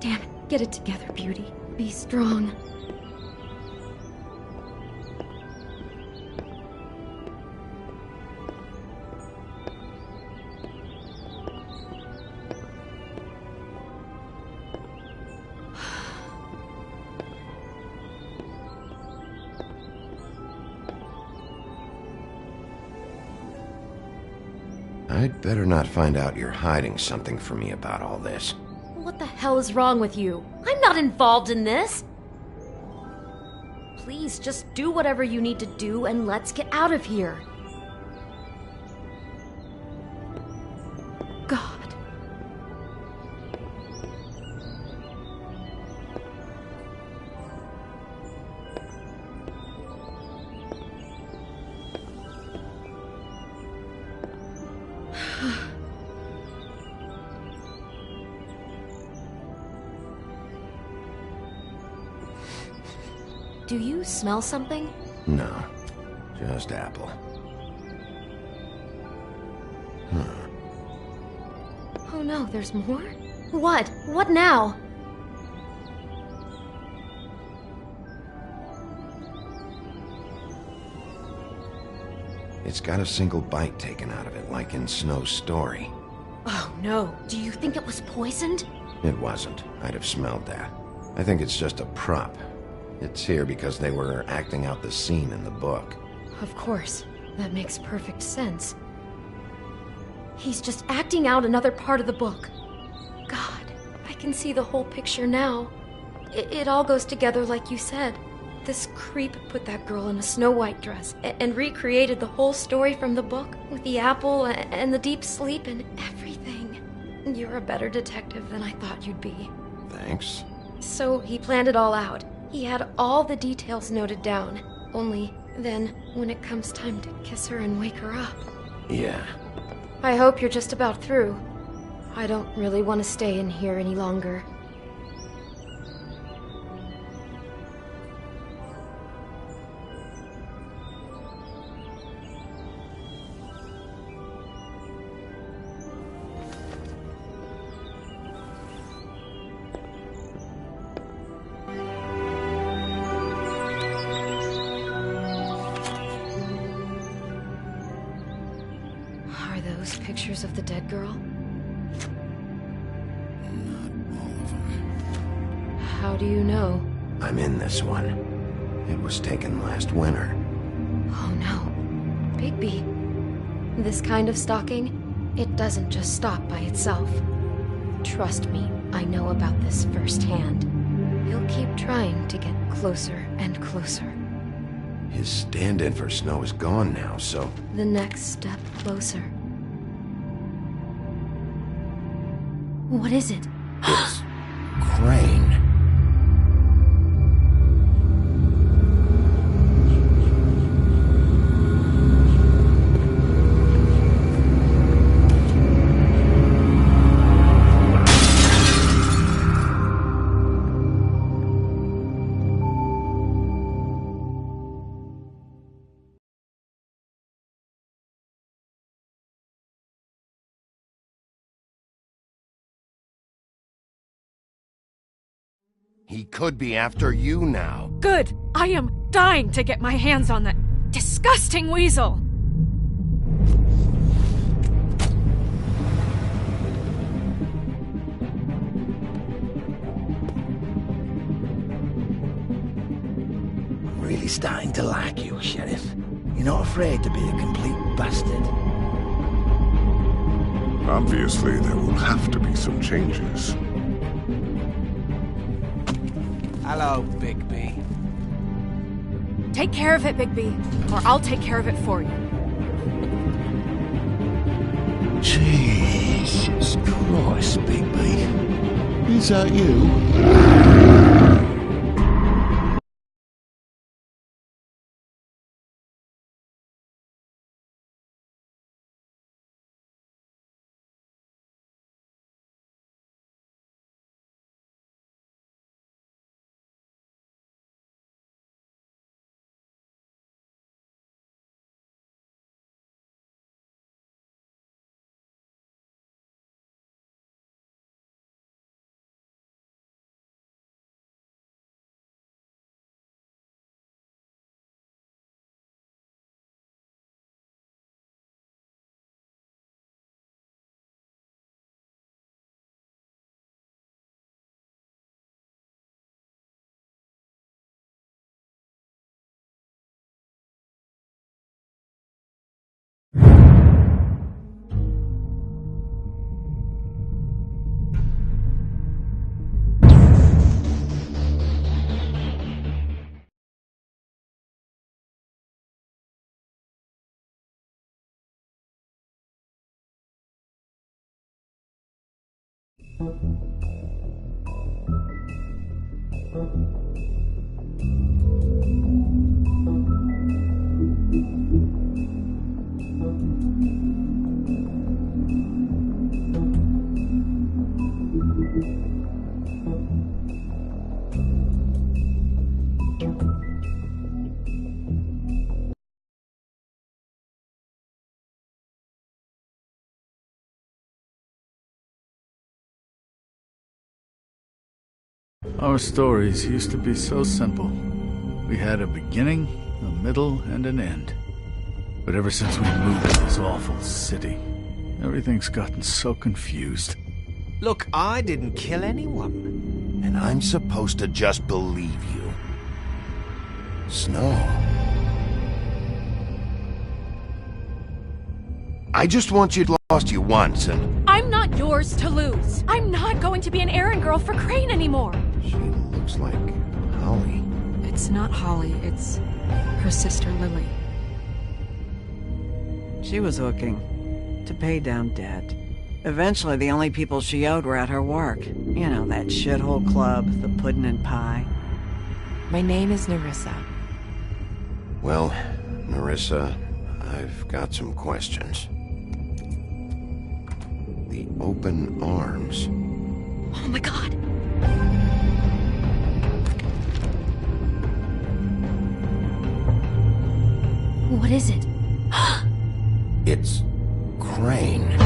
Damn it, get it together, Beauty. Be strong. I'd better not find out you're hiding something from me about all this. What the hell is wrong with you? I'm not involved in this! Please, just do whatever you need to do and let's get out of here. God. Do you smell something? No, just apple. Oh no, there's more? What? What now? It's got a single bite taken out of it, like in Snow's story. Oh no, do you think it was poisoned? It wasn't. I'd have smelled that. I think it's just a prop. It's here because they were acting out the scene in the book. Of course. That makes perfect sense. He's just acting out another part of the book. God, I can see the whole picture now. It all goes together like you said. This creep put that girl in a Snow White dress and recreated the whole story from the book with the apple and the deep sleep and everything. You're a better detective than I thought you'd be. Thanks. So he planned it all out. He had all the details noted down. Only then, when it comes time to kiss her and wake her up... Yeah. I hope you're just about through. I don't really want to stay in here any longer. Pictures of the dead girl? Not all of them. How do you know? I'm in this one. It was taken last winter. Oh no. Bigby. This kind of stalking, it doesn't just stop by itself. Trust me, I know about this firsthand. He'll keep trying to get closer and closer. His stand-in for Snow is gone now, so... The next step closer. What is it? It's Crane. He could be after you now. Good. I am dying to get my hands on that disgusting weasel. I'm really starting to like you, Sheriff. You're not afraid to be a complete bastard. Obviously, there will have to be some changes. Hello, Bigby. Take care of it, Bigby, or I'll take care of it for you. Jesus Christ, Bigby. Is that you? Our stories used to be so simple. We had a beginning, a middle, and an end. But ever since we moved to this awful city, everything's gotten so confused. Look, I didn't kill anyone. And I'm supposed to just believe you. Snow. I just want you to lost you once, and... I'm not yours to lose. I'm not going to be an errand girl for Crane anymore. She looks like Holly. It's not Holly, it's her sister Lily. She was hooking to pay down debt. Eventually, the only people she owed were at her work. You know, that shithole club, the Puddin' and Pie. My name is Nerissa. Well, Nerissa, I've got some questions. The open arms. Oh my god! What is it? It's Crane.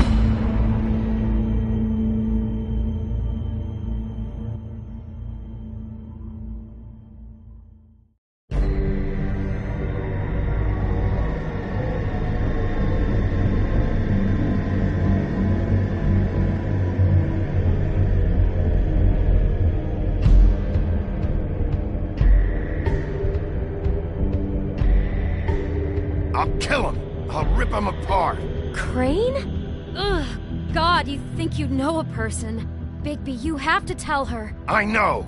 I'll kill him. I'll rip him apart. Crane? Ugh. God, you think you know a person. Bigby, you have to tell her. I know.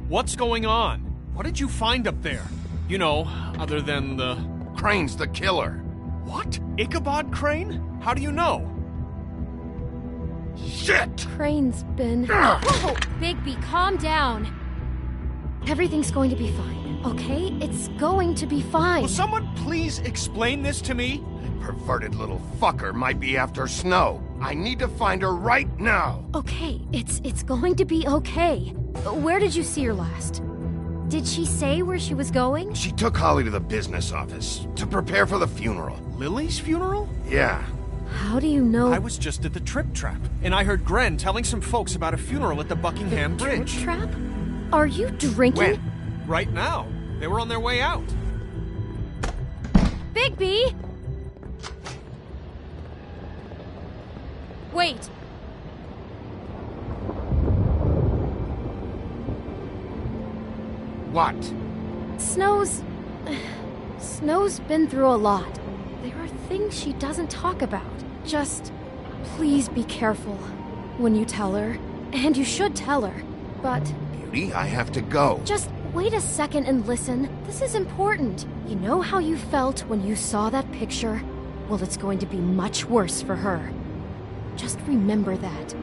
What's going on? What did you find up there? You know, other than the... Crane's the killer. What? Ichabod Crane? How do you know? Shit! Crane's been... Whoa, Bigby, calm down. Everything's going to be fine, okay? It's going to be fine. Will someone please explain this to me? That perverted little fucker might be after Snow. I need to find her right now. Okay, it's going to be okay. Where did you see her last? Did she say where she was going? She took Holly to the business office to prepare for the funeral. Lily's funeral? Yeah. How do you know? I was just at the Trip Trap, and I heard Gren telling some folks about a funeral at the Buckingham Bridge. Trip Trap? Are you drinking? When? Right now. They were on their way out. Bigby! Wait. What? Snow's been through a lot. There are things she doesn't talk about. Just please be careful when you tell her. And you should tell her. But Beauty, I have to go. just wait a second and listen. This is important. You know how you felt when you saw that picture? Well, it's going to be much worse for her. Just remember that.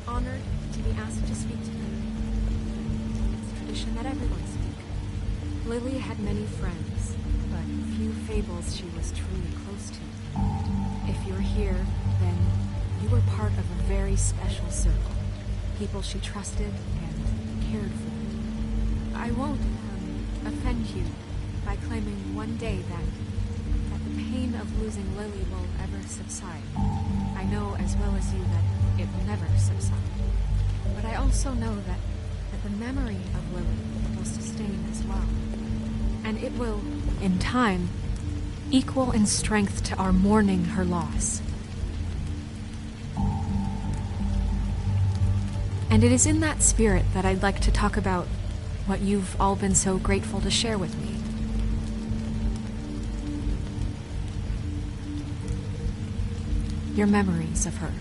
Honored to be asked to speak to her. It's tradition that everyone speak. Lily had many friends, but few fables she was truly close to. If you're here, then you were part of a very special circle. People she trusted and cared for. I won't offend you by claiming one day that the pain of losing Lily will ever subside. I know as well as you that it will never subside. But I also know that the memory of Lily will sustain as well. And it will, in time, equal in strength to our mourning her loss. And it is in that spirit that I'd like to talk about what you've all been so grateful to share with me. Your memories of her.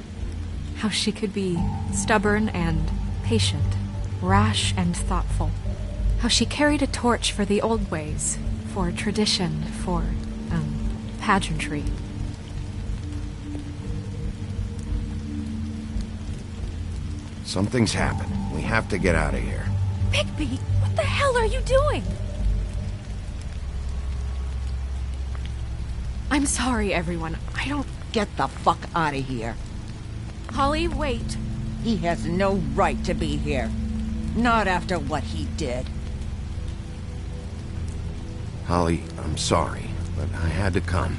How she could be stubborn and patient, rash and thoughtful. How she carried a torch for the old ways, for tradition, for, pageantry. Something's happened. We have to get out of here. Bigby, what the hell are you doing? I'm sorry, everyone. I don't... Get the fuck out of here. Holly, wait. He has no right to be here. Not after what he did. Holly, I'm sorry, but I had to come.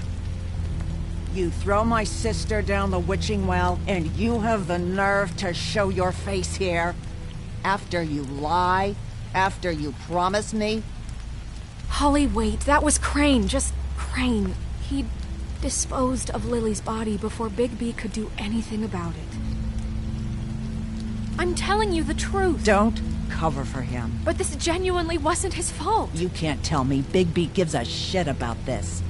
You throw my sister down the witching well, and you have the nerve to show your face here? After you lie? After you promise me? Holly, wait. That was Crane. Just Crane. He disposed of Lily's body before Bigby could do anything about it. I'm telling you the truth. Don't cover for him. But this genuinely wasn't his fault. You can't tell me Bigby gives a shit about this.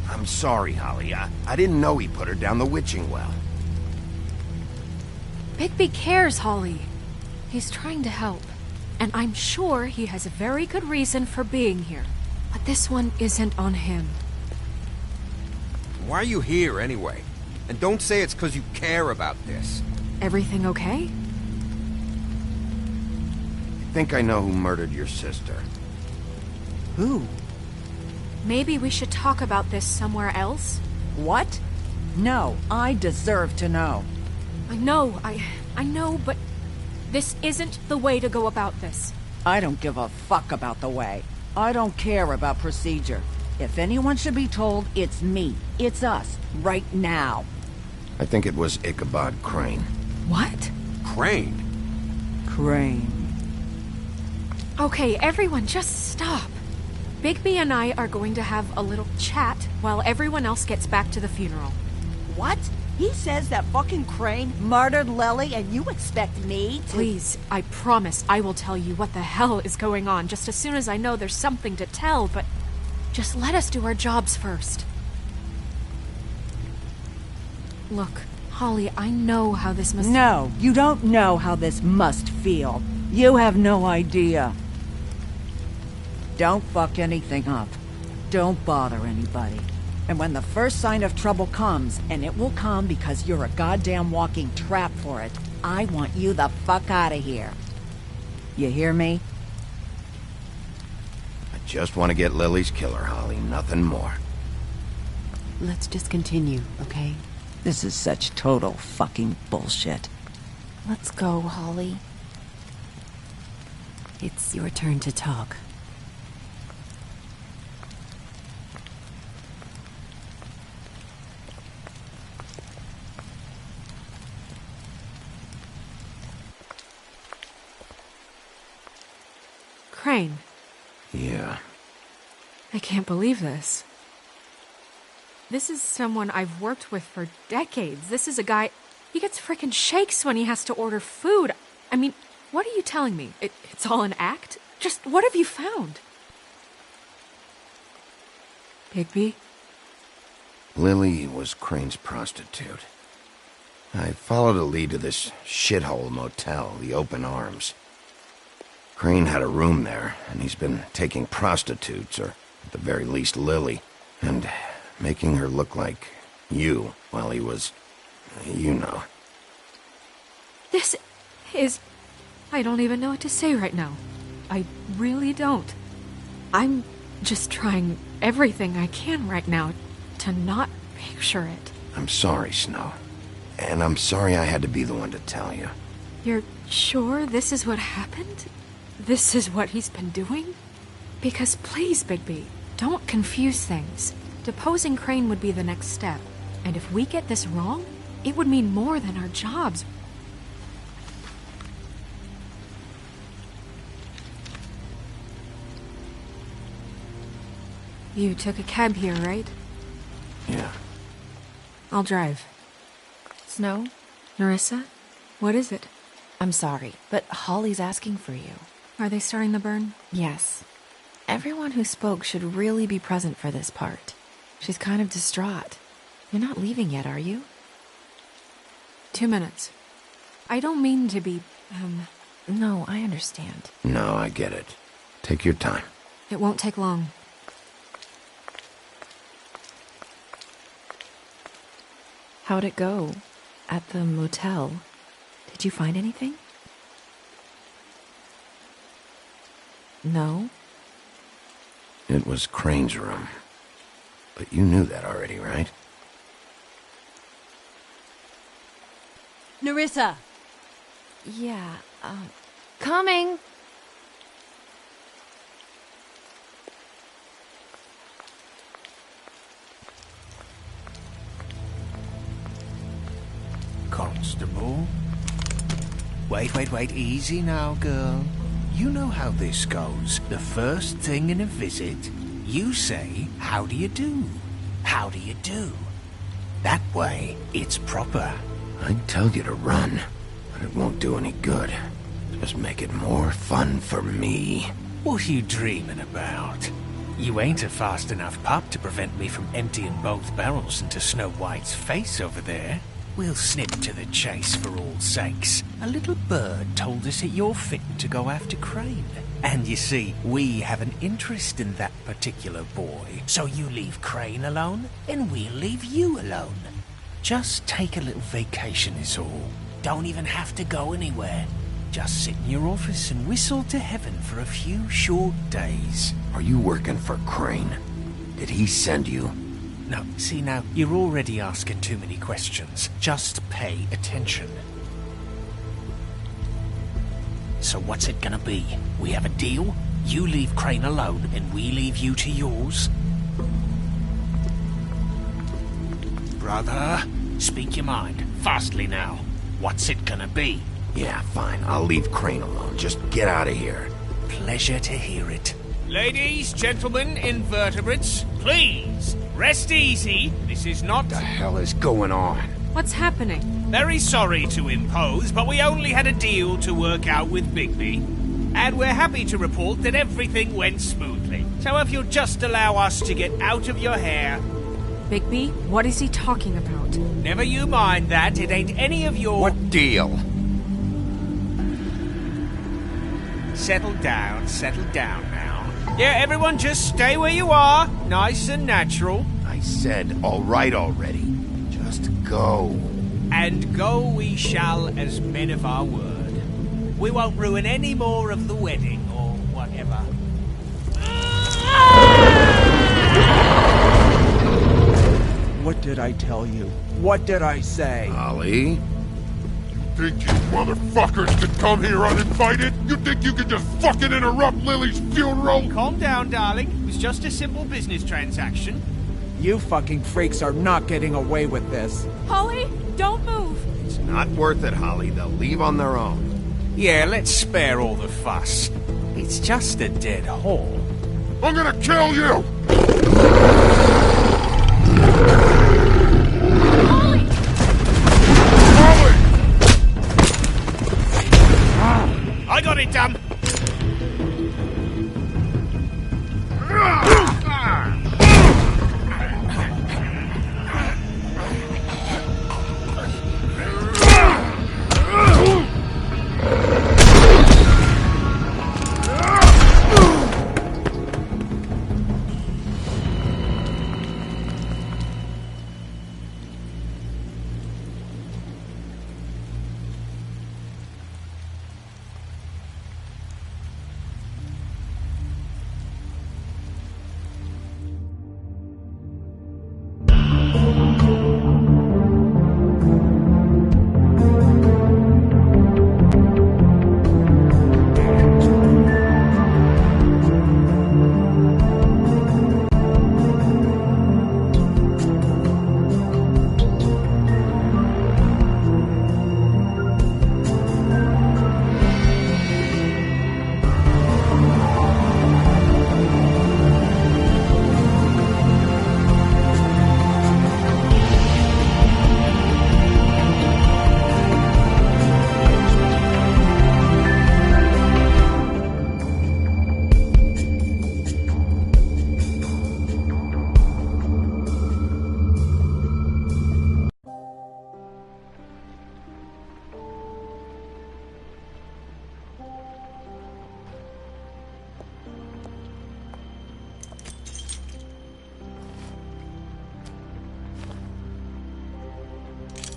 I'm sorry, Holly. I didn't know he put her down the witching well. Bigby cares, Holly. He's trying to help. And I'm sure he has a very good reason for being here. But this one isn't on him. Why are you here, anyway? And don't say it's because you care about this. Everything okay? I think I know who murdered your sister. Who? Maybe we should talk about this somewhere else? What? No, I deserve to know. I know, but this isn't the way to go about this. I don't give a fuck about the way. I don't care about procedure. If anyone should be told, it's me. It's us. Right now. I think it was Ichabod Crane. What? Crane? Crane. Okay, everyone, just stop. Bigby and I are going to have a little chat while everyone else gets back to the funeral. What? He says that fucking Crane murdered Lily and you expect me to— Please, I promise I will tell you what the hell is going on just as soon as I know there's something to tell, but just let us do our jobs first. Look, Holly, I know how this must— No, you don't know how this must feel. You have no idea. Don't fuck anything up. Don't bother anybody. And when the first sign of trouble comes, and it will come because you're a goddamn walking trap for it, I want you the fuck out of here. You hear me? I just want to get Lily's killer, Holly, nothing more. Let's just continue, okay? This is such total fucking bullshit. Let's go, Holly. It's your turn to talk. Crane. Yeah. I can't believe this. This is someone I've worked with for decades. This is a guy... He gets frickin' shakes when he has to order food. I mean, what are you telling me? It's all an act? Just what have you found? Bigby? Lily was Crane's prostitute. I followed a lead to this shithole motel, the Open Arms. Crane had a room there, and he's been taking prostitutes, or at the very least Lily, and making her look like you while he was... you know. This is... I don't even know what to say right now. I really don't. I'm just trying everything I can right now to not picture it. I'm sorry, Snow. And I'm sorry I had to be the one to tell you. You're sure this is what happened? This is what he's been doing? Because please, Bigby, don't confuse things. Deposing Crane would be the next step. And if we get this wrong, it would mean more than our jobs. You took a cab here, right? Yeah. I'll drive. Snow? Nerissa? What is it? I'm sorry, but Holly's asking for you. Are they starting the burn? Yes. Everyone who spoke should really be present for this part. She's kind of distraught. You're not leaving yet, are you? 2 minutes. I don't mean to be, No, I understand. No, I get it. Take your time. It won't take long. How'd it go? At the motel? Did you find anything? No? It was Crane's room. But you knew that already, right? Nerissa! Yeah, coming! Constable? Wait, easy now, girl. You know how this goes. The first thing in a visit, you say, how do you do? How do you do? That way, it's proper. I'd tell you to run, but it won't do any good. Just make it more fun for me. What are you dreaming about? You ain't a fast enough pup to prevent me from emptying both barrels into Snow White's face over there. We'll snip to the chase for all sakes. A little bird told us that you're fitting to go after Crane. And you see, we have an interest in that particular boy. So you leave Crane alone, and we'll leave you alone. Just take a little vacation is all. Don't even have to go anywhere. Just sit in your office and whistle to heaven for a few short days. Are you working for Crane? Did he send you? No, see now, you're already asking too many questions. Just pay attention. So what's it gonna be? We have a deal? You leave Crane alone, and we leave you to yours? Brother, speak your mind. Fastly now. What's it gonna be? Yeah, fine. I'll leave Crane alone. Just get out of here. pleasure to hear it. Ladies, gentlemen, invertebrates, please, rest easy. This is not... What the hell is going on? What's happening? Very sorry to impose, but we only had a deal to work out with Bigby. And we're happy to report that everything went smoothly. So if you'll just allow us to get out of your hair... Bigby, what is he talking about? Never you mind that, it ain't any of your... What deal? Settle down now. Yeah, everyone just stay where you are. Nice and natural. I said, all right already. Just go. And go we shall as men of our word. We won't ruin any more of the wedding or whatever. What did I tell you? What did I say? Holly? Think you motherfuckers could come here uninvited? You think you could just fucking interrupt Lily's funeral? Calm down, darling. It was just a simple business transaction. You fucking freaks are not getting away with this. Holly, don't move. It's not worth it, Holly. They'll leave on their own. Yeah, let's spare all the fuss. It's just a dead hole. I'm gonna kill you! I got it done.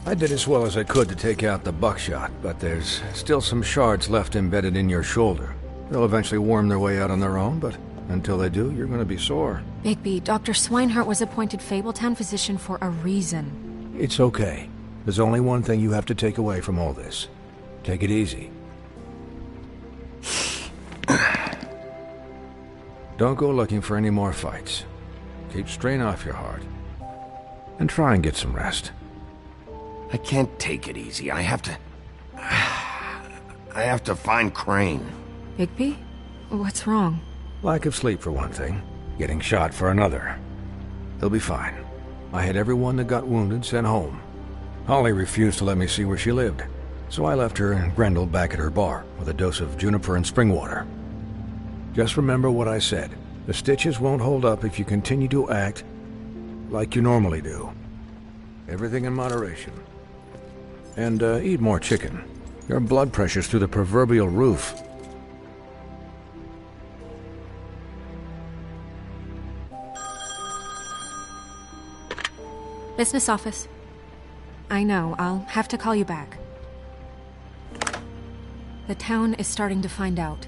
I did as well as I could to take out the buckshot, but there's still some shards left embedded in your shoulder. They'll eventually worm their way out on their own, but until they do, you're gonna be sore. Bigby, Dr. Swinehart was appointed Fabletown physician for a reason. It's okay. There's only one thing you have to take away from all this. Take it easy. Don't go looking for any more fights. Keep strain off your heart. And try and get some rest. I can't take it easy. I have to find Crane. Bigby? What's wrong? Lack of sleep for one thing. Getting shot for another. He'll be fine. I had everyone that got wounded sent home. Holly refused to let me see where she lived, so I left her and Grendel back at her bar with a dose of juniper and spring water. Just remember what I said. The stitches won't hold up if you continue to act like you normally do. Everything in moderation. And eat more chicken. Your blood pressure's through the proverbial roof. Business office. I know, I'll have to call you back. The town is starting to find out.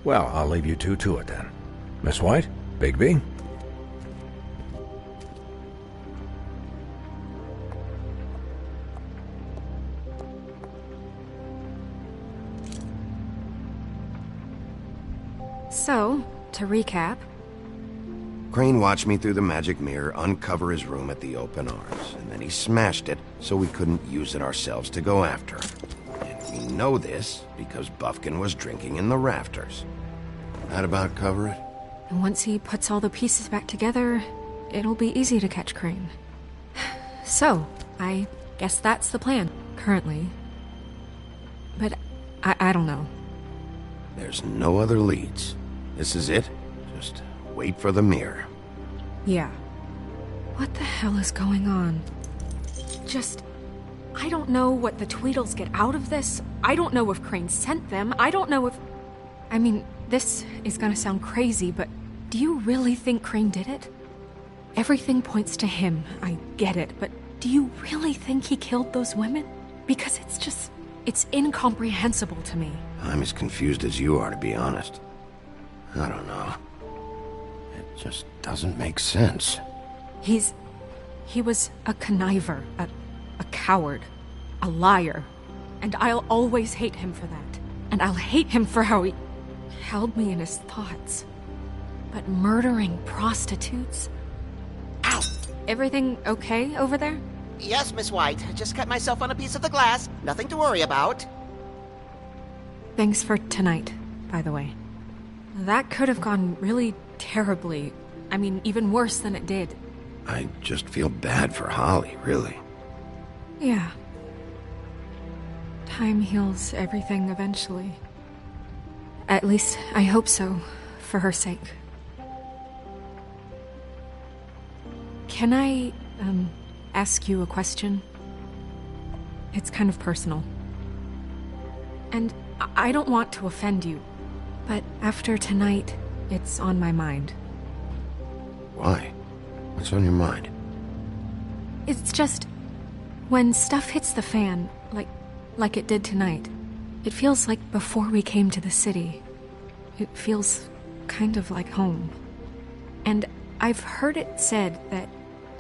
Well, I'll leave you two to it then. Miss White? Bigby? So, to recap... Crane watched me through the magic mirror uncover his room at the Open Arms, and then he smashed it so we couldn't use it ourselves to go after him. And we know this because Buffkin was drinking in the rafters. That about cover it? And once he puts all the pieces back together, it'll be easy to catch Crane. So, I guess that's the plan, currently. But I don't know. There's no other leads. This is it. Just wait for the mirror. Yeah. What the hell is going on? I don't know what the Tweedles get out of this. I don't know if Crane sent them. I don't know if... I mean, this is gonna sound crazy, but do you really think Crane did it? Everything points to him, I get it, but do you really think he killed those women? Because it's incomprehensible to me. I'm as confused as you are, to be honest. I don't know. It just doesn't make sense. He was a conniver, a coward, a liar, and I'll always hate him for that. And I'll hate him for how he held me in his thoughts. But murdering prostitutes? Ow! Everything okay over there? Yes, Miss White. Just cut myself on a piece of the glass. Nothing to worry about. Thanks for tonight, by the way. That could have gone really terribly. I mean, even worse than it did. I just feel bad for Holly, really. Yeah. Time heals everything eventually. At least, I hope so, for her sake. Can I, ask you a question? It's kind of personal. And I don't want to offend you, but after tonight, it's on my mind. Why? What's on your mind? It's just... when stuff hits the fan, like it did tonight, it feels like before we came to the city. It feels kind of like home. And I've heard it said that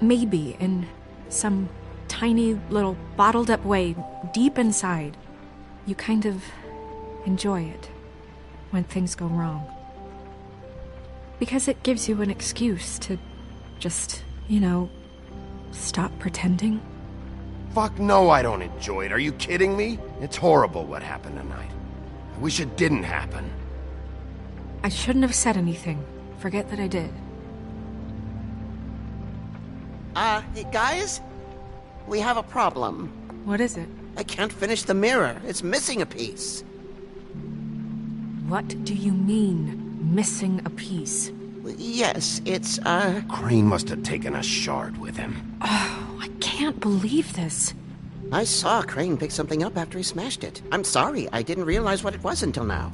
maybe in some tiny little bottled up way deep inside, you kind of enjoy it when things go wrong. Because it gives you an excuse to just, stop pretending. Fuck no, I don't enjoy it. Are you kidding me? It's horrible what happened tonight. I wish it didn't happen. I shouldn't have said anything. Forget that I did. Hey, guys? We have a problem. What is it? I can't finish the mirror. It's missing a piece. What do you mean, missing a piece? Yes, it's, Crane must have taken a shard with him. Oh, I can't believe this. I saw Crane pick something up after he smashed it. I'm sorry, I didn't realize what it was until now.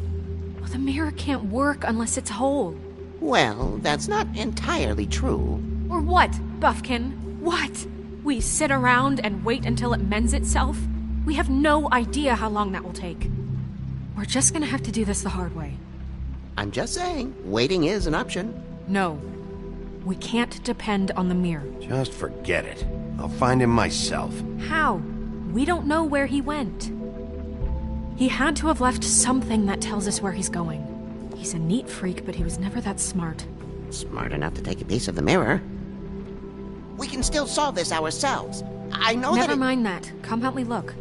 Well, the mirror can't work unless it's whole. Well, that's not entirely true. Or what, Buffkin? What? We sit around and wait until it mends itself? We have no idea how long that will take. We're just gonna have to do this the hard way. I'm just saying, waiting is an option. No. We can't depend on the mirror. Just forget it. I'll find him myself. How? We don't know where he went. He had to have left something that tells us where he's going. He's a neat freak, but he was never that smart. Smart enough to take a piece of the mirror. We can still solve this ourselves. I know Never mind that. Come help me look.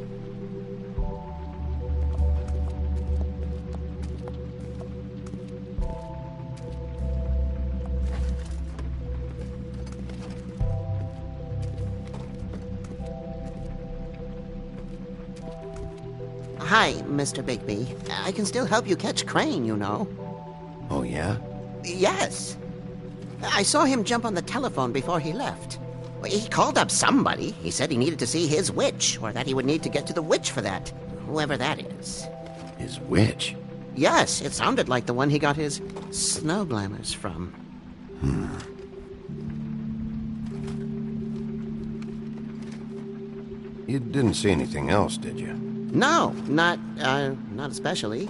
Hi, Mr. Bigby. I can still help you catch Crane, you know. Oh, yeah? Yes. I saw him jump on the telephone before he left. He called up somebody. He said he needed to see his witch, or that he would need to get to the witch for that. Whoever that is. His witch? Yes, it sounded like the one he got his snow glamours from. You didn't see anything else, did you? No, not especially.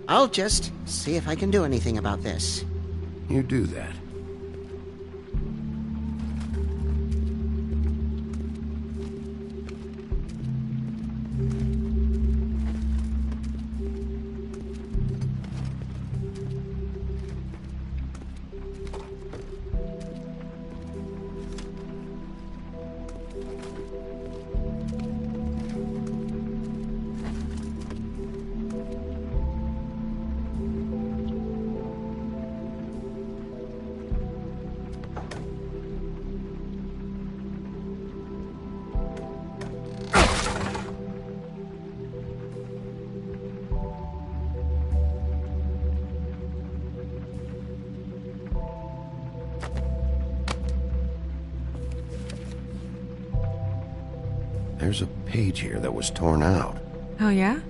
I'll just see if I can do anything about this. You do that. There's a page here that was torn out. Oh, yeah?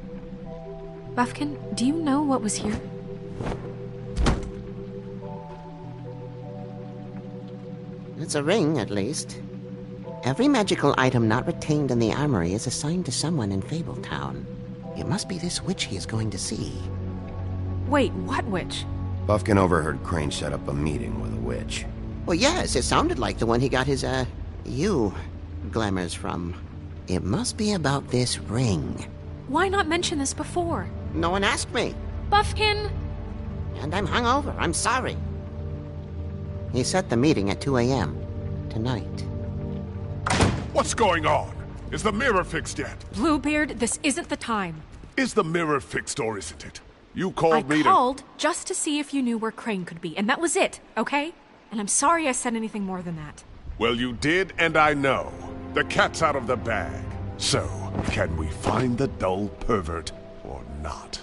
Buffkin, do you know what was here? It's a ring, at least. Every magical item not retained in the armory is assigned to someone in Fabletown. It must be this witch he is going to see. Wait, what witch? Buffkin overheard Crane set up a meeting with a witch. Well, yes, it sounded like the one he got his, glamours from. It must be about this ring. Why not mention this before? No one asked me. Buffkin! And I'm hungover. I'm sorry. He set the meeting at 2 a.m. tonight. What's going on? Is the mirror fixed yet? Bluebeard, this isn't the time. Is the mirror fixed or isn't it? You called me I called just to see if you knew where Crane could be, and that was it, okay? And I'm sorry I said anything more than that. Well, you did, and I know. The cat's out of the bag. So, can we find the dull pervert or not?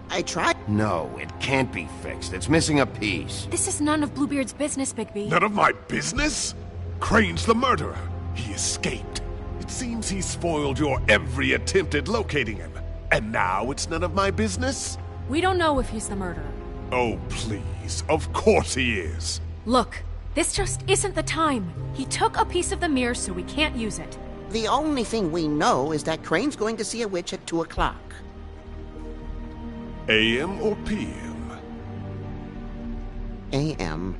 I tried. No, it can't be fixed. It's missing a piece. This is none of Bluebeard's business, Bigby. None of my business? Crane's the murderer. He escaped. It seems he spoiled your every attempt at locating him. And now it's none of my business? We don't know if he's the murderer. Oh, please. Of course he is. Look, this just isn't the time. He took a piece of the mirror, so we can't use it. The only thing we know is that Crane's going to see a witch at 2 o'clock. AM or PM? AM.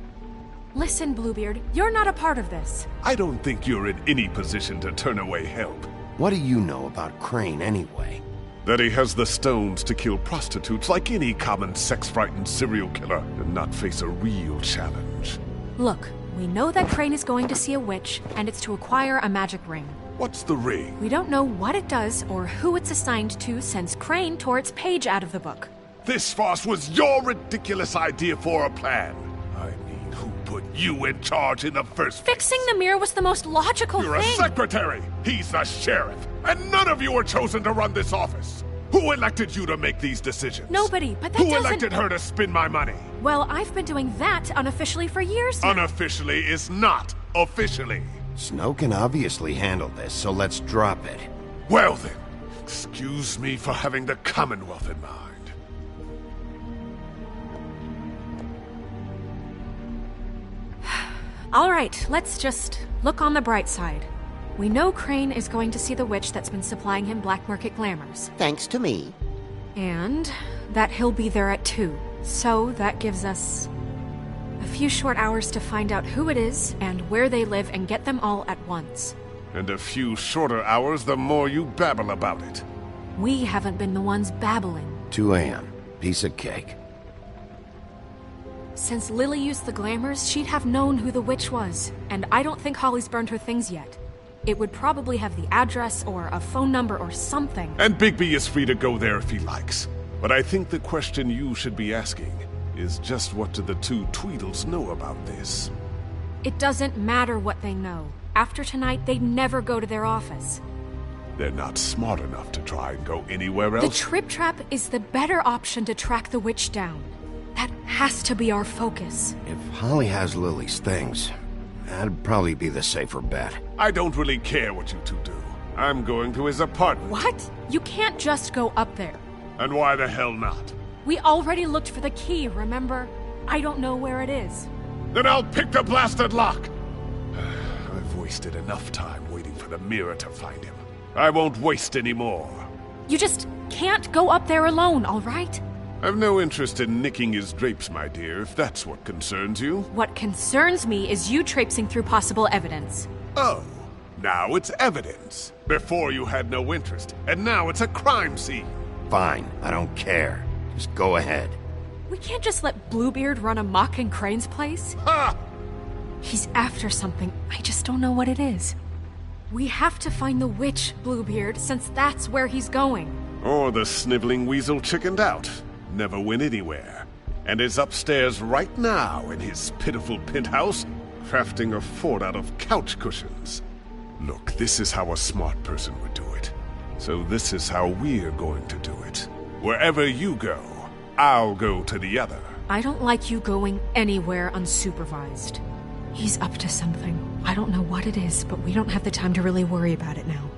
Listen, Bluebeard, you're not a part of this. I don't think you're in any position to turn away help. What do you know about Crane, anyway? That he has the stones to kill prostitutes like any common sex-frightened serial killer and not face a real challenge. Look, we know that Crane is going to see a witch, and it's to acquire a magic ring. What's the ring? We don't know what it does or who it's assigned to since Crane tore its page out of the book. This farce was your ridiculous idea for a plan. I mean, who put you in charge in the first place? Fixing the mirror was the most logical You're thing. a secretary! He's the sheriff! And none of you were chosen to run this office! Who elected you to make these decisions? Nobody, but that Who doesn't... elected her to spend my money? Well, I've been doing that unofficially for years now. Unofficially is not officially. Snow can obviously handle this, so let's drop it. Well then, excuse me for having the Commonwealth in mind. All right, let's just look on the bright side. We know Crane is going to see the witch that's been supplying him black market glamours. Thanks to me. And that he'll be there at 2. So that gives us a few short hours to find out who it is and where they live and get them all at once. And a few shorter hours the more you babble about it. We haven't been the ones babbling. 2 a.m. Piece of cake. Since Lily used the glamours, she'd have known who the witch was. And I don't think Holly's burned her things yet. It would probably have the address or a phone number or something. And Bigby is free to go there if he likes. But I think the question you should be asking is just what do the two Tweedles know about this? It doesn't matter what they know. After tonight, they'd never go to their office. They're not smart enough to try and go anywhere else. The Trip Trap is the better option to track the witch down. That has to be our focus. If Holly has Lily's things, that'd probably be the safer bet. I don't really care what you two do. I'm going to his apartment. What? You can't just go up there. And why the hell not? We already looked for the key, remember? I don't know where it is. Then I'll pick the blasted lock! I've wasted enough time waiting for the mirror to find him. I won't waste any more. You just can't go up there alone, all right? I've no interest in nicking his drapes, my dear, if that's what concerns you. What concerns me is you traipsing through possible evidence. Oh, now it's evidence. Before you had no interest, and now it's a crime scene. Fine, I don't care. Just go ahead. We can't just let Bluebeard run amok in Crane's place. Ha! He's after something. I just don't know what it is. We have to find the witch, Bluebeard, since that's where he's going. Or the sniveling weasel chickened out. Never went anywhere. And is upstairs right now in his pitiful penthouse, crafting a fort out of couch cushions. Look, this is how a smart person would do it. So this is how we're going to do it. Wherever you go, I'll go to the other. I don't like you going anywhere unsupervised. He's up to something. I don't know what it is, but we don't have the time to really worry about it now.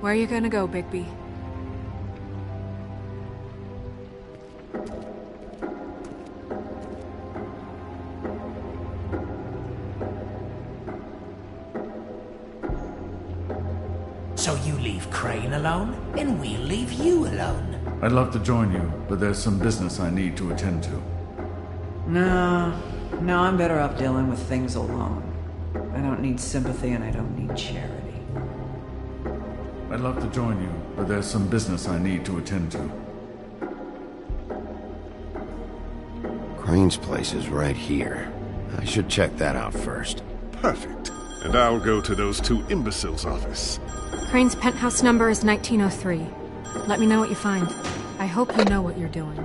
Where are you gonna go, Bigby? So you leave Crane alone, and we'll leave you alone. I'd love to join you, but there's some business I need to attend to. No, I'm better off dealing with things alone. I don't need sympathy and I don't need charity. I'd love to join you, but there's some business I need to attend to. Crane's place is right here. I should check that out first. Perfect. And I'll go to those two imbeciles' office. Crane's penthouse number is 1903. Let me know what you find. I hope you know what you're doing.